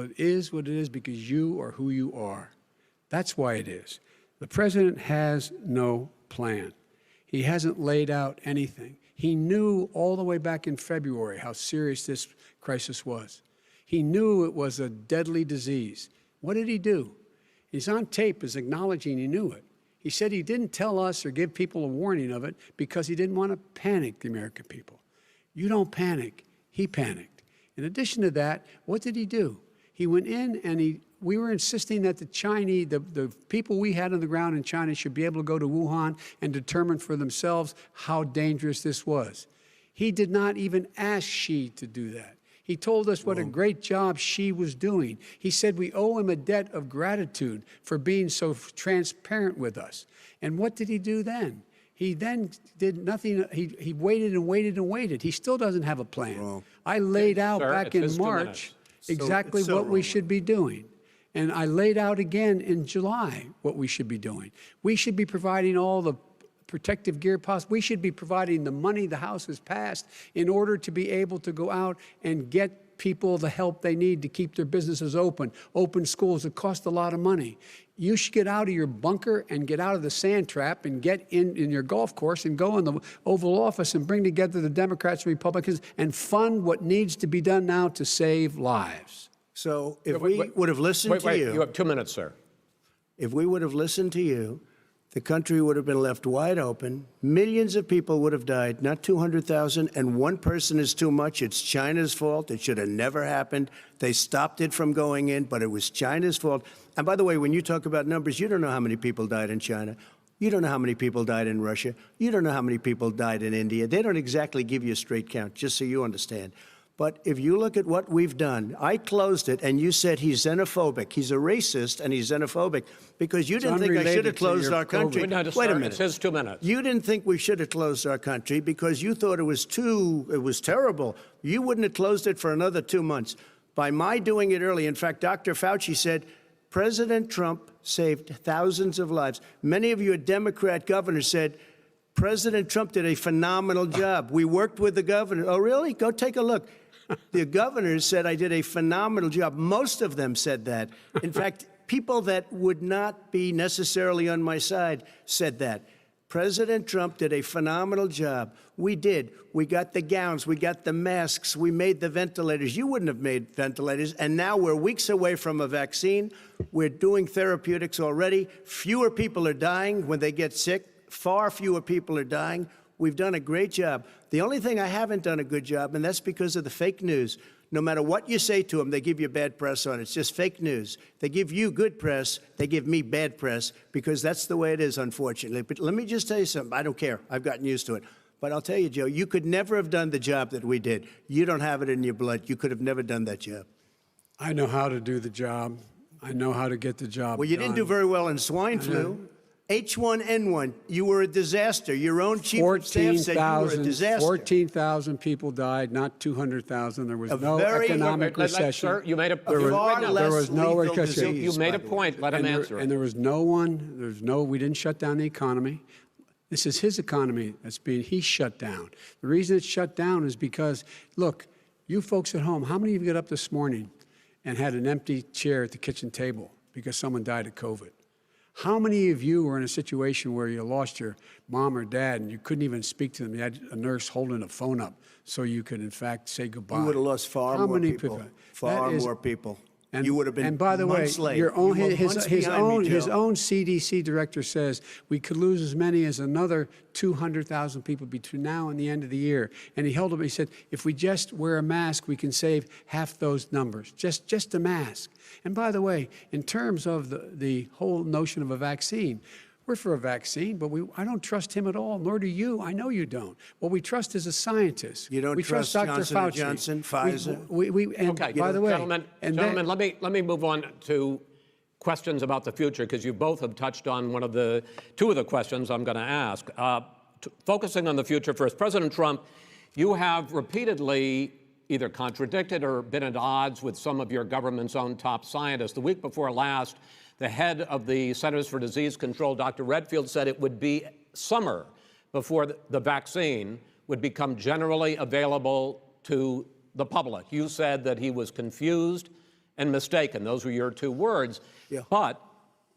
Well, it is what it is because you are who you are. That's why it is. The president has no plan. He hasn't laid out anything. He knew all the way back in February how serious this crisis was. He knew it was a deadly disease. What did he do? He's on tape as acknowledging he knew it. He said he didn't tell us or give people a warning of it because he didn't want to panic the American people. You don't panic. He panicked. In addition to that, what did he do? He went in and we were insisting that the Chinese, the people we had on the ground in China should be able to go to Wuhan and determine for themselves how dangerous this was. He did not even ask Xi to do that. He told us what a great job Xi was doing. He said we owe him a debt of gratitude for being so transparent with us. And what did he do then? He then did nothing. He waited and waited and waited. He still doesn't have a plan. Wrong. I laid out Sir, back it's in 2 March minutes. exactly it's so what we wrong. should be doing. And I laid out again in July what we should be doing. We should be providing all the protective gear possible. We should be providing the money the House has passed in order to be able to go out and get people the help they need to keep their businesses open schools. It costs a lot of money. You should get out of your bunker and get out of the sand trap and get in your golf course and go in the Oval Office and bring together the Democrats and Republicans and fund what needs to be done now to save lives. So if we would have listened to you. You have 2 minutes, sir. If we would have listened to you, the country would have been left wide open. Millions of people would have died, not 200,000, and one person is too much. It's China's fault. It should have never happened. They stopped it from going in, but it was China's fault. And by the way, when you talk about numbers, you don't know how many people died in China. You don't know how many people died in Russia. You don't know how many people died in India. They don't exactly give you a straight count, just so you understand. But if you look at what we've done, I closed it, and you said he's xenophobic. He's a racist, and he's xenophobic because you didn't think I should have closed our country. No, Wait a minute. It's his 2 minutes. You didn't think we should have closed our country because you thought it was terrible. You wouldn't have closed it for another 2 months. By my doing it early, in fact, Dr. Fauci said, President Trump saved thousands of lives. Many of you Democrat governors said, President Trump did a phenomenal job. We worked with the governor. Oh, really? Go take a look. The governors said I did a phenomenal job. Most of them said that. In fact, people that would not be necessarily on my side said that. President Trump did a phenomenal job. We did. We got the gowns. We got the masks. We made the ventilators. You wouldn't have made ventilators. And now we're weeks away from a vaccine. We're doing therapeutics already. Fewer people are dying when they get sick. Far fewer people are dying. We've done a great job. The only thing I haven't done a good job, and that's because of the fake news. No matter what you say to them, they give you bad press on it. It's just fake news. They give you good press. They give me bad press because that's the way it is, unfortunately. But let me just tell you something. I don't care. I've gotten used to it. But I'll tell you, Joe, you could never have done the job that we did. You don't have it in your blood. You could have never done that job. I know how to do the job. I know how to get the job Well, you didn't do very well in swine flu. H1N1, you were a disaster. Your own chief of staff said you were a disaster. 14,000 people died, not 200,000. There was no economic recession. Sir, you made a There was no lethal recession. disease, You made a by the way. point. Let him answer it. And there was we didn't shut down the economy. This is his economy he's shut down. The reason it's shut down is because, look, you folks at home, how many of you got up this morning and had an empty chair at the kitchen table because someone died of COVID? How many of you were in a situation where you lost your mom or dad and you couldn't even speak to them? You had a nurse holding a phone up so you could, in fact, say goodbye. You would have lost far more people. Far more people. And, you would have been and by the way, months late. your own, You were his months behind me, Joe. own CDC director says we could lose as many as another 200,000 people between now and the end of the year. And he held up, he said, if we just wear a mask, we can save half those numbers, just a mask. And by the way, in terms of the whole notion of a vaccine, we're for a vaccine, but I don't trust him at all, nor do you. I know you don't. What we trust is a scientist. You don't we trust Dr. Johnson Fauci. & Johnson, Pfizer? Okay, by the way, gentlemen, let me move on to questions about the future, because you both have touched on two of the questions I'm going to ask. Focusing on the future first, President Trump, you have repeatedly either contradicted or been at odds with some of your government's own top scientists. The week before last, the head of the Centers for Disease Control, Dr. Redfield, said it would be summer before the vaccine would become generally available to the public. You said that he was confused and mistaken. Those were your two words. Yeah. But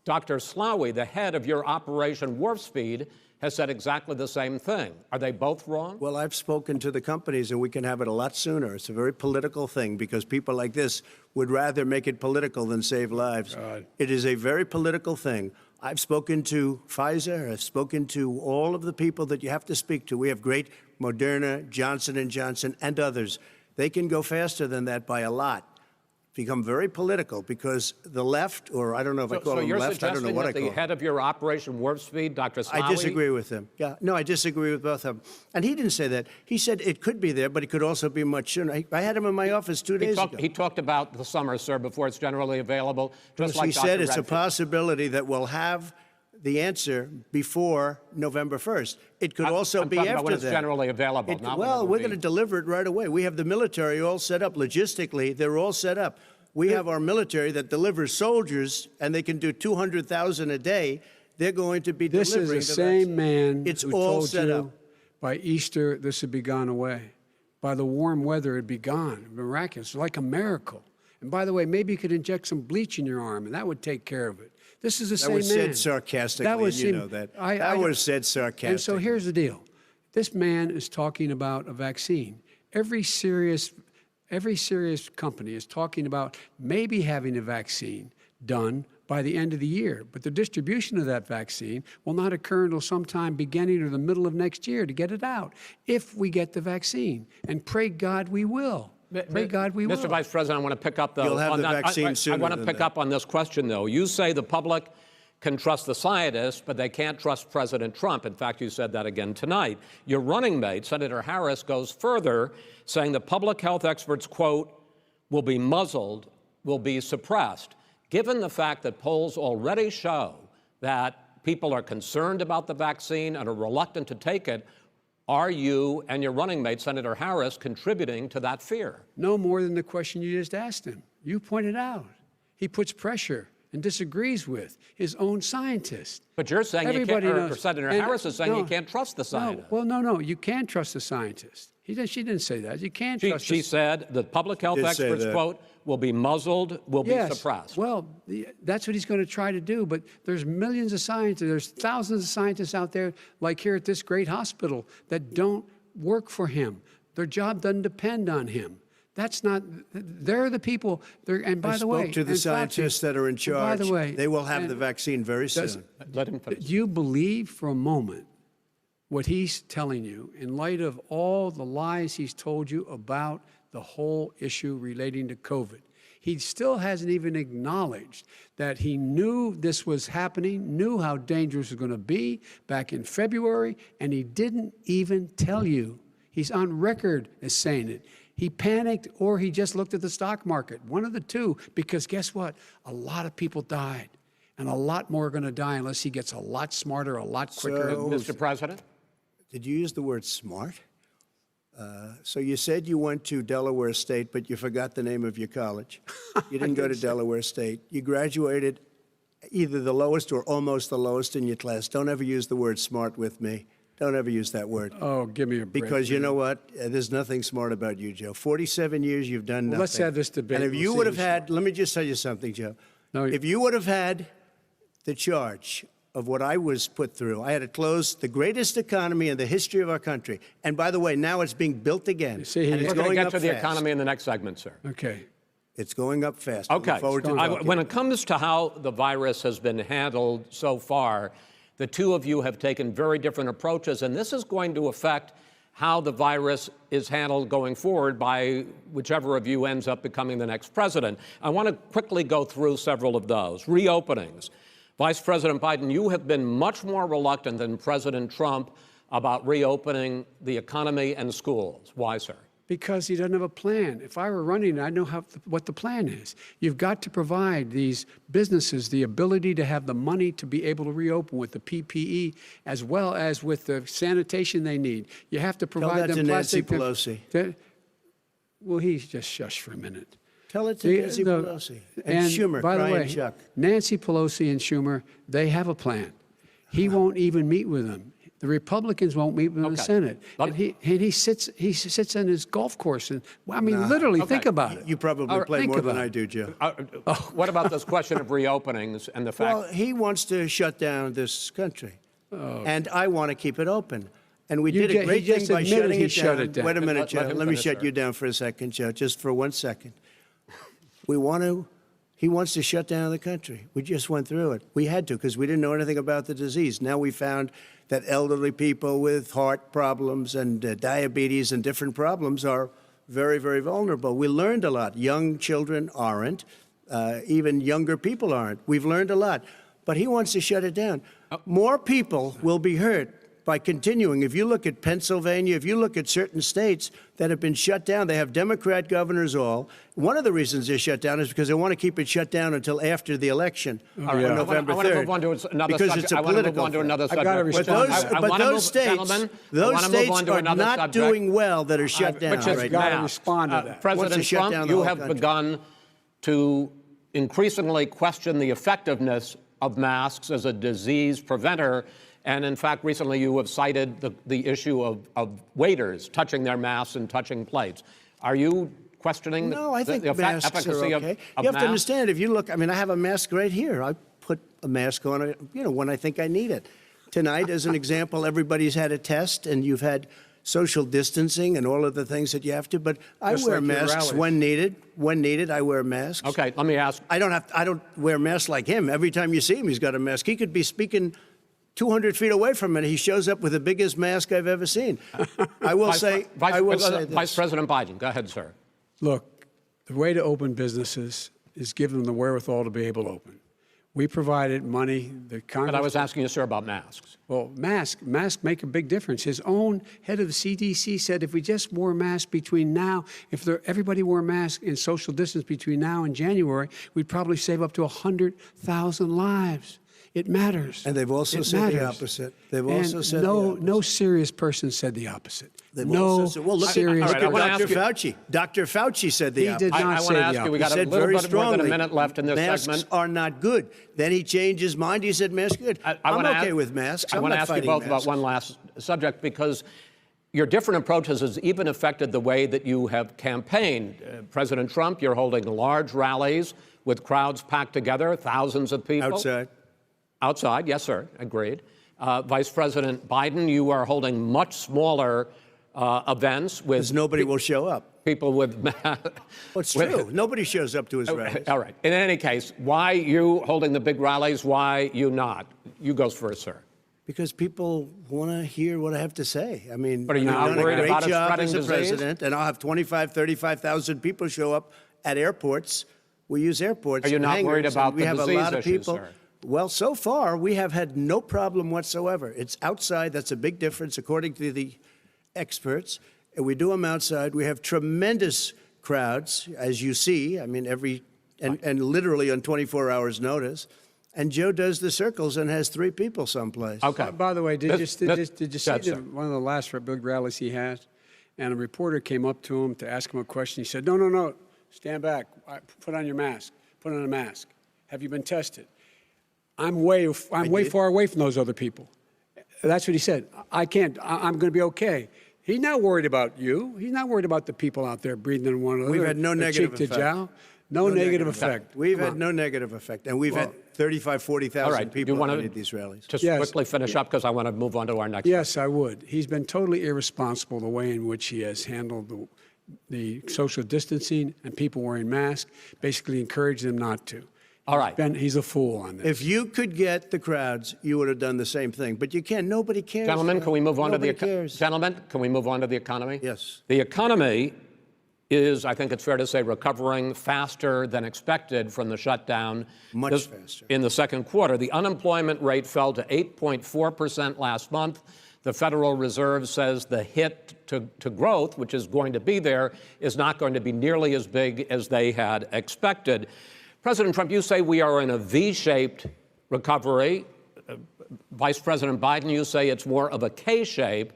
Dr. Slaoui, the head of your Operation Warp Speed, has said exactly the same thing. Are they both wrong? Well, I've spoken to the companies, and we can have it a lot sooner. It's a very political thing because people like this would rather make it political than save lives. God. It is a very political thing. I've spoken to Pfizer. I've spoken to all of the people that you have to speak to. We have great Moderna, Johnson & Johnson, and others. They can go faster than that by a lot. Become very political because the left, or I don't know if I call them left, I don't know what I call them. So you're suggesting that the head of your Operation Warp Speed, Dr. Smiley? I disagree with him. Yeah, no, I disagree with both of them. And he didn't say that. He said it could be there, but it could also be much sooner. I had him in my office 2 days ago. He talked about the summer, sir, before it's generally available. Just like he said it's a possibility that we'll have the answer before November 1st. It could also be after after when it's that. generally available. Well, we're going to deliver it right away. We have the military all set up. Logistically, they're all set up. We have our military that delivers soldiers, and they can do 200,000 a day. They're going to be delivering. This is the same man it's who all told set you up. by Easter this would be gone away. By the warm weather, it'd be gone. Miraculous, like a miracle. And by the way, maybe you could inject some bleach in your arm, and that would take care of it. This is the same man. That was said sarcastically, and you know that. That was said sarcastically. And so here's the deal. This man is talking about a vaccine. Every serious company is talking about maybe having a vaccine done by the end of the year. But the distribution of that vaccine will not occur until sometime beginning or the middle of next year to get it out, if we get the vaccine. And pray God we will. Pray God we will. Mr. Vice President, I want to pick up You'll have the vaccine sooner I want to than pick that. up on this question, though. You say the public can trust the scientists, but they can't trust President Trump. In fact, you said that again tonight. Your running mate, Senator Harris, goes further, saying the public health experts, quote, will be muzzled, will be suppressed. Given the fact that polls already show that people are concerned about the vaccine and are reluctant to take it, are you and your running mate, Senator Harris, contributing to that fear? No more than the question you just asked him. You pointed out. He puts pressure and disagrees with his own scientists. But you're saying Everybody you can't, knows. or Senator And Harris is saying no, you can't trust the scientists. No, you can trust the scientists. She didn't say that. You can't trust She said the public health experts, quote, will be muzzled, will be suppressed. Well, that's what he's going to try to do. But there's millions of scientists, there's thousands of scientists out there, like here at this great hospital, that don't work for him. Their job doesn't depend on him. That's not, they're the people, and by the way. I spoke to the scientists that are in charge. By the way. They will have the vaccine very soon. Let him finish. Do you believe for a moment what he's telling you in light of all the lies he's told you about the whole issue relating to COVID? He still hasn't even acknowledged that he knew this was happening, knew how dangerous it was going to be back in February, and he didn't even tell you. He's on record as saying it. He panicked or he just looked at the stock market, one of the two, because guess what? A lot of people died, and a lot more are going to die unless he gets a lot smarter, a lot quicker. Mr. President? Did you use the word smart? So you said you went to Delaware State, but you forgot the name of your college. You didn't go to Delaware State. You graduated either the lowest or almost the lowest in your class. Don't ever use the word smart with me. Don't ever use that word. Oh, give me a break. Because you know what? There's nothing smart about you, Joe. 47 years, you've done nothing. Let's have this debate. And if you would have had, let me just tell you something, Joe. No, if you would have had the charge of what I was put through, I had to close the greatest economy in the history of our country. And by the way, now it's being built again. See, and it's we're going to going get up to the fast. economy in the next segment, sir. Okay. It's going up fast. Okay. Look forward to talking. When it comes to how the virus has been handled so far, the two of you have taken very different approaches, and this is going to affect how the virus is handled going forward by whichever of you ends up becoming the next president. I want to quickly go through several of those. Reopenings. Vice President Biden, you have been much more reluctant than President Trump about reopening the economy and schools. Why, sir? Because he doesn't have a plan. If I were running, I know what the plan is. You've got to provide these businesses the ability to have the money to be able to reopen with the PPE as well as with the sanitation they need. You have to provide Tell that them to Nancy plastic. Pelosi. Well, he's just shush for a minute. Tell it to Nancy Pelosi. And Schumer, by the way, Chuck. Nancy Pelosi and Schumer, they have a plan. He won't even meet with them. The Republicans won't meet with the Senate. And he sits on his golf course. And I mean, literally, think about it. You probably play more than I do, Joe. What about this question of reopenings and the fact? Well, he wants to shut down this country. And I want to keep it open. And we did a great thing by shutting it down. Wait a minute, Joe. Let me shut you down for a second, Joe, just for 1 second. He wants to shut down the country. We just went through it. We had to because we didn't know anything about the disease. Now we found that elderly people with heart problems and diabetes and different problems are very, very vulnerable. We learned a lot. Young children aren't. Even younger people aren't. We've learned a lot. But he wants to shut it down. More people will be hurt by continuing. If you look at Pennsylvania, if you look at certain states that have been shut down, they have Democrat governors all. One of the reasons they're shut down is because they want to keep it shut down until after the election on November 3rd. I want to move on to another because subject. it's a I want to move political on to another thing. subject. But those states are not doing well that are shut down Which is right got now. to respond to that. President Trump, you have begun to increasingly question the effectiveness of masks as a disease preventer. And in fact, recently you have cited the issue of waiters touching their masks and touching plates. Are you questioning I think the masks efficacy are okay. of You have to masks? understand, if you look, I mean, I have a mask right here. I put a mask on, when I think I need it. Tonight, as an example, everybody's had a test, and you've had social distancing and all of the things that you have to. But I wear masks when needed. When needed, I wear masks. Okay, let me ask. I don't wear masks like him. Every time you see him, he's got a mask. He could be speaking 200 feet away from it. He shows up with the biggest mask I've ever seen. I will say this. Vice President Biden, go ahead, sir. Look, the way to open businesses is give them the wherewithal to be able to open. We provided money. The Congress. But I was asking you, sir, about masks. Well, masks make a big difference. His own head of the CDC said if we just wore masks between now, everybody wore masks and social distance between now and January, we'd probably save up to 100,000 lives. It matters. And they've also said the opposite. They've also said no serious person said the opposite. Well, look serious. at Dr. Fauci. Dr. Fauci said the opposite. He did not say the opposite. We got a little bit more than a minute left in this masks segment. Are not good. Then he changed his mind. He said masks good. I'm okay with masks. I want to ask you both about one last subject because your different approaches has even affected the way that you have campaigned. President Trump, you're holding large rallies with crowds packed together, thousands of people. Outside, yes, sir, agreed. Vice President Biden, you are holding much smaller events with... Because nobody will show up. People with... Well, it's true. Nobody shows up to his rallies. All right. In any case, why you holding the big rallies? Why you not? You go first, sir. Because people want to hear what I have to say. I mean, but are you not worried about it spreading disease? President, and I'll have 35,000 people show up at airports. We use airports. Are you not worried about the disease issues, sir? Well, so far, we have had no problem whatsoever. It's outside. That's a big difference, according to the experts. And we do them outside. We have tremendous crowds, as you see. I mean, and literally on 24 hours' notice. And Joe does the circles and has 3 people someplace. Okay. By the way, did you see one of the last big rallies he had? And a reporter came up to him to ask him a question. He said, no, stand back. Put on your mask. Put on a mask. Have you been tested? I'm way far away from those other people. That's what he said. I can't. I'm going to be okay. He's not worried about you. He's not worried about the people out there breathing in one another. We've had no negative effect. No negative effect. We've had no negative effect. And we've had 40,000 people at these rallies. Just quickly finish up because I want to move on to our next. Yes, I would. He's been totally irresponsible the way in which he has handled the social distancing and people wearing masks, basically encouraged them not to. All right. He's a fool on this. If you could get the crowds, you would have done the same thing. But you can't. Nobody cares. Gentlemen, can we move on to the economy? Yes. The economy is, I think it's fair to say, recovering faster than expected from the shutdown. Much faster. In the second quarter, the unemployment rate fell to 8.4% last month. The Federal Reserve says the hit to growth, which is going to be there, is not going to be nearly as big as they had expected. President Trump, you say we are in a V-shaped recovery. Vice President Biden, you say it's more of a K-shape.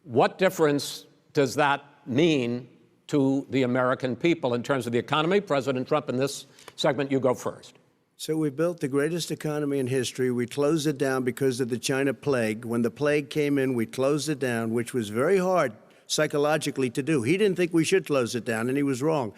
What difference does that mean to the American people in terms of the economy? President Trump, in this segment, you go first. So we built the greatest economy in history. We closed it down because of the China plague. When the plague came in, we closed it down, which was very hard psychologically to do. He didn't think we should close it down, and he was wrong.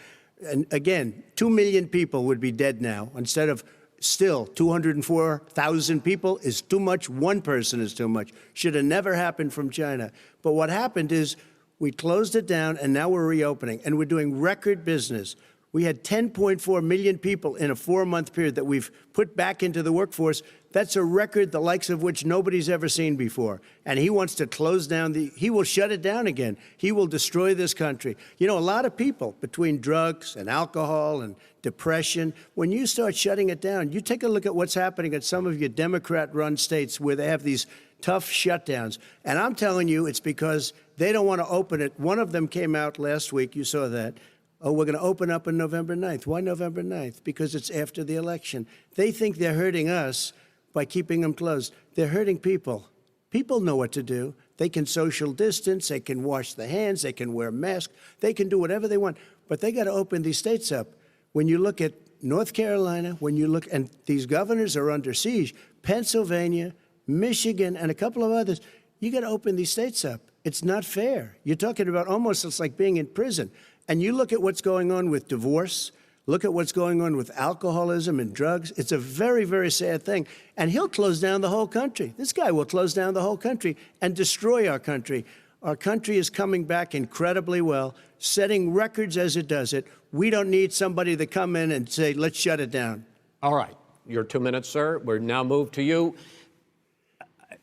And again, 2 million people would be dead now. Instead of still 204,000 people is too much. One person is too much. Should have never happened from China. But what happened is we closed it down, and now we're reopening. And we're doing record business. We had 10.4 million people in a 4-month period that we've put back into the workforce. That's a record the likes of which nobody's ever seen before. And he wants to close down he will shut it down again. He will destroy this country. You know, a lot of people, between drugs and alcohol and depression, when you start shutting it down, you take a look at what's happening at some of your Democrat-run states where they have these tough shutdowns. And I'm telling you, it's because they don't want to open it. One of them came out last week, you saw that. Oh, we're going to open up on November 9th. Why November 9th? Because it's after the election. They think they're hurting us by keeping them closed. They're hurting people. People know what to do. They can social distance, they can wash their hands, they can wear masks, they can do whatever they want. But they got to open these states up. When you look at North Carolina, when you look, and these governors are under siege, Pennsylvania, Michigan, and a couple of others, you got to open these states up. It's not fair. You're talking about almost, it's like being in prison. And you look at what's going on with divorce, look at what's going on with alcoholism and drugs. It's a very, very sad thing. And he'll close down the whole country. This guy will close down the whole country and destroy our country. Our country is coming back incredibly well, setting records as it does it. We don't need somebody to come in and say, let's shut it down. All right. Your 2 minutes, sir. We're now moved to you.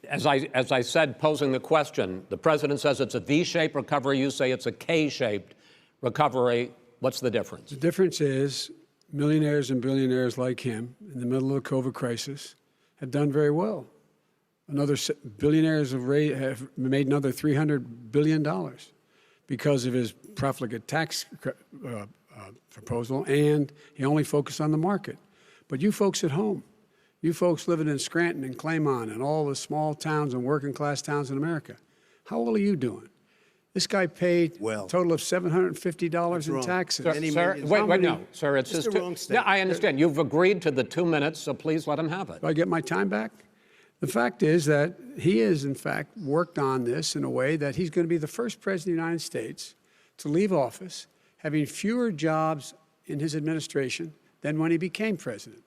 As I said, posing the question, the president says it's a V-shaped recovery. You say it's a K-shaped recovery. What's the difference? The difference is millionaires and billionaires like him in the middle of the COVID crisis have done very well. Billionaires have made another $300 billion because of his profligate tax proposal, and he only focused on the market. But you folks at home, you folks living in Scranton and Claymont and all the small towns and working class towns in America, how well are you doing? This guy paid a total of $750 in taxes. Sir, wait, no, sir, it's just wrong statement. Yeah, I understand. You've agreed to the 2 minutes, so please let him have it. Do I get my time back? The fact is that he has, in fact, worked on this in a way that he's going to be the first president of the United States to leave office having fewer jobs in his administration than when he became president.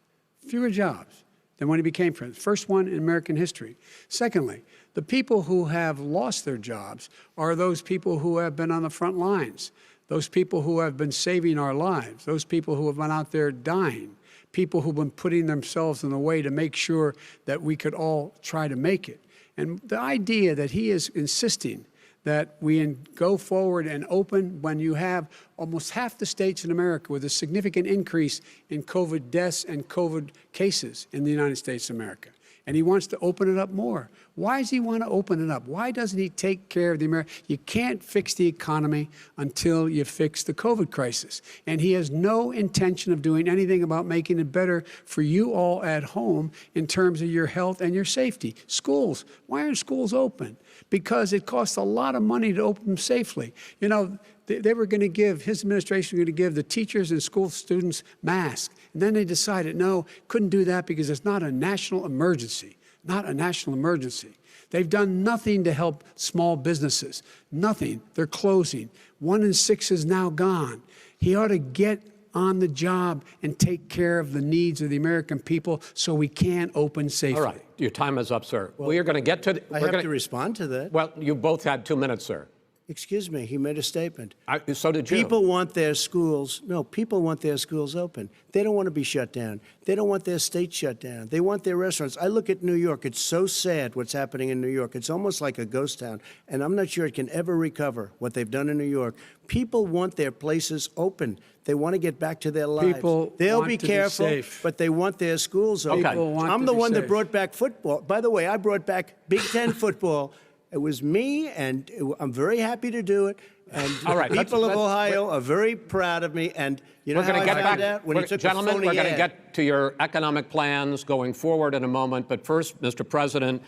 Fewer jobs than when he became president. First one in American history. Secondly, the people who have lost their jobs are those people who have been on the front lines, those people who have been saving our lives, those people who have been out there dying, people who've been putting themselves in the way to make sure that we could all try to make it. And the idea that he is insisting that we go forward and open when you have almost half the states in America with a significant increase in COVID deaths and COVID cases in the United States of America. And he wants to open it up more. Why does he want to open it up? Why doesn't he take care of the American? You can't fix the economy until you fix the COVID crisis. And he has no intention of doing anything about making it better for you all at home in terms of your health and your safety. Schools, why aren't schools open? Because it costs a lot of money to open them safely. You know, they were going to give, his administration was going to give the teachers and school students masks. And then they decided, no, couldn't do that because it's not a national emergency. Not a national emergency. They've done nothing to help small businesses. Nothing. They're closing. 1 in 6 is now gone. He ought to get on the job and take care of the needs of the American people so we can open safely. All right. Your time is up, sir. Well, we are going to get to... I have to respond to that. Well, you both had 2 minutes, sir. Excuse me, he made a statement. So did you. People want their schools, people want their schools open. They don't want to be shut down. They don't want their state shut down. They want their restaurants. I look at New York. It's so sad what's happening in New York. It's almost like a ghost town. And I'm not sure it can ever recover what they've done in New York. People want their places open. They want to get back to their lives. They'll be careful, but they want their schools open. I'm the one that brought back football. By the way, I brought back Big Ten football. It was me, and I'm very happy to do it. And people of Ohio are very proud of me. And you know how I found out? When he took Gentlemen, a phony we're going to ad. get to your economic plans going forward in a moment. But first, Mr. President,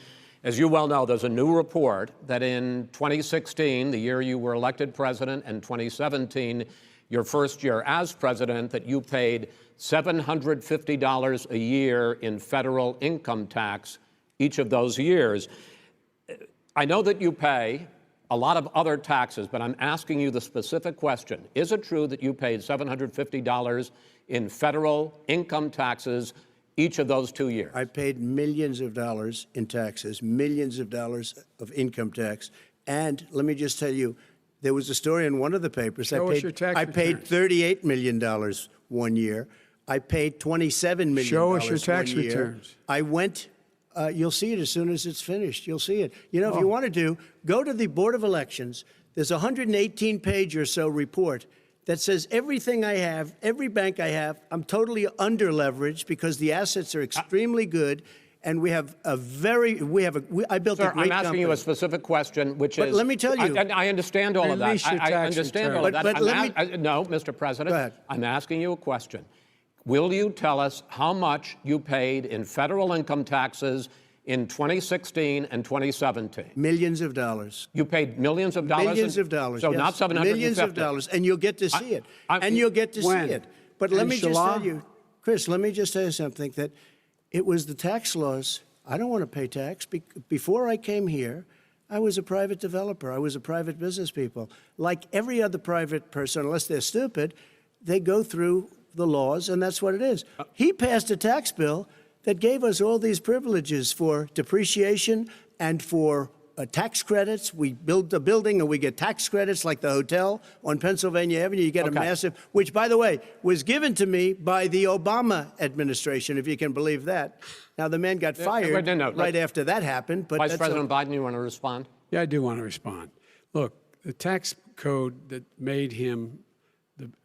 as you well know, there's a new report that in 2016, the year you were elected president, and 2017, your first year as president, that you paid $750 a year in federal income tax each of those years. I know that you pay a lot of other taxes, but I'm asking you the specific question. Is it true that you paid $750 in federal income taxes each of those 2 years? I paid millions of dollars in taxes, millions of dollars of income tax. And let me just tell you, There was a story in one of the papers. Show us your tax I paid returns. $38 million one year. I paid $27 million Show us your tax one year. returns. I went, you'll see it as soon as it's finished. You'll see it. You know, if you want to go to the Board of Elections. There's a 118-page or so report that says everything I have, every bank I have, I'm totally under-leveraged because the assets are extremely good. And we have a very, I built Sir, a great I'm asking company. you a specific question, which But is... let me tell you. I understand all of that. Release your I tax understand return. all of that. But let me- No, Mr. President. Go ahead. I'm asking you a question. Will you tell us how much you paid in federal income taxes in 2016 and 2017? Millions of dollars. You paid millions of dollars? Millions of dollars. So yes. not 750? Millions of dollars. And you'll get to see it. I- And you'll get to see When? it. But let me just Inshallah? tell you, Chris, let me just tell you something, that it was the tax laws. I don't want to pay tax. Before I came here, I was a private developer. I was a private business people. Like every other private person, unless they're stupid, they go through the laws, and that's what it is. He passed a tax bill that gave us all these privileges for depreciation and for tax credits. We build a building and we get tax credits, like the hotel on Pennsylvania Avenue. You get a massive, which, by the way, was given to me by the Obama administration, if you can believe that. Now, the man got fired right after that happened. But Vice President Biden, you want to respond? Yeah, I do want to respond. Look, the tax code that made him,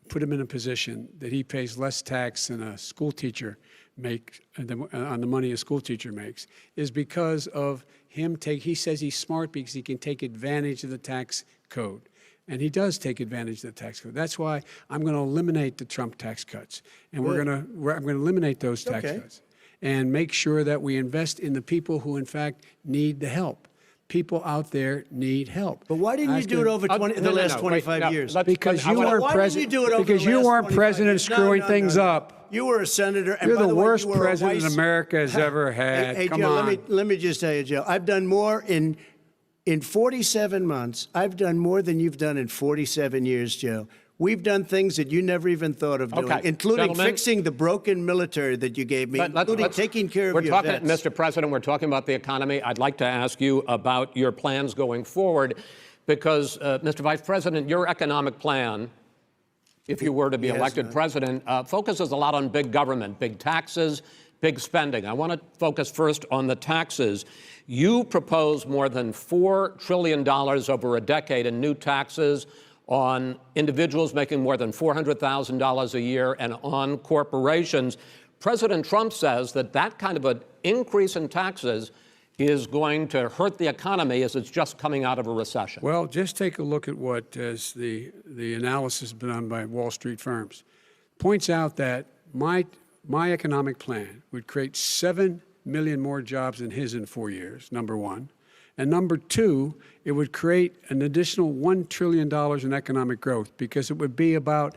put him in a position that he pays less tax than a school teacher makes on the money a school teacher makes is because of him he says he's smart because he can take advantage of the tax code. And he does take advantage of the tax code. That's why I'm going to eliminate the Trump tax cuts. And I'm going to eliminate those tax cuts and make sure that we invest in the people who, in fact, need the help. People out there need help. But why didn't you do it over the last 25 years? Because you weren't president. Because you weren't president screwing things up. You were a senator. And You're by the way, worst you were a president vice- America has ever had. Hey, Come Joe, on. let me just tell you, Joe. I've done more in 47 months. I've done more than you've done in 47 years, Joe. We've done things that you never even thought of doing, including fixing the broken military that you gave me, including taking care of your vets. Mr. President, we're talking about the economy. I'd like to ask you about your plans going forward because, Mr. Vice President, your economic plan, if you were to be elected president, focuses a lot on big government, big taxes, big spending. I want to focus first on the taxes. You propose more than $4 trillion over a decade in new taxes on individuals making more than $400,000 a year and on corporations. President Trump says that that kind of an increase in taxes is going to hurt the economy as it's just coming out of a recession. Well, just take a look at what the analysis done by Wall Street firms. Points out that my economic plan would create 7 million more jobs than his in 4 years, number one. And number two, it would create an additional $1 trillion in economic growth because it would be about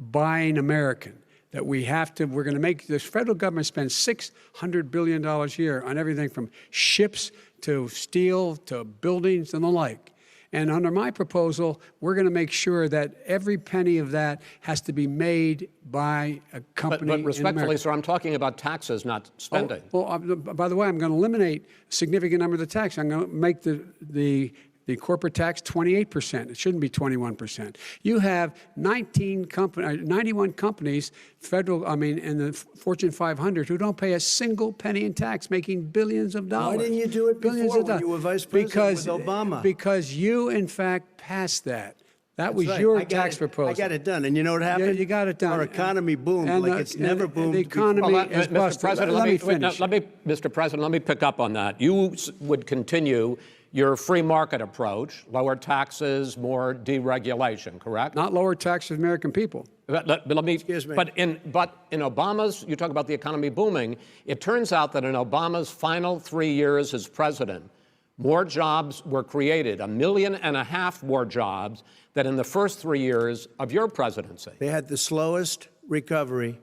buying American. That we're going to make, this federal government spends $600 billion a year on everything from ships to steel to buildings and the like. And under my proposal, we're going to make sure that every penny of that has to be made by a company. But respectfully, sir, I'm talking about taxes, not spending. By the way, I'm going to eliminate a significant number of the tax. I'm going to make the corporate tax 28%. It shouldn't be 21%. You have 91 companies, in the Fortune 500, who don't pay a single penny in tax, making billions of dollars. Why didn't you do it before when you were vice president with Obama? Because you, in fact, passed that. That was right. your tax proposal. I got it done. And you know what happened? Yeah, you got it done. Our economy boomed like it's never boomed The economy is busted. Mr. President, let me finish. Mr. President, let me pick up on that. You would continue your free market approach, lower taxes, more deregulation, correct? Not lower taxes for American people. But let me, Excuse me. But in Obama's, you talk about the economy booming, it turns out that in Obama's final 3 years as president, more jobs were created, 1.5 million more jobs than in the first 3 years of your presidency. They had the slowest recovery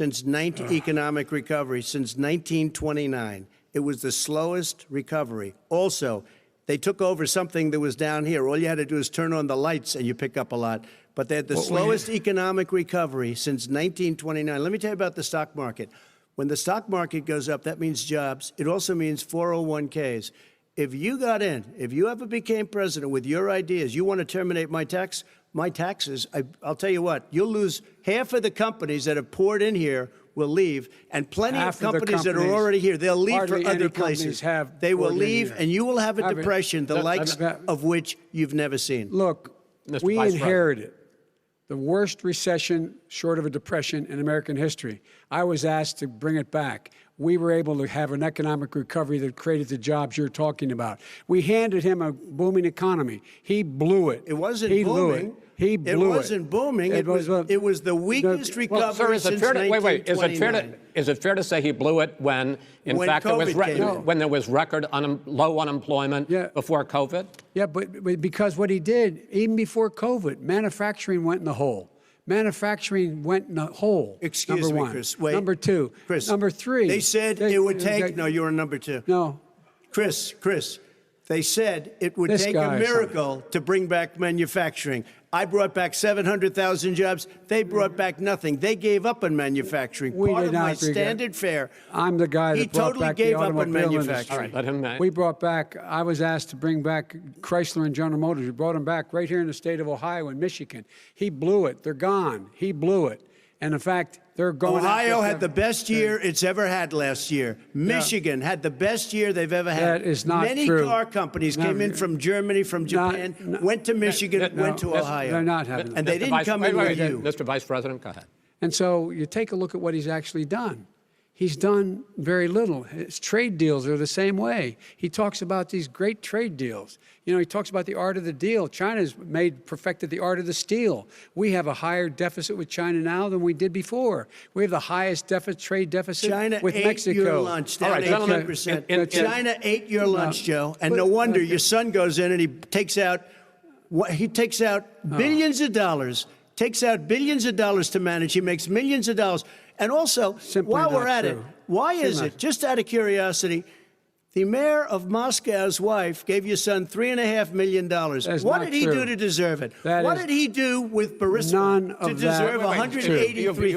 economic recovery since 1929. It was the slowest recovery. Also, they took over something that was down here. All you had to do is turn on the lights and you pick up a lot. But they had the slowest economic recovery since 1929. Let me tell you about the stock market. When the stock market goes up, that means jobs. It also means 401ks. if you got in, if you ever became president with your ideas, you want to terminate my taxes, I'll tell you what, you'll lose half of the companies that have poured in here will leave, and plenty Half of companies that are companies, already here, they'll leave for hardly any other companies places. have They will poured in leave, here. and you will have a Have it. depression, the likes of which you've never seen. Look, Mr. we Vice President. inherited the worst recession short of a depression in American history. I was asked to bring it back. We were able to have an economic recovery that created the jobs you're talking about. We handed him a booming economy. He blew it. It wasn't he booming. Blew it. He blew It wasn't booming. It was the weakest recovery Well, sir, is it since fair to, wait, 1929. is it fair to say he blew it when, in When fact, COVID came in. when there was record low unemployment before COVID? Yeah, but because what he did, even before COVID, manufacturing went in the hole. Manufacturing went in the hole. Excuse number me, one. Chris. Wait. Number two. Chris. Number three. They said it would take. No, you were number two. No. Chris. They said it would This take a guy is miracle to bring back manufacturing. I brought back 700,000 jobs. They brought back nothing. They gave up on manufacturing. We Part did of my not agree. standard fare. I'm the guy that He brought totally back gave the up on automobile manufacturing. industry. All right, let him. We brought back, I was asked to bring back Chrysler and General Motors. We brought them back right here in the state of Ohio and Michigan. He blew it. They're gone. He blew it. And in fact, they're going. Ohio had the best year it's ever had last year. Michigan had the best year they've ever had. That is not Many true. car companies No, came in from Germany, from Japan, went to Michigan, went to Ohio. They're not having And that. they didn't come in with you. Mr. Vice President, go ahead. And so you take a look at what he's actually done. He's done very little. His trade deals are the same way. He talks about these great trade deals. You know, he talks about the art of the deal. China's perfected the art of the steal. We have a higher deficit with China now than we did before. We have the highest trade deficit China with ate Mexico. your lunch, down All right, gentlemen, 18%. China ate your lunch, Joe. And no wonder your son goes in and he takes out billions of dollars, to manage. He makes millions of dollars. And also, Simply while not we're at it, true. why is it, just out of curiosity, the mayor of Moscow's wife gave your son $3.5 million. That's What not did he true. do to deserve it? That What is did he do with none Burisma to of that deserve is true.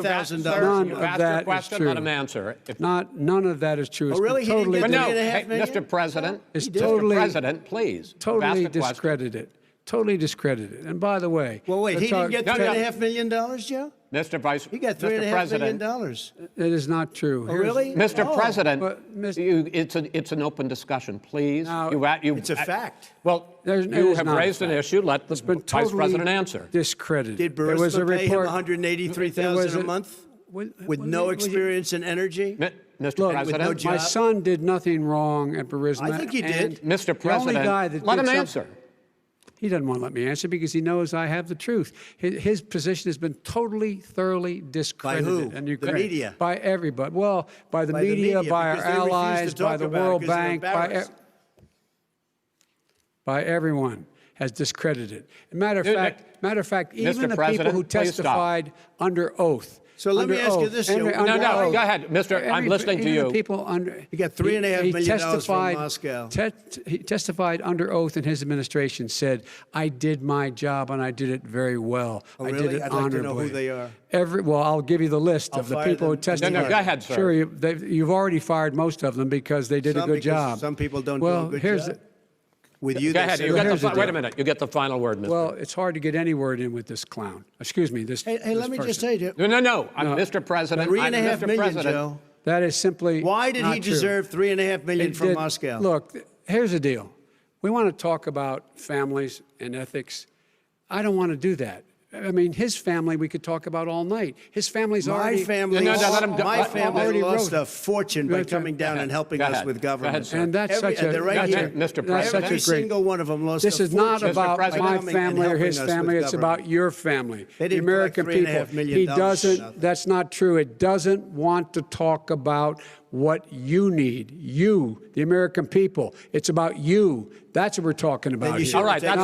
$183,000? None You've of asked that your is question, true. let him answer. None of that is true. Oh, really? It's He didn't totally, get But no, $3.5 hey, million? Mr. President, It's Mr. totally- President, please. You've totally asked a question. discredited. Totally discredited. And by the way, Well, wait, he didn't get No, no. $3.5 million, Joe? Mr. Vice He got Mr. $3.5 million. President, it is not true. Oh, really? Mr. Oh. President, But, it's an open discussion, please. Now, It's a fact. Well, It you is have not a raised an fact. issue. Let the It's been Vice totally President answer. discredited. Did There was a Burisma pay him report. $183,000 a month with no experience in energy? Mr. Look, President, no my job? son did nothing wrong at Burisma. I think he and did. Mr. the only President, guy that let did him something- answer. He doesn't want to let me answer because he knows I have the truth. His position has been totally, thoroughly discredited. who? And The media? By everybody. Well, by the media, by our because they refuse to allies, by talk the about it World because they're Bank, embarrassed. by everyone has discredited. Matter of fact, even Mr. the people President, who please stop. testified under oath. So let me under ask you oath, this, under- Joe. under No, oath. go ahead, Mr. I'm listening to Even you. the people under. He got $3.5 million from testified- Moscow. He testified under oath in his administration, said, I did my job and I did it very well. Oh, I really? did it I'd like to honorably. know who they are. Well, I'll give you the list I'll of the fire people who them. testified. No, go ahead, sir. Sure, you've already fired most of them because they did a good Because job. some people don't well, do a good here's job. The, With you, Go they ahead. say You get here's the the wait a deal. minute. You get the final word, Mr. well, it's hard to get any word in with this clown. Excuse me, this. Hey, this let me just person. say, Joe. No. I'm Mr. President. I'm $3.5 Mr. million, President. Joe. That is simply Why did not he true. deserve $3.5 million It from did- Moscow? Look, here's the deal. We want to talk about families and ethics. I don't want to do that. I mean, his family we could talk about all night. His family's My already. family, No, let him go. my family already lost wrote- a fortune by Go coming down ahead. and helping Go us ahead. with Go ahead, government. sir. And that's such a they're right That's here. it, Mr. That's President. such a Every great. single one of them lost This a is not fortune about President. my coming and family or helping his us with family. It's government. about your family, They the didn't American collect people. $3.5 million He for doesn't. nothing. That's not true. It doesn't want to talk about what you need. You, the American people. It's about you. That's what we're talking about you here. should All right, Not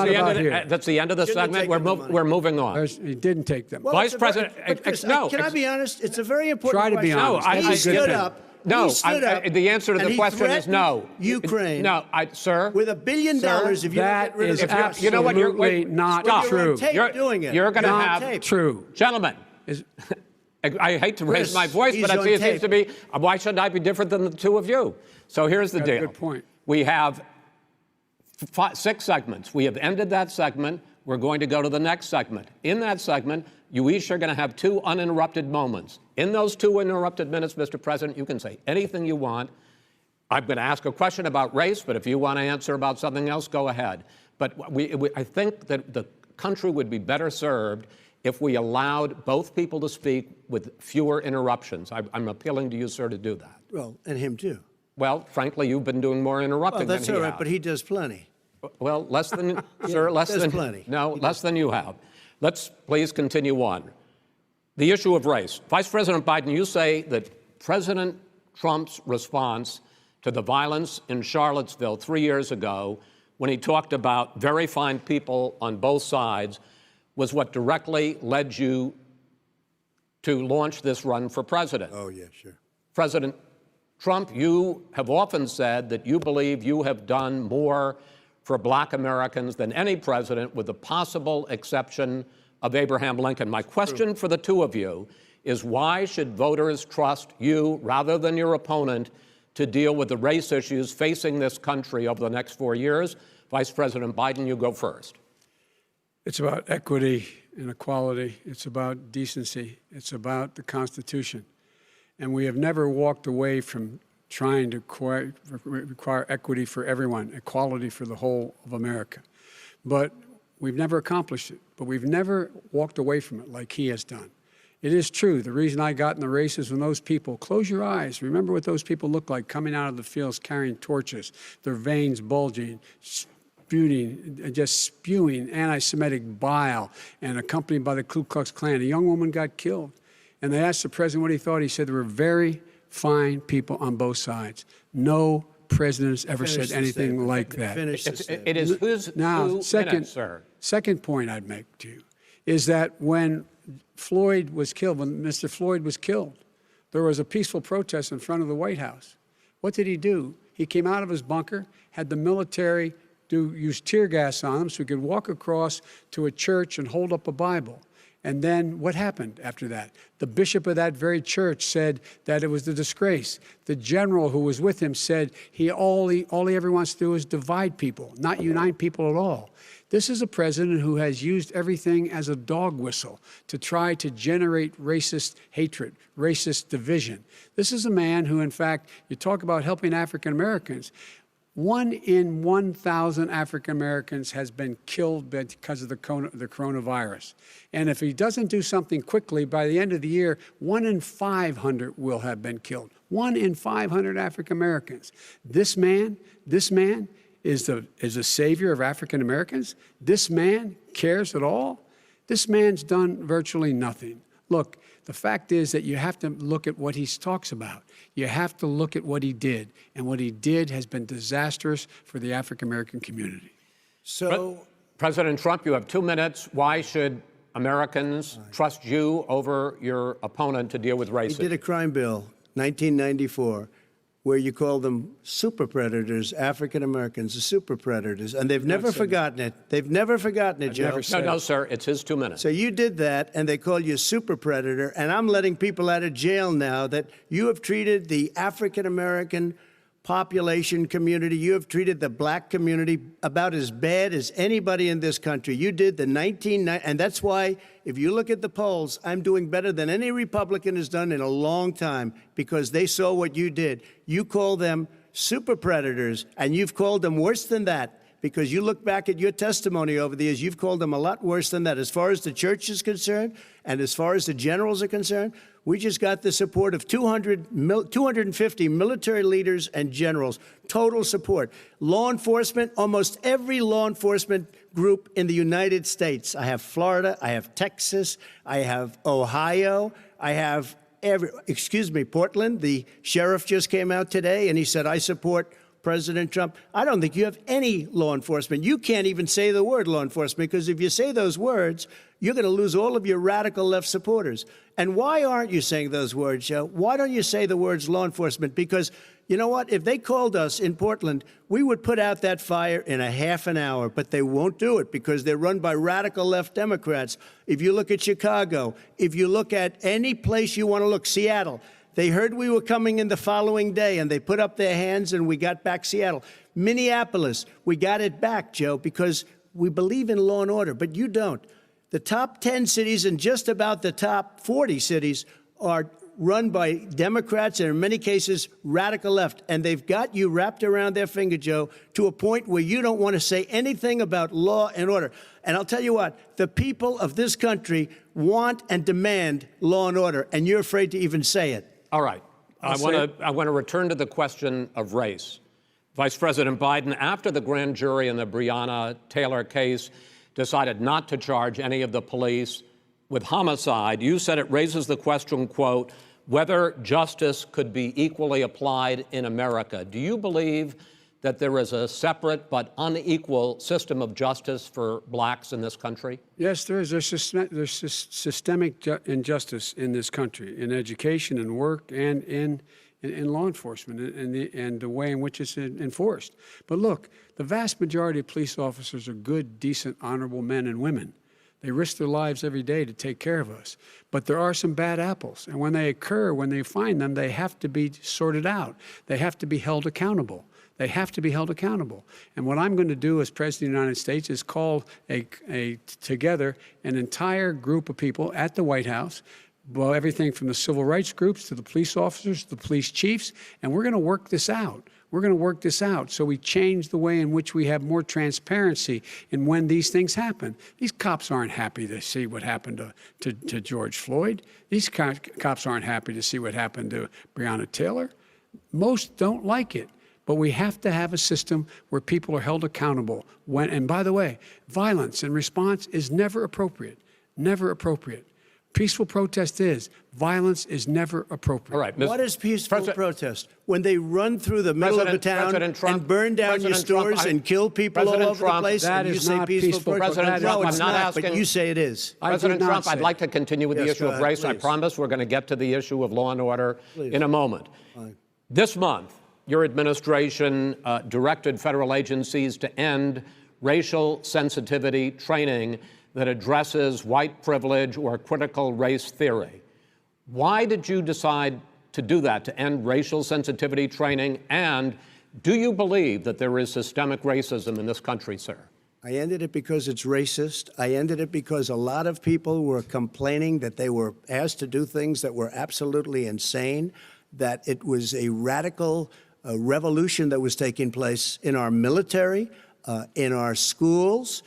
that's the end of the Shouldn't have segment. taken the money. We're moving on. He didn't take them. Well, Vice it's a very- President, but Chris, no, can I be honest? It's a very important Try to be question. honest. No, He I stood get it. up. No, he stood up, the answer to and the he question is no. threatened Ukraine. No, sir. With $1 billion, if you don't That get rid of is the force. You know what? You're absolutely not stop. true. You're on tape You're- doing it. You're going to Not have tape. True. Gentlemen. Is- I hate to raise Chris, my voice, but he's it on seems tape. to be, why should I be different than the two of you? So here's the Got a deal. good point. We have 6 segments. We have ended that segment. We're going to go to the next segment. In that segment, you each are going to have 2 uninterrupted moments. In those 2 uninterrupted minutes, Mr. President, you can say anything you want. I'm going to ask a question about race, but if you want to answer about something else, go ahead. But I think that the country would be better served if we allowed both people to speak with fewer interruptions. I'm appealing to you, sir, to do that. Well, and him too. Well, frankly, you've been doing more interrupting Well, that's than all he right, has. but he does plenty. Well, less than, Yeah, sir, less does than, plenty. no, less than you have. Let's please continue on. The issue of race. Vice President Biden, you say that President Trump's response to the violence in Charlottesville 3 years ago, when he talked about very fine people on both sides, was what directly led you to launch this run for president. Oh, yeah, sure. President Trump, you have often said that you believe you have done more for Black Americans than any president, with the possible exception of Abraham Lincoln. My question for the 2 of you is, why should voters trust you rather than your opponent to deal with the race issues facing this country over the next 4 years? Vice President Biden, you go first. It's about equity and equality. It's about decency. It's about the Constitution. And we have never walked away from trying to require equity for everyone, equality for the whole of America. But we've never accomplished it. But we've never walked away from it like he has done. It is true. The reason I got in the race is when those people, close your eyes, remember what those people look like coming out of the fields carrying torches, their veins bulging, just spewing anti-Semitic bile, and accompanied by the Ku Klux Klan. A young woman got killed. And they asked the president what he thought. He said there were very fine people on both sides. No president has ever said anything like that. It is who's now, 2 second, minutes, sir. Second point I'd make to you is that when Floyd was killed, when Mr. Floyd was killed, there was a peaceful protest in front of the White House. What did he do? He came out of his bunker, had the military use tear gas on him so he could walk across to a church and hold up a Bible. And then what happened after that? The bishop of that very church said that it was a disgrace. The general who was with him said all he ever wants to do is divide people, not unite people at all. This is a president who has used everything as a dog whistle to try to generate racist hatred, racist division. This is a man who, in fact, you talk about helping African Americans. 1 in 1,000 African Americans has been killed because of the coronavirus. And if he doesn't do something quickly, by the end of the year, 1 in 500 will have been killed. 1 in 500 African Americans. This man is a savior of African Americans. This man cares at all. This man's done virtually nothing. Look, the fact is that you have to look at what he talks about. You have to look at what he did. And what he did has been disastrous for the African American community. So, President Trump, you have 2 minutes. Why should Americans trust you over your opponent to deal with racism? he did a crime bill, 1994, where you call them super predators, African Americans, the super predators, and they've never forgotten it. They've never forgotten it, Joe. No, sir, it's his 2 minutes. So you did that, and they call you a super predator, and I'm letting people out of jail now that you have treated the African American population community, you have treated the Black community about as bad as anybody in this country. You did the and that's why, if you look at the polls, I'm doing better than any Republican has done in a long time, because they saw what you did. You call them super predators, and you've called them worse than that, because you look back at your testimony over the years, you've called them a lot worse than that. As far as the church is concerned, and as far as the generals are concerned, we just got the support of 250 military leaders and generals, total support. Law enforcement, almost every law enforcement group in the United States. I have Florida, I have Texas, I have Ohio, I have Portland. The sheriff just came out today and he said, I support President Trump. I don't think you have any law enforcement. You can't even say the word law enforcement, because if you say those words, you're going to lose all of your radical left supporters. And why aren't you saying those words, Joe? Why don't you say the words law enforcement? Because you know what? If they called us in Portland, we would put out that fire in a half an hour, but they won't do it because they're run by radical left Democrats. If you look at Chicago, if you look at any place you want to look, Seattle, they heard we were coming in the following day, and they put up their hands, and we got back Seattle. Minneapolis, we got it back, Joe, because we believe in law and order, but you don't. The top 10 cities and just about the top 40 cities are run by Democrats and in many cases radical left. And they've got you wrapped around their finger, Joe, to a point where you don't want to say anything about law and order. And I'll tell you what, the people of this country want and demand law and order, and you're afraid to even say it. All right. I want to return to the question of race. Vice President Biden, after the grand jury in the Breonna Taylor case decided not to charge any of the police with homicide, you said it raises the question, quote, whether justice could be equally applied in America. Do you believe that there is a separate but unequal system of justice for blacks in this country? Yes, there is. There's systemic injustice in this country, in education and work and in law enforcement and the way in which it's enforced. But look, the vast majority of police officers are good, decent, honorable men and women. They risk their lives every day to take care of us. But there are some bad apples. And when they occur, when they find them, they have to be sorted out. They have to be held accountable. They have to be held accountable. And what I'm going to do as President of the United States is call together an entire group of people at the White House, well, everything from the civil rights groups to the police officers, to the police chiefs, and we're going to work this out. We're going to work this out so we change the way in which we have more transparency in when these things happen. These cops aren't happy to see what happened to George Floyd. These cops aren't happy to see what happened to Breonna Taylor. Most don't like it. But we have to have a system where people are held accountable. And by the way, violence in response is never appropriate. Never appropriate. Peaceful protest is. Violence is never appropriate. All right, what is peaceful protest? When they run through the middle of the town and burn down your stores and kill people all over the place, that and you is say not peaceful protest? President Trump, No, it's I'm not not, asking. but you say it is. President Trump, I'd like to continue with the issue of race. I promise we're going to get to the issue of law and order in a moment. This month, your administration directed federal agencies to end racial sensitivity training that addresses white privilege or critical race theory. Why did you decide to do that, to end racial sensitivity training? And do you believe that there is systemic racism in this country, sir? I ended it because it's racist. I ended it because a lot of people were complaining that they were asked to do things that were absolutely insane, that it was a radical revolution that was taking place in our military, in our schools,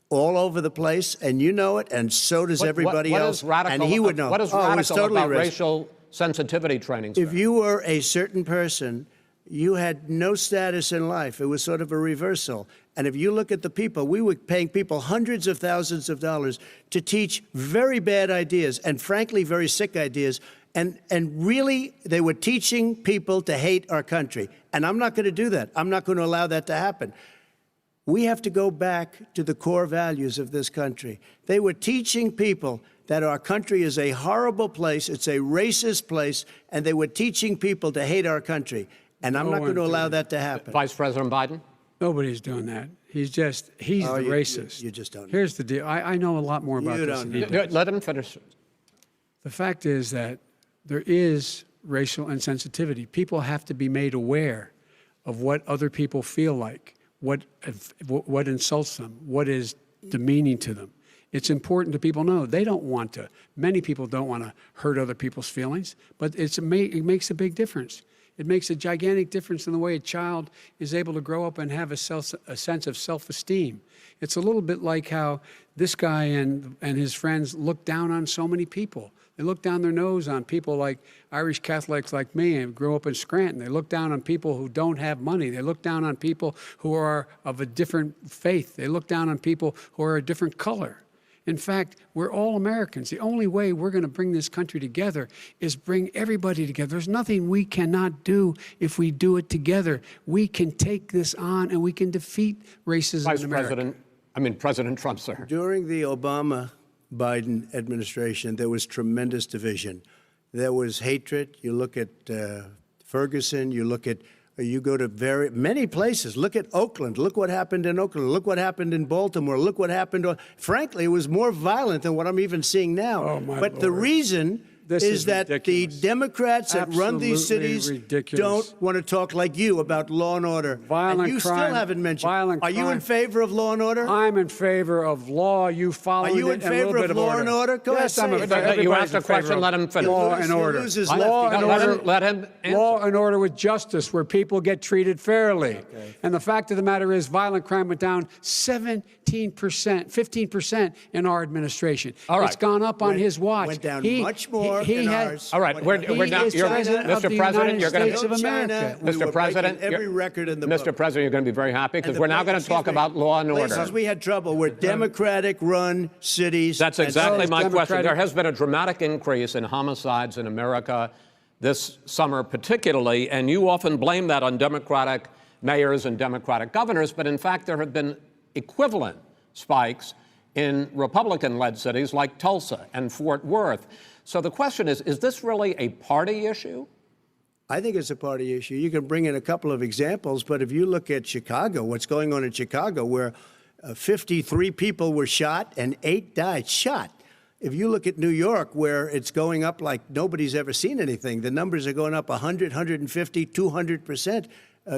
all over the place, and you know it, and so does everybody else. And he would know. What is radical about racial sensitivity training, sir? If you were a certain person, you had no status in life. It was sort of a reversal. And if you look at the people, we were paying people hundreds of thousands of dollars to teach very bad ideas and, frankly, very sick ideas. And really, they were teaching people to hate our country. And I'm not going to do that. I'm not going to allow that to happen. We have to go back to the core values of this country. They were teaching people that our country is a horrible place, it's a racist place, and they were teaching people to hate our country. And I'm not going to allow that to happen. Vice President Biden? Nobody's doing that. He's the racist. You just don't know. Here's the deal. I know a lot more about this than he does. Let him finish. The fact is that there is racial insensitivity. People have to be made aware of what other people feel like, what insults them, what is demeaning to them. It's important that people know they don't want to. Many people don't want to hurt other people's feelings, but it makes a big difference. It makes a gigantic difference in the way a child is able to grow up and have a sense of self-esteem. It's a little bit like how this guy and his friends look down on so many people. They look down their nose on people like Irish Catholics like me and grew up in Scranton. They look down on people who don't have money. They look down on people who are of a different faith. They look down on people who are a different color. In fact, we're all Americans. The only way we're going to bring this country together is bring everybody together. There's nothing we cannot do if we do it together. We can take this on and we can defeat racism in America. President Trump, sir. During the Obama-Biden administration, there was tremendous division. There was hatred. You look at Ferguson, you go to many places. Look at Oakland. Look what happened in Oakland. Look what happened in Baltimore. Look what happened. Frankly, it was more violent than what I'm even seeing now. Oh, my but Lord. the reason This is is that ridiculous. the Democrats that run these Absolutely cities ridiculous. don't want to talk like you about law and order. Violent and you crime, still haven't mentioned. violent Are you in crime. favor of law and order? I'm in favor of law. You follow Are you it in and a little favor bit of law and order? Go yes, ahead, I'm say in it. favor. You Everybody's asked a in favor question, of let him finish. Law He'll and order. lose his Law lefty and vote. order. Let him answer. Law and order with justice, where people get treated fairly. And the fact of the matter is, violent crime went down 17%, 15% in our administration. All right. It's gone up on his watch. Went down much more he in had- ours. All right, we're He now. is President of Mr. the President, United you're going States to of China, America. we were Mr. President, breaking every record in the Mr. book. President, you're going to be very happy because And we're now going to excuse talk me, about law and order. Places we had trouble were Democratic-run cities. That's and exactly so- my question. Democratic- There has been a dramatic increase in homicides in America this summer, particularly, and you often blame that on Democratic mayors and Democratic governors, but in fact, there have been equivalent spikes in Republican-led cities like Tulsa and Fort Worth. So the question is this really a party issue? I think it's a party issue. You can bring in a couple of examples, but if you look at Chicago, what's going on in Chicago, where 53 people were shot and 8 died, shot. If you look at New York, where it's going up like nobody's ever seen anything, the numbers are going up 100, 150, 200%.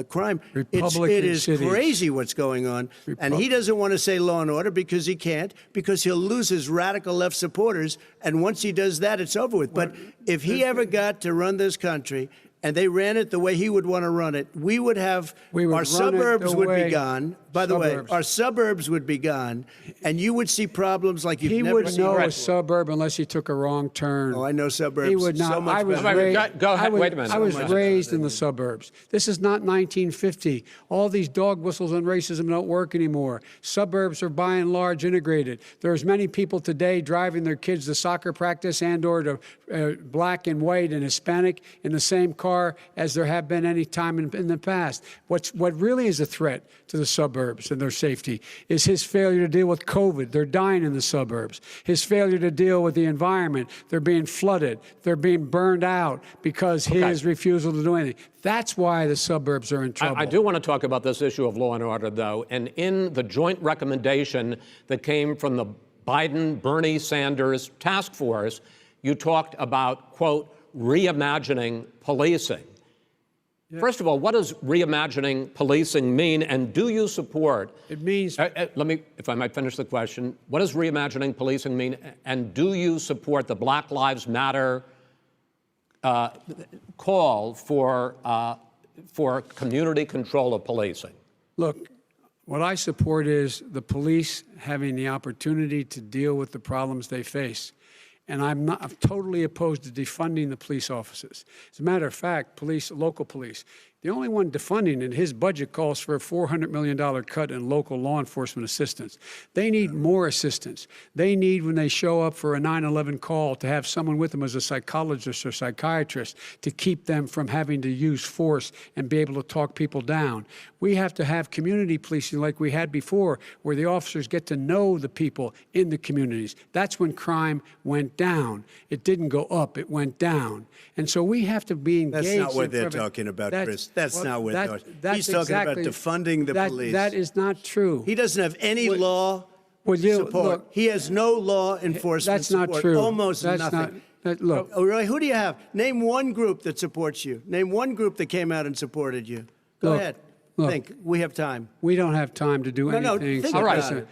Crime. Republican It is cities. crazy what's going on. And he doesn't want to say law and order because he can't, because he'll lose his radical left supporters. And once he does that, it's over with. But if he ever got to run this country and they ran it the way he would want to run it, we would have We would our run it suburbs the would way- be gone. By the way, Suburbs. our suburbs would be gone, and you would see problems like you've He never would seen. know a before. suburb unless he took a wrong turn. Oh, I know suburbs. He would not. So much I was better. raised. Go ahead. I was, Wait a minute. I was So much raised in the suburbs. This is not 1950. All these dog whistles and racism don't work anymore. Suburbs are by and large integrated. There's many people today driving their kids to soccer practice and/or to black and white and Hispanic in the same car as there have been any time in the past. What really is a threat to the suburbs and their safety is his failure to deal with COVID. They're dying in the suburbs. His failure to deal with the environment. They're being flooded. They're being burned out because his refusal to do anything. That's why the suburbs are in trouble. I do want to talk about this issue of law and order, though. And in the joint recommendation that came from the Biden-Bernie Sanders task force, you talked about, quote, reimagining policing. First of all, what does reimagining policing mean, and do you support? It means. Let me, if I might finish the question. What does reimagining policing mean, and do you support the Black Lives Matter call for community control of policing? Look, what I support is the police having the opportunity to deal with the problems they face. And I'm totally opposed to defunding the police offices. As a matter of fact, local police, the only one defunding it, his budget calls for a $400 million cut in local law enforcement assistance. They need more assistance. They need, when they show up for a 9/11 call, to have someone with them as a psychologist or psychiatrist to keep them from having to use force and be able to talk people down. We have to have community policing like we had before, where the officers get to know the people in the communities. That's when crime went down. It didn't go up, it went down. And so we have to be engaged. That's not what in they're prevent- talking about, That's- Chris. That's well, not what that- they're talking about. that's He's talking about exactly- defunding the police. That is not true. He doesn't have any law Would you- support. look, He has no law enforcement That's not support. true. Almost That's nothing. look, Oh, really? Who do you have? Name one group that supports you. Name one group that came out and supported you. Go Look, ahead. look. Think. We have time. we don't have time to do No, anything. think All right. about it.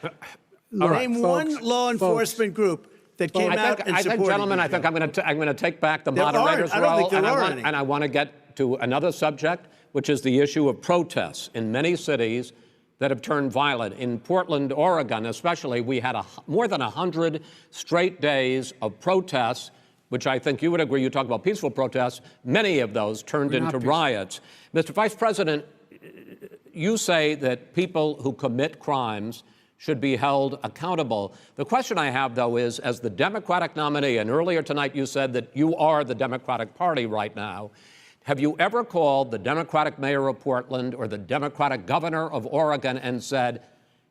Look, Name folks, one law enforcement group that came out and I think, supported gentlemen, you, I think Joe. I'm going to take back the There aren't. moderator's I don't role, think there and are any. I want to get to another subject, which is the issue of protests in many cities that have turned violent. In Portland, Oregon, especially, we had more than 100 straight days of protests, which I think you would agree. You talk about peaceful protests. Many of those turned into riots. Mr. Vice President, you say that people who commit crimes should be held accountable. The question I have, though, is, as the Democratic nominee, and earlier tonight you said that you are the Democratic Party right now, have you ever called the Democratic mayor of Portland or the Democratic governor of Oregon and said,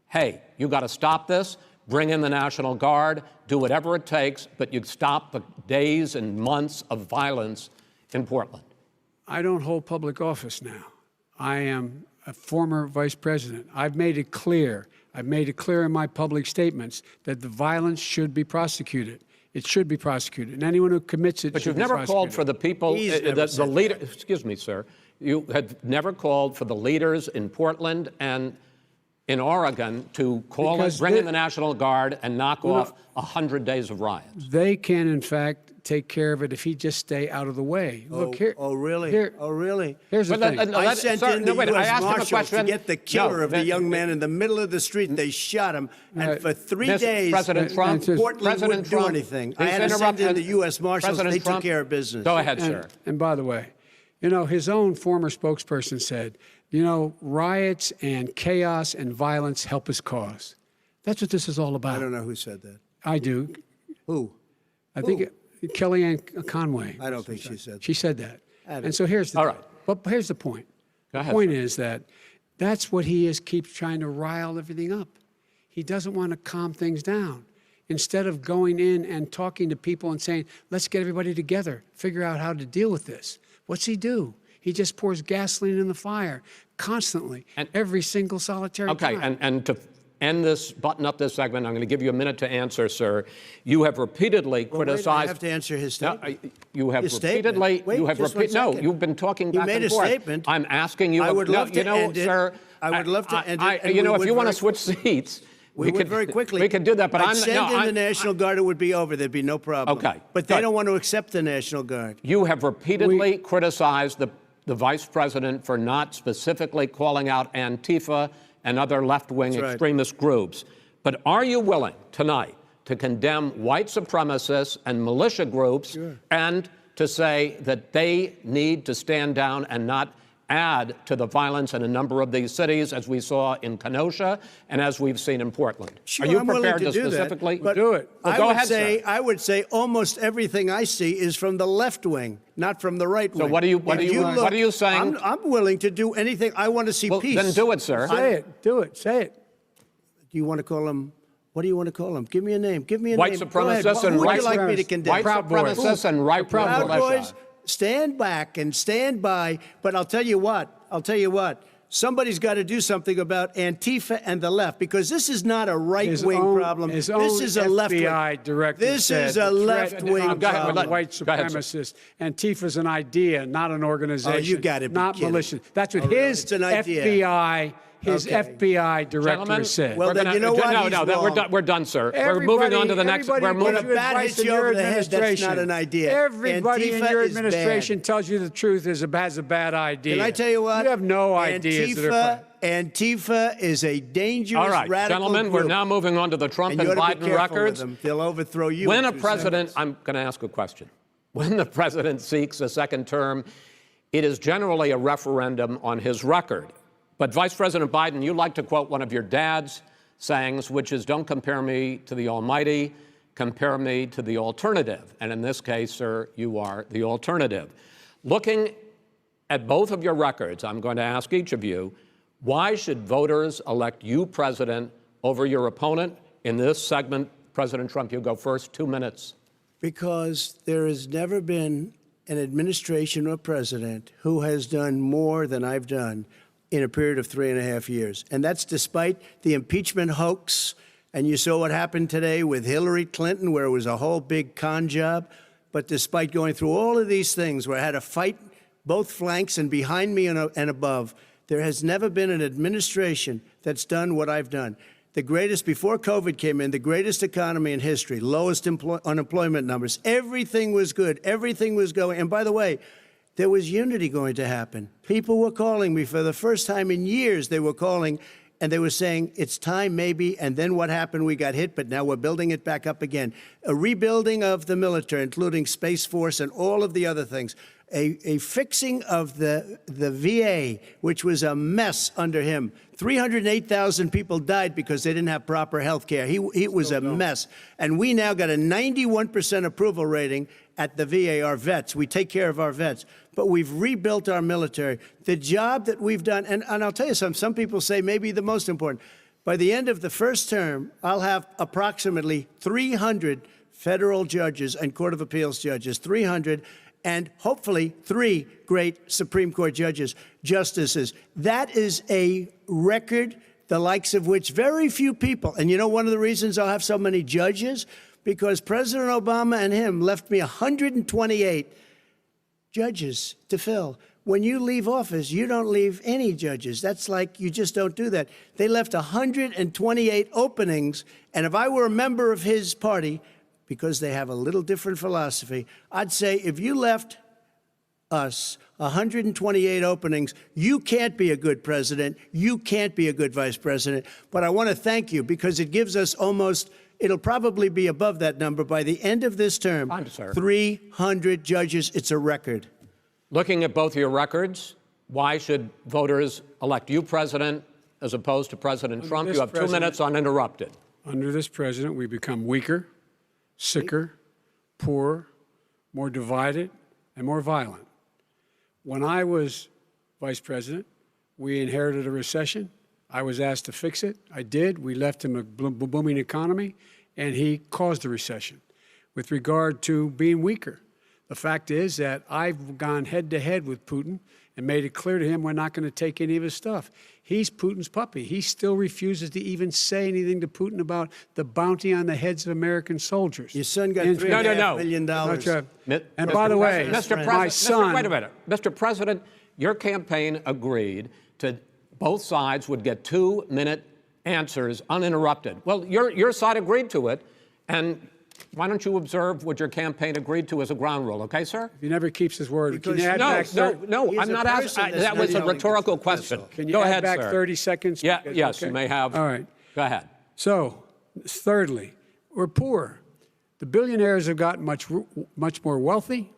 hey, you got to stop this, bring in the National Guard, do whatever it takes, but you stop the days and months of violence in Portland? I don't hold public office now. I am a former vice president. I've made it clear in my public statements that the violence should be prosecuted. It should be prosecuted, and anyone who commits it But should you've be never prosecuted. called for the people, He's never the said leader. that. Excuse me, sir. You have never called for the leaders in Portland and in Oregon to Because bring they- in the National Guard and knock Well, no. off 100 days of riots. They can, in fact, take care of it if he just stay out of the way. Look here. Oh, really? Here, Oh, really? here's the thing. I sent in the wait, I U.S. asked him a Marshals to question. get the killer No, of the young man in the middle of the street. They shot him, and for 3 Mr. days, President Trump, Portland President wouldn't do Trump, anything. I please had to send interrupt in and- the U.S. Marshals. President They Trump, took care of business. Go ahead, sir. And by the way, his own former spokesperson said, riots and chaos and violence help his cause. That's what this is all about. I don't know who said that. I do. Who? I think Kellyanne Conway. I don't think she said that. She said that. I don't- And so here's the All right. But here's the point. Go The ahead, point sir. is that that's what keeps trying to rile everything up. He doesn't want to calm things down. Instead of going in and talking to people and saying, let's get everybody together, figure out how to deal with this. What's he do? He just pours gasoline in the fire constantly, every single solitary Okay, time. and to end this, button up this segment, I'm going to give you a minute to answer, sir. You have repeatedly Well, wait, criticized. I have to answer his No, statement. you have His statement. repeatedly. Wait, you have just one No, second. you've been talking He back made and a forth. statement. I'm asking you. I would love to end it. Sir. I would love to end it, and You we know, if would you want to very- switch seats, We would could very quickly. We could do that, but I'd send in the National Guard. It would be over. There'd be no problem. Okay, But they good. don't want to accept the National Guard. You have repeatedly criticized the vice president for not specifically calling out Antifa and other left-wing That's right. extremist groups. But are you willing tonight to condemn white supremacists and militia groups and to say that they need to stand down and not add to the violence in a number of these cities, as we saw in Kenosha and as we've seen in Portland? Sure, are you I'm willing prepared to do specifically that, but do it? Well, I go would ahead, say sir. I would say almost everything I see is from the left wing, not from the right wing. So what are you saying? I'm willing to do anything. I want to see Well, peace. then do it, sir. Say it. Do it. Say it. Do you want to call him? What do you want to call him? Give me a name. Give me a White name. Go ahead. supremacists Who and would white you like me to condemn? White Proud Boys. supremacists and right-wing Proud militia. Boys, stand back and stand by. But I'll tell you what. Somebody's got to do something about Antifa and the left, because this is not a right-wing problem. His This own is a left-wing. FBI director This said is a the threat left-wing of Go ahead, problem. white Go ahead, sir. supremacists. Antifa's an idea, not an organization. Oh, you gotta be not kidding. militia. That's what Oh, really? his It's an idea. FBI, Okay. FBI director Gentlemen, said. Well, we're then gonna- you know what? No, He's no, wrong. we're done, sir. We're moving on to the next. Everybody We're moving. gives you When a bat advice hits in you your over the head, that's administration. not an idea. Everybody in Antifa your is bad. administration tells you the truth has a bad idea. Can I tell you what? You have no ideas. that are Antifa is a dangerous All right, radical gentlemen, group. we're now moving on to the Trump And and you ought to be Biden careful with records. them. They'll overthrow you. When in a 2 president, seconds. I'm going to ask a question. When the president seeks a second term, it is generally a referendum on his record. But Vice President Biden, you like to quote one of your dad's sayings, which is, don't compare me to the Almighty, compare me to the alternative. And in this case, sir, you are the alternative. Looking at both of your records, I'm going to ask each of you, why should voters elect you president over your opponent? In this segment, President Trump, you go first, 2 minutes. Because there has never been an administration or president who has done more than I've done in a period of 3.5 years. And that's despite the impeachment hoax. And you saw what happened today with Hillary Clinton, where it was a whole big con job. But despite going through all of these things, where I had to fight both flanks and behind me and above, there has never been an administration that's done what I've done. The greatest, before COVID came in, the greatest economy in history, lowest unemployment numbers. Everything was good. Everything was going. And by the way, there was unity going to happen. People were calling me for the first time in years. They were calling and they were saying, it's time maybe. And then what happened? We got hit, but now we're building it back up again. A rebuilding of the military, including Space Force and all of the other things. A fixing of the VA, which was a mess under him. 308,000 people died because they didn't have proper health care. It was a mess. And we now got a 91% approval rating at the VA, our vets. We take care of our vets. But we've rebuilt our military. The job that we've done, and I'll tell you something, some people say maybe the most important. By the end of the first term, I'll have approximately 300 federal judges and Court of Appeals judges, 300, and hopefully 3 great Supreme Court justices. That is a record, the likes of which very few people, and you know one of the reasons I'll have so many judges? because President Obama and him left me 128 judges to fill. When you leave office, you don't leave any judges. That's like you just don't do that. They left 128 openings, and if I were a member of his party, because they have a little different philosophy, I'd say if you left us 128 openings, you can't be a good president, you can't be a good vice president. But I want to thank you because it gives us it'll probably be above that number by the end of this term. 300 judges, it's a record. Looking at both your records, why should voters elect you president as opposed to President Trump? You have 2 minutes uninterrupted. Under this president, we become weaker, sicker, poorer, more divided, and more violent. When I was vice president, we inherited a recession. I was asked to fix it. I did. We left him a booming economy, and he caused the recession. With regard to being weaker, the fact is that I've gone head-to-head with Putin and made it clear to him we're not going to take any of his stuff. He's Putin's puppy. He still refuses to even say anything to Putin about the bounty on the heads of American soldiers. Your son got $3.5 million. And by the way, my son... Wait a minute. Mr. President, your campaign agreed to both sides would get 2-minute answers uninterrupted. Well, your side agreed to it, and why don't you observe what your campaign agreed to as a ground rule, okay, sir? He never keeps his word. Can you add No, I'm not asking. That was a rhetorical question. Can you Go add ahead, back sir. 30 seconds? Yeah, yes, okay. you may have. All right. Go ahead. So, thirdly, we're poor. The billionaires have gotten much more wealthy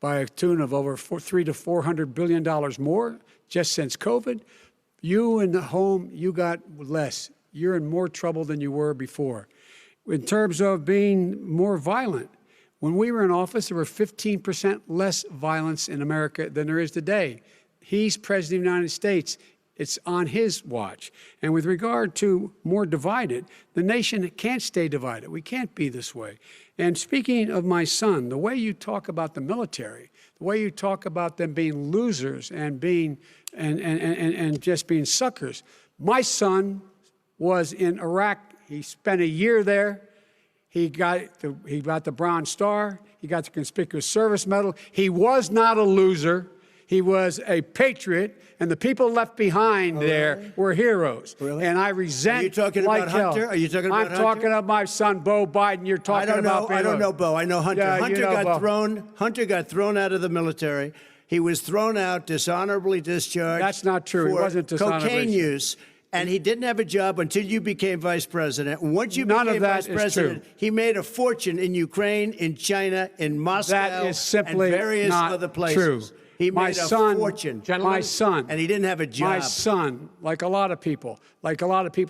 by a tune of over $300 to $400 billion more just since COVID. You in the home, you got less. You're in more trouble than you were before. In terms of being more violent, when we were in office, there were 15% less violence in America than there is today. He's president of the United States. It's on his watch. And with regard to more divided, the nation can't stay divided. We can't be this way. And speaking of my son, the way you talk about the military, the way you talk about them being losers and being and just being suckers. My son was in Iraq. He spent a year there. He got the Bronze Star. He got the Conspicuous Service Medal. He was not a loser. He was a patriot, and the people left behind there were heroes. Really? And I resent. Are you talking like about hell. Hunter? Are you talking about Hunter? I'm talking about my son, Beau Biden. You're talking about. I don't know Beau. I know Hunter. Yeah, Hunter got thrown out of the military. He was thrown out, dishonorably discharged. That's not true. He wasn't dishonorably cocaine use. And he didn't have a job until you became vice president. And once you became vice president, he made a fortune in Ukraine, in China, in Moscow, that is simply and various not other places. True. He made a fortune. My son. And he didn't have a job. My son, like a lot of people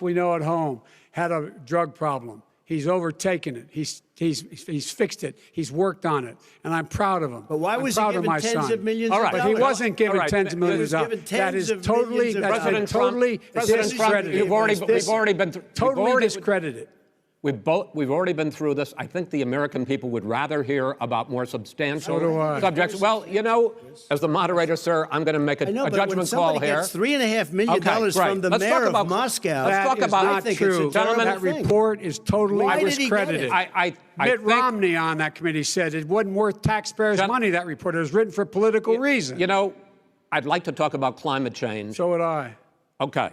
we know at home, had a drug problem. He's overtaken it. He's fixed it. He's worked on it, and I'm proud of him. But why was he given tens of millions of dollars? But he wasn't given tens of millions of dollars. That is totally discredited. We've already been through. Totally discredited. We've already been through this. I think the American people would rather hear about more substantial subjects. Well, you know, as the moderator, sir, I'm going to make a judgment call here. Gets $3.5 million from the mayor of Moscow. Let's talk about not true. Gentlemen, that report is totally discredited. Mitt Romney on that committee said it wasn't worth taxpayers' money, that report. It was written for political reasons. You know, I'd like to talk about climate change. So would I. Okay.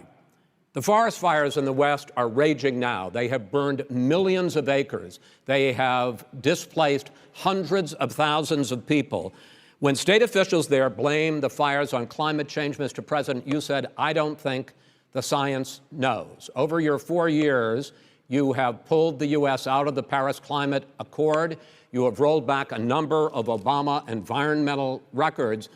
The forest fires in the West are raging now. They have burned millions of acres. They have displaced hundreds of thousands of people. When state officials there blame the fires on climate change, Mr. President, you said, I don't think the science knows. Over your 4 years, you have pulled the U.S. out of the Paris Climate Accord. You have rolled back a number of Obama environmental records.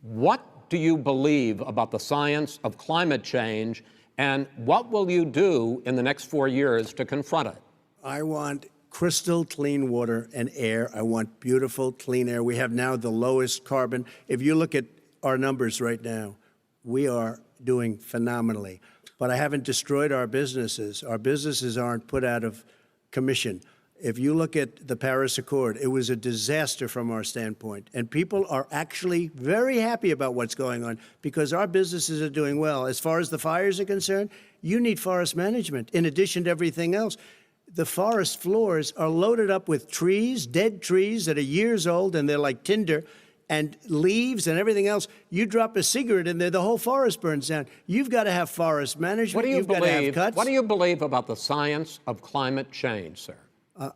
What do you believe about the science of climate change? And what will you do in the next 4 years to confront it? I want crystal clean water and air. I want beautiful, clean air. We have now the lowest carbon. If you look at our numbers right now, we are doing phenomenally. But I haven't destroyed our businesses. Our businesses aren't put out of commission. If you look at the Paris Accord, it was a disaster from our standpoint. And people are actually very happy about what's going on because our businesses are doing well. As far as the fires are concerned, you need forest management in addition to everything else. the forest floors are loaded up with trees, dead trees that are years old, and they're like tinder, and leaves and everything else. You drop a cigarette in there, the whole forest burns down. You've got to have forest management. What do you You've got to have believe? cuts. What do you believe about the science of climate change, sir?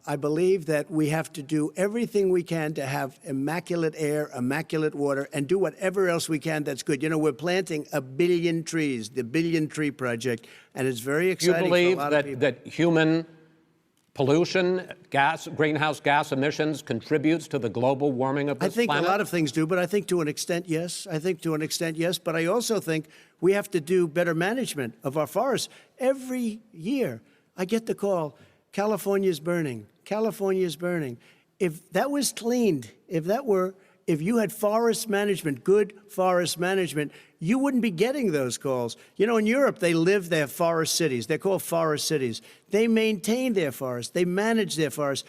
I believe that we have to do everything we can to have immaculate air, immaculate water, and do whatever else we can that's good. You know, we're planting 1 billion trees, the Billion Tree Project, and it's very exciting for a lot of people. That human pollution, greenhouse gas emissions contributes to the global warming of this I think planet? a lot of things do, but I think to an extent, yes. I think to an extent, yes. But I also think we have to do better management of our forests. Every year, I get the call, California's burning. California's burning. If that was cleaned, if you had forest management, good forest management, you wouldn't be getting those calls. You know, in Europe, they have forest cities. They're called forest cities. They maintain their forests. They manage their forests.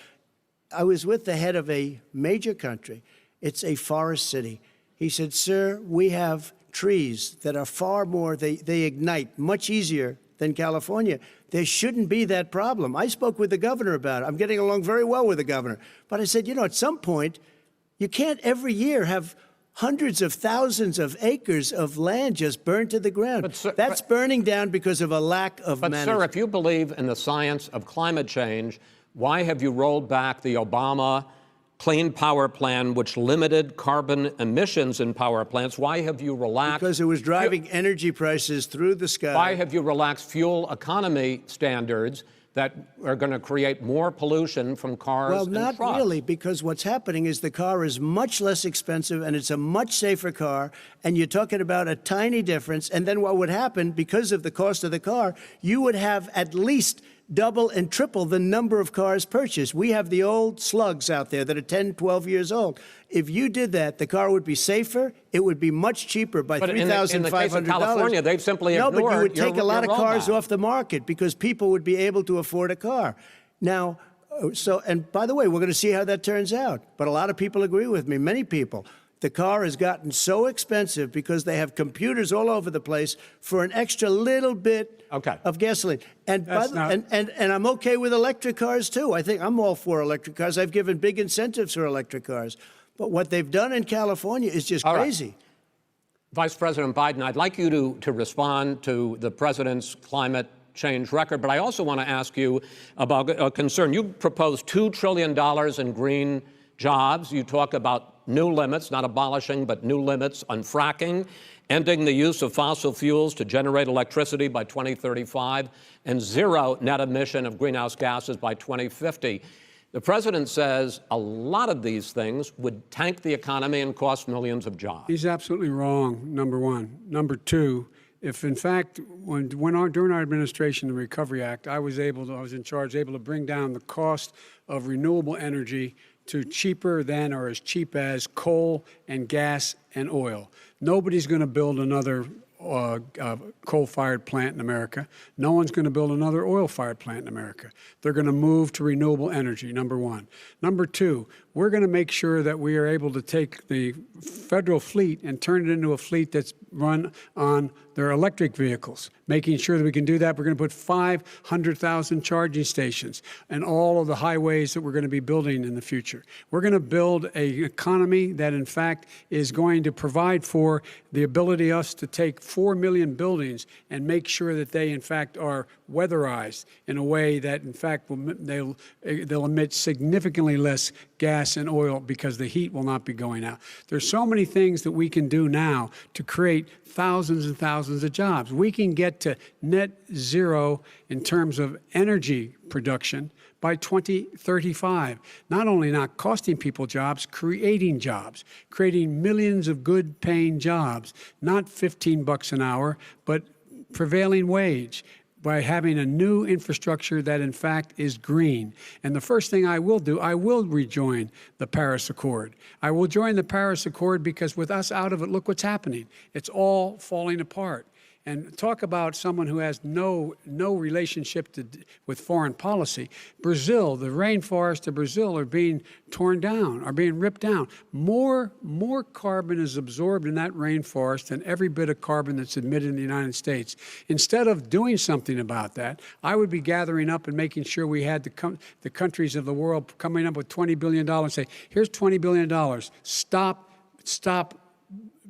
I was with the head of a major country. It's a forest city. He said, sir, we have trees that are far more, they ignite much easier than California. There shouldn't be that problem. I spoke with the governor about it. I'm getting along very well with the governor. But I said, you know, at some point, you can't every year have hundreds of thousands of acres of land just burned to the ground. That's burning down because of a lack of management. But, sir, if you believe in the science of climate change, why have you rolled back the Obama Clean Power Plan, which limited carbon emissions in power plants? Why have you relaxed? Because it was driving energy prices through the sky. Why have you relaxed fuel economy standards that are going to create more pollution from cars and trucks? Well, not really, because what's happening is the car is much less expensive and it's a much safer car, and you're talking about a tiny difference. And then what would happen, because of the cost of the car, you would have at least double and triple the number of cars purchased. We have the old slugs out there that are 10, 12 years old. If you did that, the car would be safer. It would be much cheaper by $3,500. In the case of California, they've simply ignored No, but you would take a lot of cars rollback off the market because people would be able to afford a car. Now, and by the way, we're going to see how that turns out. But a lot of people agree with me, many people. The car has gotten so expensive because they have computers all over the place for an extra little bit of gasoline. And I'm okay with electric cars, too. I think I'm all for electric cars. I've given big incentives for electric cars. But what they've done in California is just crazy. Right. Vice President Biden, I'd like you to respond to the president's climate change record, but I also want to ask you about a concern. You proposed $2 trillion in green jobs. You talk about new limits, not abolishing, but new limits on fracking, ending the use of fossil fuels to generate electricity by 2035, and zero net emission of greenhouse gases by 2050. The president says a lot of these things would tank the economy and cost millions of jobs. He's absolutely wrong, number one. Number two, if in fact, during our administration, the Recovery Act, I was in charge, able to bring down the cost of renewable energy to cheaper than or as cheap as coal and gas and oil. Nobody's going to build another coal-fired plant in America. No one's going to build another oil-fired plant in America. They're going to move to renewable energy, number one. Number two, we're going to make sure that we are able to take the federal fleet and turn it into a fleet that's run on their electric vehicles. Making sure that we can do that, we're going to put 500,000 charging stations and all of the highways that we're going to be building in the future. We're going to build an economy that, in fact, is going to provide for the ability us to take 4 million buildings and make sure that they, in fact, are weatherized in a way that, in fact, they'll emit significantly less gas and oil because the heat will not be going out. There's so many things that we can do now to create thousands and thousands of jobs. We can get to net zero in terms of energy production by 2035. Not only not costing people jobs, creating millions of good paying jobs, not $15 an hour, but prevailing wage, by having a new infrastructure that, in fact, is green. And the first thing I will do, I will rejoin the Paris Accord. I will join the Paris Accord because with us out of it, look what's happening. It's all falling apart. And talk about someone who has no relationship with foreign policy. Brazil, the rainforests of Brazil are being torn down, are being ripped down. More carbon is absorbed in that rainforest than every bit of carbon that's emitted in the United States. Instead of doing something about that, I would be gathering up and making sure we had the countries of the world coming up with $20 billion and say, here's $20 billion. Stop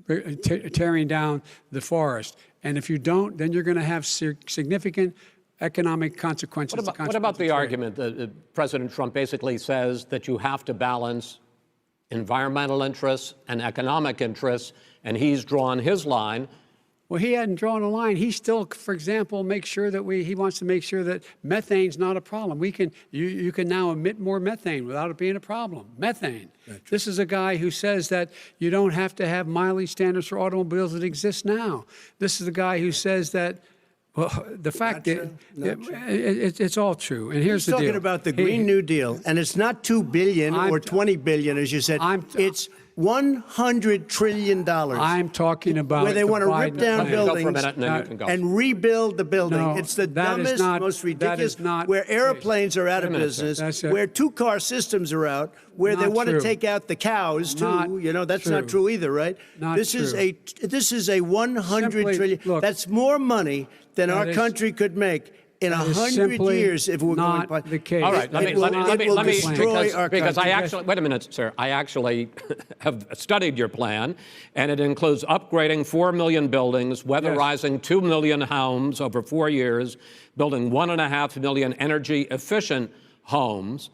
tearing down the forest. And if you don't, then you're going to have significant economic consequences. What about the argument that President Trump basically says that you have to balance environmental interests and economic interests, and he's drawn his line? Well, he hadn't drawn a line. He still, for example, makes sure that he wants to make sure that methane's not a problem. You can now emit more methane without it being a problem. Methane. This is a guy who says that you don't have to have mileage standards for automobiles that exist now. This is the guy who says that, well, the fact is, it's all true. And here's the deal. He's talking about the Green New Deal, and it's not $2 billion or $20 billion, as you said. It's $100 trillion. I'm talking about where they want to rip down buildings and rebuild the building. No, it's the dumbest, most ridiculous. Where airplanes are out of business, where two-car systems are out, where they want to take out the cows too. That's not true either, right? This is a $100 trillion. Look, that's more money than our country could make in 100 years if we're going by the case. All right, let me destroy our because country. I actually, wait a minute, sir. I actually have studied your plan, and it includes upgrading 4 million buildings, weatherizing 2 million homes over 4 years, building 1.5 million energy-efficient homes.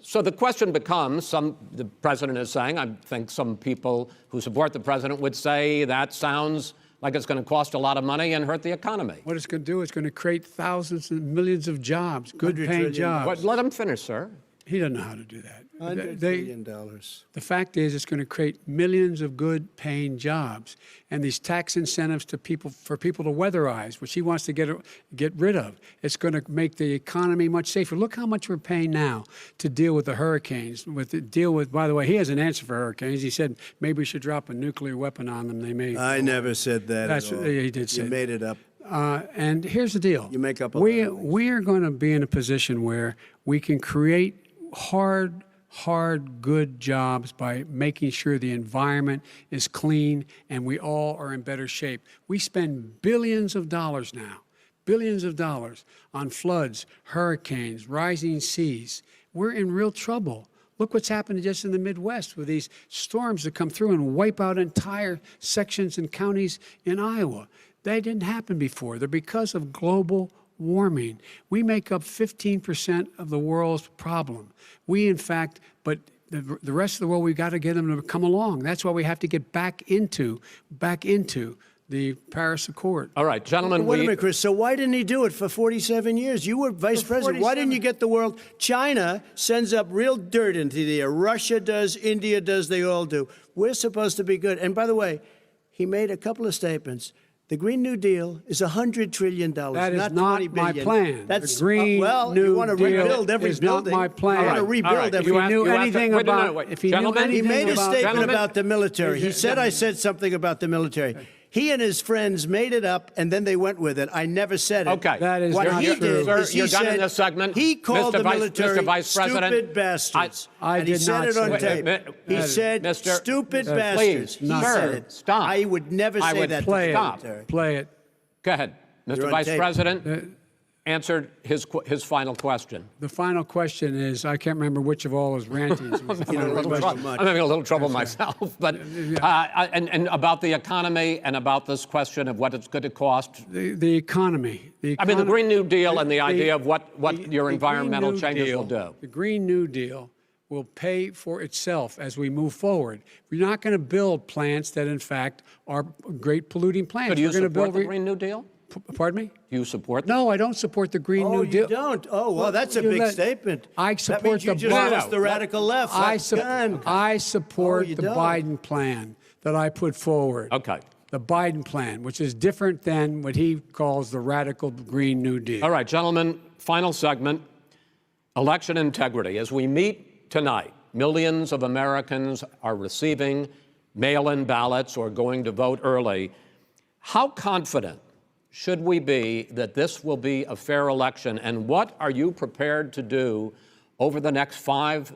So the question becomes, the president is saying, I think some people who support the president would say that sounds like it's going to cost a lot of money and hurt the economy. What it's going to do is going to create thousands and millions of jobs, good-paying jobs. Let him finish, sir. He doesn't know how to do that. $100 billion. The fact is, it's going to create millions of good-paying jobs, and these tax incentives for people to weatherize, which he wants to get rid of. It's going to make the economy much safer. Look how much we're paying now to deal with the hurricanes. By the way, he has an answer for hurricanes. He said maybe we should drop a nuclear weapon on them. They may. I never said that. That's at all. He did say. You made it up. And here's the deal. You make up a lot of things. We are going to be in a position where we can create hard, good jobs by making sure the environment is clean and we all are in better shape. We spend billions of dollars now, on floods, hurricanes, rising seas. We're in real trouble. Look what's happened just in the Midwest with these storms that come through and wipe out entire sections and counties in Iowa. They didn't happen before. They're because of global warming. We make up 15% of the world's problem. But the rest of the world, we've got to get them to come along. That's why we have to get back into the Paris Accord. All right, gentlemen. Wait a minute, Chris. So why didn't he do it for 47 years? You were vice president. Why didn't you get the world? China sends up real dirt into the air. Russia does. India does. They all do. We're supposed to be good. And by the way, he made a couple of statements. The Green New Deal is $100 trillion, that is not not $20 my billion. plan. That's the Green New you want to Deal rebuild every is building. not my plan. You want to rebuild every. If he knew anything about, if he knew anything he made a about, statement about the military. He said I said something about the military. He and his friends made it up, and then they went with it. I never said it. Okay. That is what not he true. did Sir, is he you're done said in this segment. he called the military Mr. Vice President, stupid bastards. I and he did said not it on say tape. that. He said Mr. stupid Please, bastards. He sir, said it. stop. I would never say that to the military. Play it. Go ahead. Mr. on Vice tape. President, answered his final question. The final question is, I can't remember which of all his rantings. I'm having a little trouble myself. But and about the economy and about this question of what it's going to cost. The economy. I mean, the Green New Deal and the idea of what your environmental changes will do. The Green New Deal will pay for itself as we move forward. We're not going to build plants that, in fact, are great polluting plants. So do you We're going to support build the Green New Deal? Pardon me? Do you support that? No, I don't support the Green New Deal. Oh, you don't? Oh, well, that's a big statement. I support that means you just lost the radical left. I support the Biden plan that I put forward. Okay. The Biden plan, which is different than what he calls the radical Green New Deal. All right, gentlemen, final segment, election integrity. As we meet tonight, millions of Americans are receiving mail-in ballots or going to vote early. How confident should we be that this will be a fair election? And what are you prepared to do over the next 5+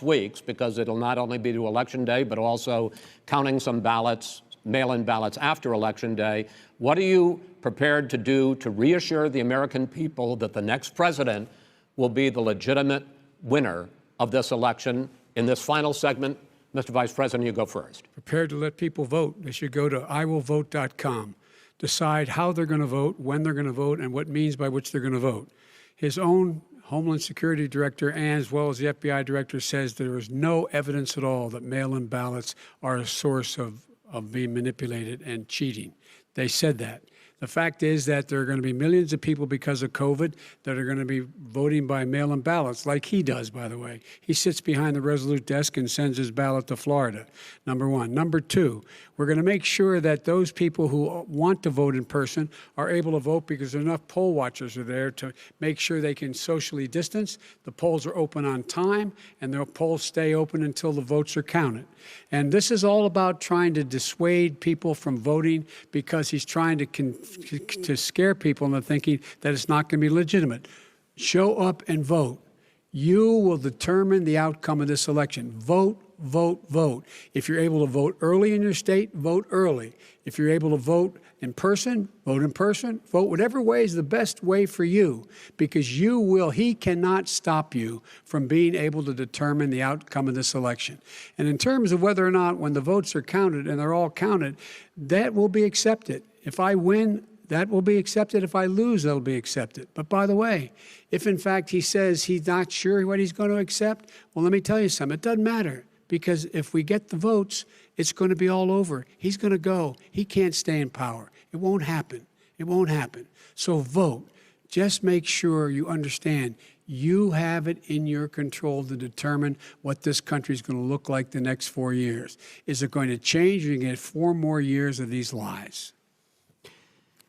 weeks, because it'll not only be to Election Day, but also counting some ballots, mail-in ballots after Election Day? What are you prepared to do to reassure the American people that the next president will be the legitimate winner of this election? In this final segment, Mr. Vice President, you go first. Prepared to let people vote. They should go to iwillvote.com, decide how they're going to vote, when they're going to vote, and what means by which they're going to vote. His own Homeland Security Director, and as well as the FBI Director, says there is no evidence at all that mail-in ballots are a source of being manipulated and cheating. They said that. The fact is that there are going to be millions of people because of COVID that are going to be voting by mail-in ballots, like he does, by the way. He sits behind the Resolute desk and sends his ballot to Florida, number one. Number two, we're going to make sure that those people who want to vote in person are able to vote, because enough poll watchers are there to make sure they can socially distance. The polls are open on time, and the polls stay open until the votes are counted. And this is all about trying to dissuade people from voting, because he's trying to scare people into thinking that it's not going to be legitimate. Show up and vote. You will determine the outcome of this election. Vote, vote, vote. If you're able to vote early in your state, vote early. If you're able to vote in person, vote in person. Vote whatever way is the best way for you, because he cannot stop you from being able to determine the outcome of this election. And in terms of whether or not, when the votes are counted, and they're all counted, that will be accepted. If I win, that will be accepted. If I lose, that'll be accepted. But by the way, if in fact he says he's not sure what he's going to accept, well, let me tell you something. It doesn't matter, because if we get the votes, it's going to be all over. He's going to go. He can't stay in power. It won't happen. It won't happen. So vote. Just make sure you understand you have it in your control to determine what this country is going to look like the next 4 years. Is it going to change, or are you going to get 4 more years of these lies?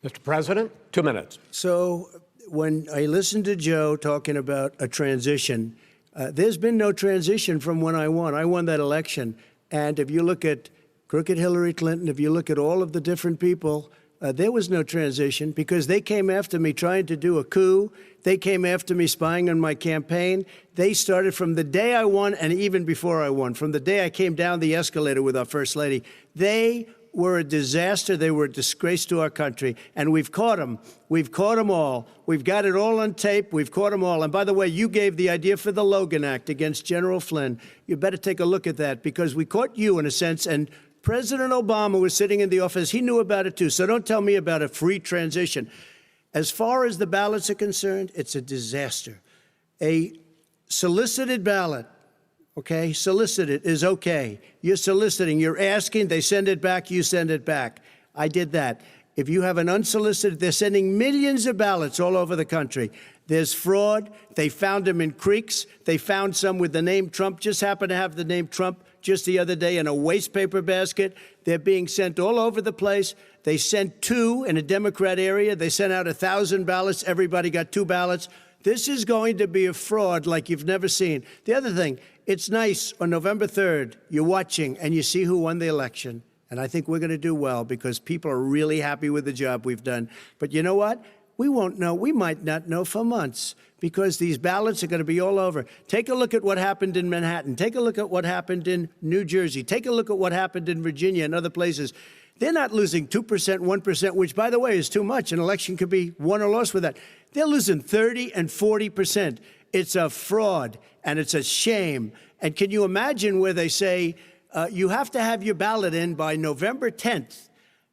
Mr. President, 2 minutes. So when I listened to Joe talking about a transition, there's been no transition from when I won. I won that election. And if you look at crooked Hillary Clinton, if you look at all of the different people, there was no transition, because they came after me trying to do a coup. They came after me spying on my campaign. They started from the day I won, and even before I won, from the day I came down the escalator with our First Lady. They were a disaster. They were a disgrace to our country. And we've caught them. We've caught them all. We've got it all on tape. We've caught them all. And by the way, you gave the idea for the Logan Act against General Flynn. You better take a look at that, because we caught you in a sense. And President Obama was sitting in the office. He knew about it too. So don't tell me about a free transition. As far as the ballots are concerned, it's a disaster. A solicited ballot, okay, solicited is okay. You're soliciting, you're asking, they send it back, you send it back. I did that. If you have an unsolicited, they're sending millions of ballots all over the country. There's fraud. They found them in creeks. They found some with the name Trump, just happened to have the name Trump just the other day in a waste paper basket. They're being sent all over the place. They sent 2 in a Democrat area. They sent out 1,000 ballots. Everybody got 2 ballots. This is going to be a fraud like you've never seen. The other thing, it's nice on November 3rd, you're watching and you see who won the election. And I think we're going to do well, because people are really happy with the job we've done. But you know what? We won't know. We might not know for months, because these ballots are going to be all over. Take a look at what happened in Manhattan. Take a look at what happened in New Jersey. Take a look at what happened in Virginia and other places. They're not losing 2%, 1%, which, by the way, is too much. An election could be won or lost with that. They're losing 30 and 40%. It's a fraud, and it's a shame. And can you imagine where they say you have to have your ballot in by November 10th?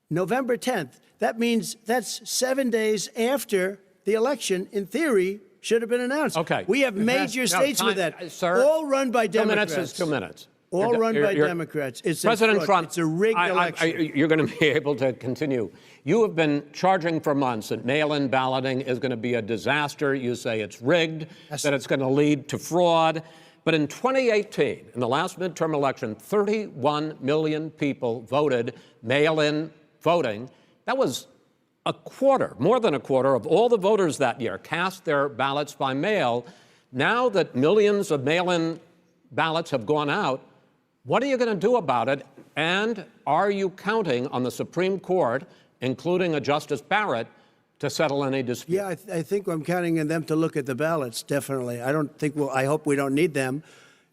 November 10th. That means that's 7 days after the election, in theory, should have been announced. Okay. We have major states with that, sir, all run by Democrats. 2 minutes is 2 minutes. All run by Democrats. It's President Trump, it's a rigged election. You're going to be able to continue. You have been charging for months that mail-in balloting is going to be a disaster. You say it's rigged, that it's going to lead to fraud. But in 2018, in the last midterm election, 31 million people voted mail-in voting. That was a quarter, more than a quarter of all the voters that year cast their ballots by mail. Now that millions of mail-in ballots have gone out, what are you going to do about it? And are you counting on the Supreme Court including a Justice Barrett, to settle any dispute? Yeah, I think I'm counting on them to look at the ballots, definitely. I don't think I hope we don't need them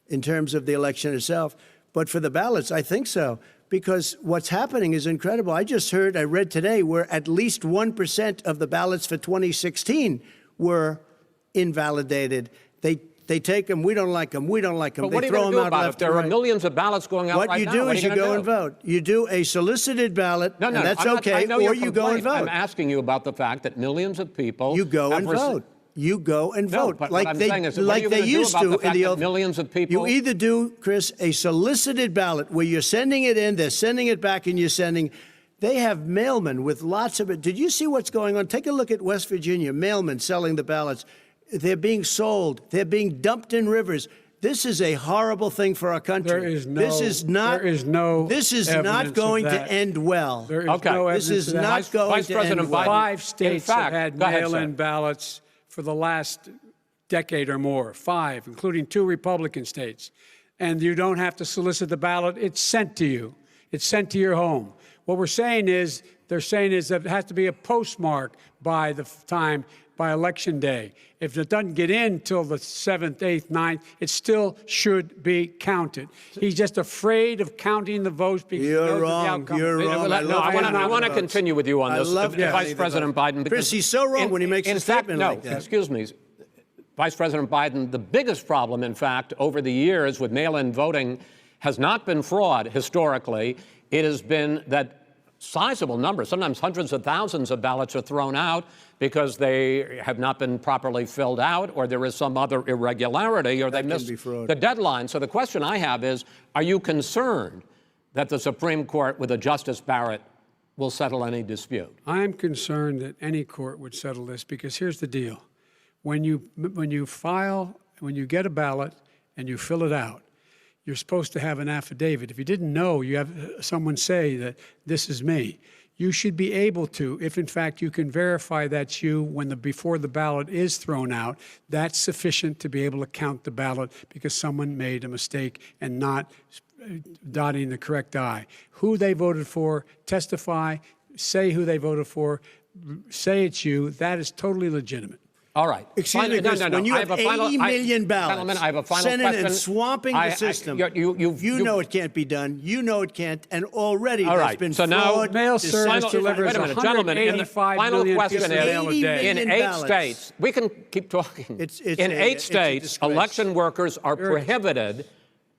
in terms of the election itself. But for the ballots, I think so. Because what's happening is incredible. I read today, where at least 1% of the ballots for 2016 were invalidated. They take them, we don't like them, we don't like them. But what are you going to do about it? If there are millions of ballots going out right now, what you do is you go and vote. You do a solicited ballot, and that's okay, or you go and vote. I'm asking you about the fact that millions of people You go and vote. You go and vote. But what I'm saying is, what are you going to do about the fact that millions of people... You either do, Chris, a solicited ballot where you're sending it in, they're sending it back, and you're sending... They have mailmen with lots of it. Did you see what's going on? Take a look at West Virginia, mailmen selling the ballots. They're being sold. They're being dumped in rivers. This is a horrible thing for our country. This is not going to end well. There is no evidence This is of that. not going to end well. 5 states have had go ahead, mail-in sir. ballots for the last decade or more. 5, including 2 Republican states. And you don't have to solicit the ballot. It's sent to you. It's sent to your home. What they're saying is that it has to be a postmark by election day. If it doesn't get in till the 7th, 8th, 9th, it still should be counted. He's just afraid of counting the votes because he knows the outcome. You're wrong. I want to continue with you on this, Vice President Biden. Chris, he's so wrong when he makes a statement like that. Excuse me, Vice President Biden, the biggest problem, in fact, over the years with mail-in voting has not been fraud historically. It has been that sizable numbers, sometimes hundreds of thousands of ballots are thrown out because they have not been properly filled out, or there is some other irregularity, or they missed the deadline. So the question I have is, are you concerned that the Supreme Court with a Justice Barrett will settle any dispute? I'm concerned that any court would settle this because here's the deal. When you get a ballot and you fill it out, you're supposed to have an affidavit. If you didn't know, you have someone say that this is me. You should be able to, if in fact you can verify that's you before the ballot is thrown out, that's sufficient to be able to count the ballot because someone made a mistake and not dotting the correct I. Who they voted for, testify, say who they voted for, say it's you, that is totally legitimate. All right. Excuse me, Chris, when you have 80 million ballots I have a final sending question. and swamping the system, you know it can't be done. You know it can't. And already there's been so fraud. Now, mail service delivers 185 million pieces of mail a day. In 8 states, we can keep talking. In 8 states, election workers are prohibited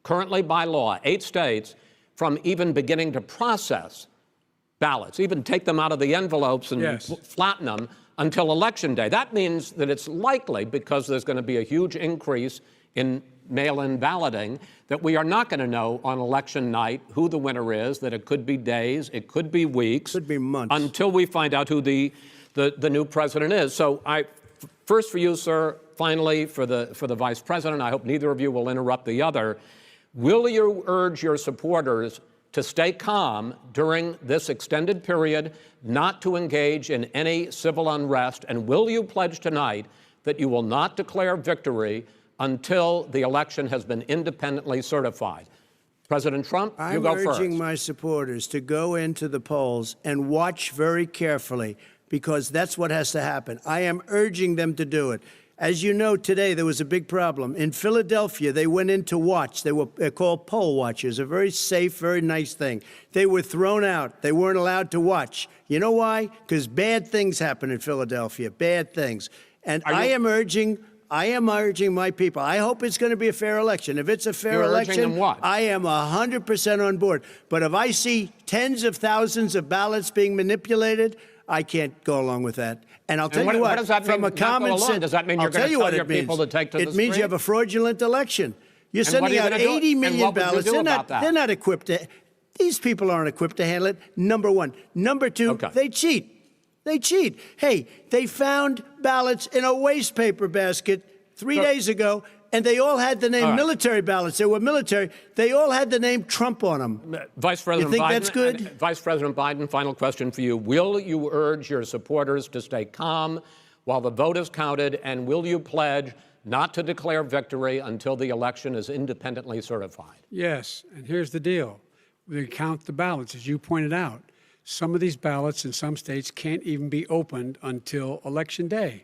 currently by law, 8 states, from even beginning to process ballots, even take them out of the envelopes and flatten them until Election Day. That means that it's likely, because there's going to be a huge increase in mail-in balloting, that we are not going to know on election night who the winner is, that it could be days, it could be weeks. Could be months. Until we find out who the new president is. So first for you, sir, finally for the vice president, I hope neither of you will interrupt the other. Will you urge your supporters to stay calm during this extended period, not to engage in any civil unrest? And will you pledge tonight that you will not declare victory until the election has been independently certified? President Trump, you go first. I'm urging my supporters to go into the polls and watch very carefully, because that's what has to happen. I am urging them to do it. As you know, today there was a big problem. In Philadelphia, they went in to watch. They're called poll watchers, a very safe, very nice thing. They were thrown out. They weren't allowed to watch. You know why? Because bad things happen in Philadelphia, bad things. And I am urging my people. I hope it's going to be a fair election. If it's a fair election, I am 100% on board. But if I see tens of thousands of ballots being manipulated, I can't go along with that. And I'll tell you what, does that mean, from a common sense, does that mean you're going to tell your people to take to the street? It means you have a fraudulent election. You're sending out 80 million ballots. They're not equipped to. These people aren't equipped to handle it. Number one. Number two, they cheat. They cheat. Hey, they found ballots in a waste paper basket 3 days ago, and they all had the name military ballots. They were military. They all had the name Trump on them. Vice President you think Biden, that's good? Vice President Biden, final question for you. Will you urge your supporters to stay calm while the vote is counted, and will you pledge not to declare victory until the election is independently certified? Yes, and here's the deal. We count the ballots, as you pointed out. some of these ballots in some states can't even be opened until Election Day.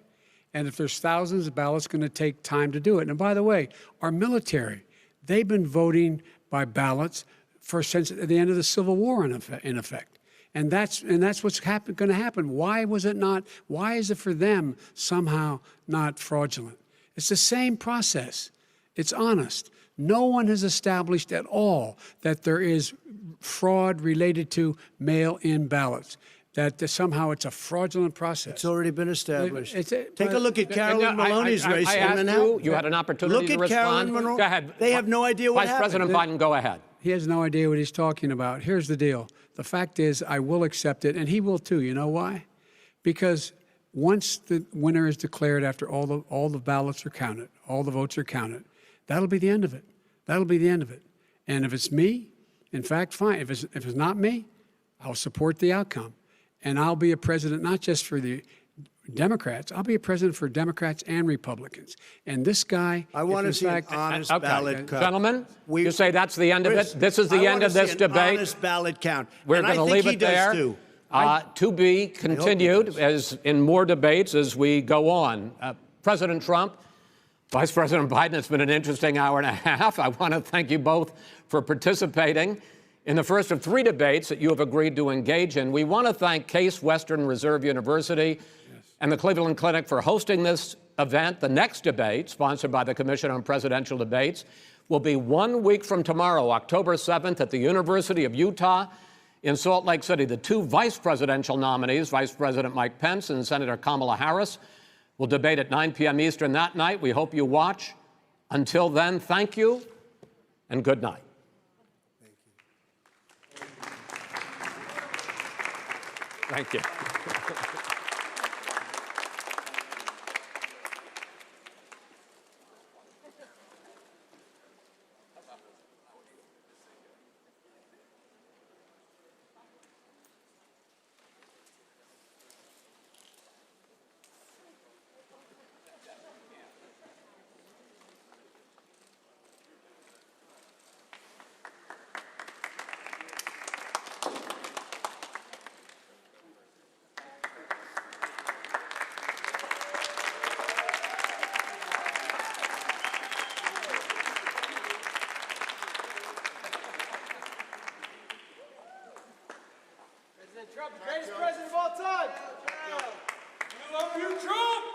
And if there's thousands of ballots, it's going to take time to do it. And by the way, our military, they've been voting by ballots since the end of the Civil War, in effect. And that's what's going to happen. Why was it not? Why is it for them somehow not fraudulent? It's the same process. It's honest. No one has established at all that there is fraud related to mail-in ballots, that somehow it's a fraudulent process. It's already been established. Take a look at Carolyn Maloney's race. I asked you had an opportunity to respond. Look at Carolyn Maloney. Go ahead. They have no idea what happened. Vice President Biden, go ahead. He has no idea what he's talking about. Here's the deal. The fact is, I will accept it, and he will too. You know why? Because once the winner is declared, after all the ballots are counted, all the votes are counted, that'll be the end of it. That'll be the end of it. And if it's me, in fact, fine. If it's not me, I'll support the outcome. And I'll be a president not just for the Democrats. I'll be a president for Democrats and Republicans. And this guy, I want to see an honest ballot count. Gentlemen, you say that's the end of it? This is the end of this debate? Honest ballot count. We're going to leave it there. To be continued as in more debates as we go on. President Trump, Vice President Biden, it's been an interesting hour and a half. I want to thank you both for participating in the first of 3 debates that you have agreed to engage in. We want to thank Case Western Reserve University and the Cleveland Clinic for hosting this event. The next debate, sponsored by the Commission on Presidential Debates, will be 1 week from tomorrow, October 7th, at the University of Utah in Salt Lake City. The 2 vice presidential nominees, Vice President Mike Pence and Senator Kamala Harris, will debate at 9 p.m. Eastern that night. We hope you watch. Until then, thank you and good night. Thank you. Trump, the greatest president of all time. We love you, Trump.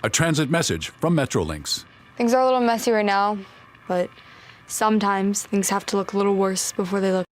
A transit message from Metrolinx. Things are a little messy right now, but sometimes things have to look a little worse before they look.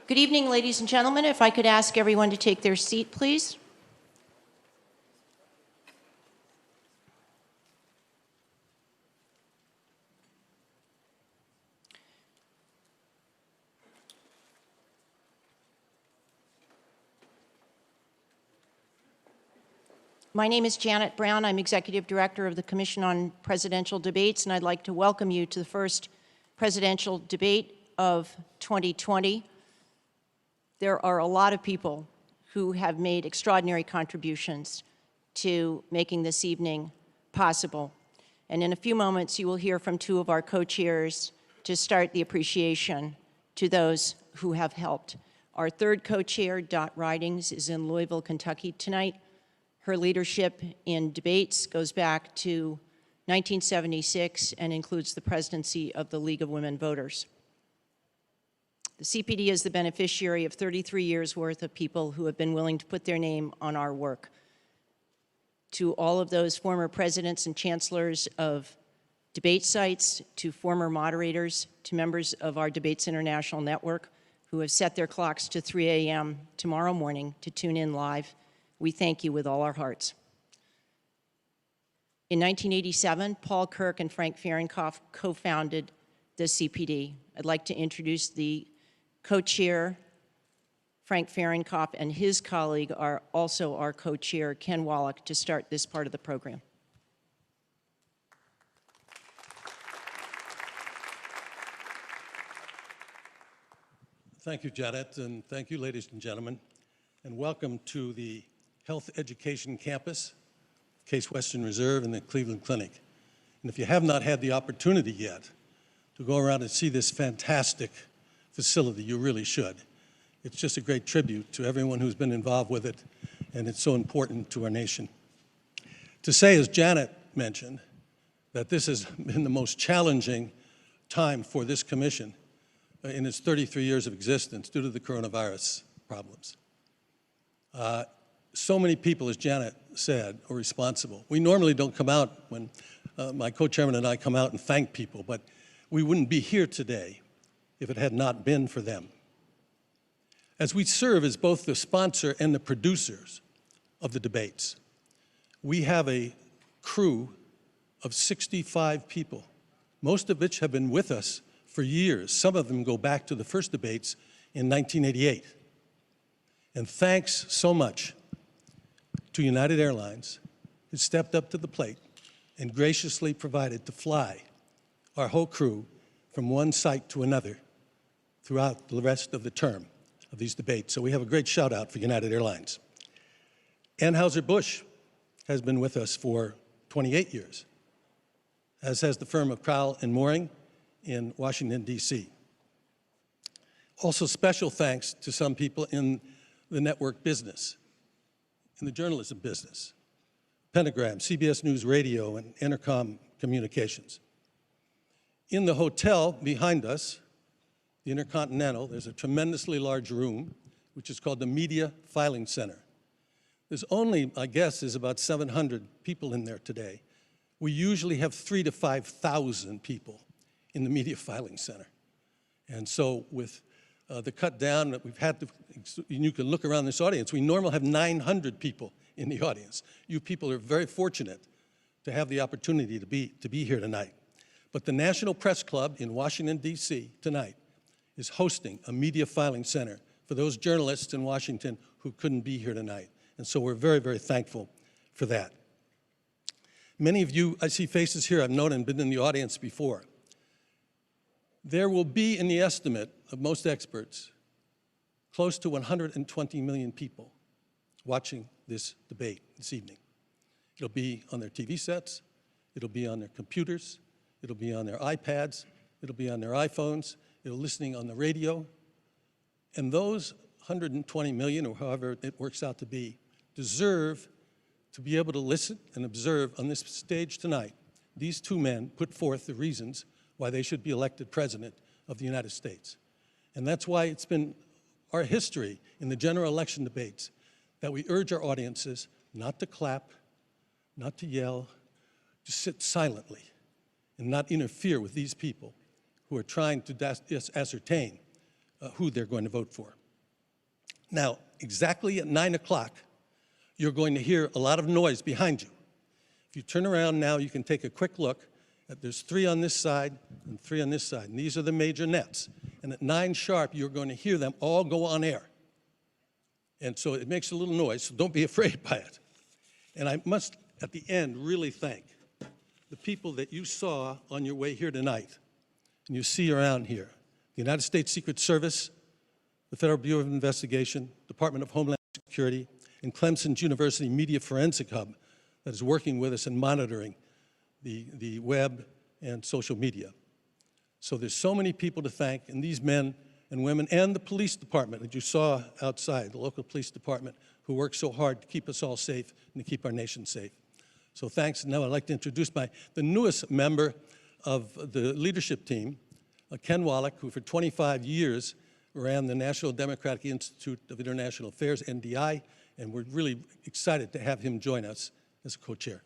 Good evening, ladies and gentlemen. If I could ask everyone to take their seat, please. My name is Janet Brown. I'm Executive Director of the Commission on Presidential Debates, and I'd like to welcome you to the first presidential debate of 2020. There are a lot of people who have made extraordinary contributions to making this evening possible. And in a few moments, you will hear from two of our co-chairs to start the appreciation to those who have helped. Our third co-chair, Dot Ridings, is in Louisville, Kentucky tonight. Her leadership in debates goes back to 1976 and includes the presidency of the League of Women Voters. The CPD is the beneficiary of 33 years' worth of people who have been willing to put their name on our work. To all of those former presidents and chancellors of debate sites, to former moderators, to members of our Debates International Network who have set their clocks to 3 a.m. tomorrow morning to tune in live, we thank you with all our hearts. In 1987, Paul Kirk and Frank Fahrenkopf co-founded the CPD. I'd like to introduce the co-chair, Frank Fahrenkopf, and his colleague are also our co-chair, Ken Wallach, to start this part of the program. Thank you, Janet, and thank you, ladies and gentlemen, and welcome to the Health Education Campus, Case Western Reserve, and the Cleveland Clinic. And if you have not had the opportunity yet to go around and see this fantastic facility, you really should. It's just a great tribute to everyone who's been involved with it, and it's so important to our nation. To say, as Janet mentioned, that this has been the most challenging time for this commission in its 33 years of existence due to the coronavirus problems. So many people, as Janet said, are responsible. We normally don't come out when my co-chairman and I come out and thank people, but we wouldn't be here today if it had not been for them. As we serve as both the sponsor and the producers of the debates, we have a crew of 65 people, most of which have been with us for years. Some of them go back to the first debates in 1988. And thanks so much to United Airlines, who stepped up to the plate and graciously provided to fly our whole crew from one site to another throughout the rest of the term of these debates. So we have a great shout out for United Airlines. Anheuser-Busch has been with us for 28 years, as has the firm of Crowell and Mooring in Washington, D.C. Also, special thanks to some people in the network business, in the journalism business, Pentagram, CBS News Radio, and Intercom Communications. In the hotel behind us, the Intercontinental, there's a tremendously large room, which is called the Media Filing Center. There's only, I guess, is about 700 people in there today. We usually have 3,000 to 5,000 people in the Media Filing Center. And so with the cut down that we've had to, you can look around this audience, we normally have 900 people in the audience. You people are very fortunate to have the opportunity to be here tonight. But the National Press Club in Washington, D.C. tonight is hosting a media filing center for those journalists in Washington who couldn't be here tonight. And so we're very, very thankful for that. Many of you, I see faces here I've known and been in the audience before. There will be, in the estimate of most experts, close to 120 million people watching this debate this evening. It'll be on their TV sets, it'll be on their computers, it'll be on their iPads, it'll be on their iPhones, it'll be listening on the radio. And those 120 million, or however it works out to be, deserve to be able to listen and observe on this stage tonight. These two men put forth the reasons why they should be elected president of the United States. And that's why it's been our history in the general election debates that we urge our audiences not to clap, not to yell, to sit silently and not interfere with these people who are trying to ascertain who they're going to vote for. Now, exactly at 9 o'clock, you're going to hear a lot of noise behind you. If you turn around now, you can take a quick look. There's 3 on this side and 3 on this side, and these are the major nets. And at 9 sharp, you're going to hear them all go on air. And so it makes a little noise, so don't be afraid by it. And I must, at the end, really thank the people that you saw on your way here tonight, and you see around here. The United States Secret Service, the Federal Bureau of Investigation, Department of Homeland Security, and Clemson University Media Forensic Hub that is working with us and monitoring the web and social media. So there's so many people to thank, and these men and women, and the police department that you saw outside, the local police department, who work so hard to keep us all safe and to keep our nation safe. So thanks. And now I'd like to introduce the newest member of the leadership team, Ken Wallach, who for 25 years ran the National Democratic Institute of International Affairs, NDI, and we're really excited to have him join us as a co-chair.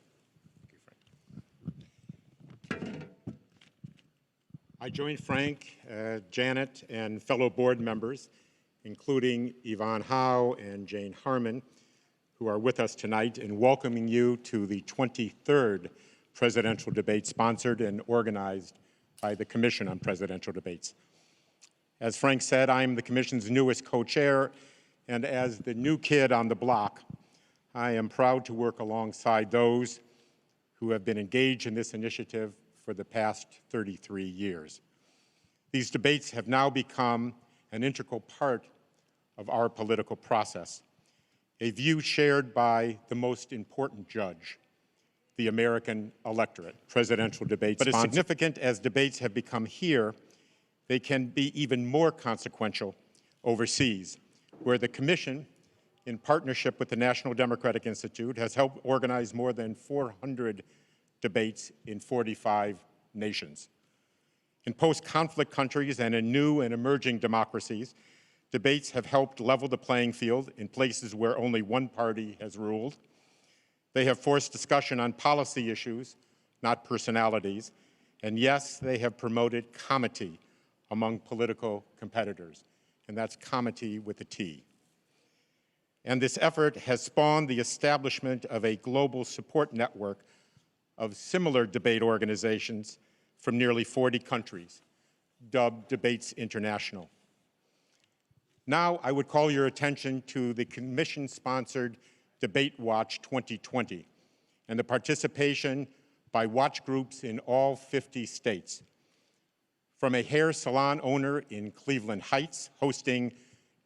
I join Frank, Janet, and fellow board members, including Yvonne Howe and Jane Harmon, who are with us tonight, in welcoming you to the 23rd presidential debate sponsored and organized by the Commission on Presidential Debates. As Frank said, I'm the Commission's newest co-chair, and as the new kid on the block, I am proud to work alongside those who have been engaged in this initiative for the past 33 years. These debates have now become an integral part of our political process, a view shared by the most important judge, the American electorate. Presidential debates, but as significant as debates have become here, they can be even more consequential overseas, where the Commission, in partnership with the National Democratic Institute, has helped organize more than 400 debates in 45 nations. In post-conflict countries and in new and emerging democracies, debates have helped level the playing field in places where only one party has ruled. They have forced discussion on policy issues, not personalities. And yes, they have promoted comity among political competitors. And that's comity with a T. And this effort has spawned the establishment of a global support network of similar debate organizations from nearly 40 countries, dubbed Debates International. Now I would call your attention to the Commission-sponsored Debate Watch 2020 and the participation by watch groups in all 50 states. From a hair salon owner in Cleveland Heights hosting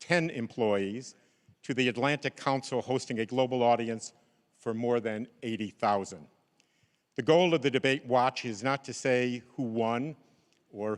10 employees to the Atlantic Council hosting a global audience for more than 80,000. The goal of the Debate Watch is not to say who won or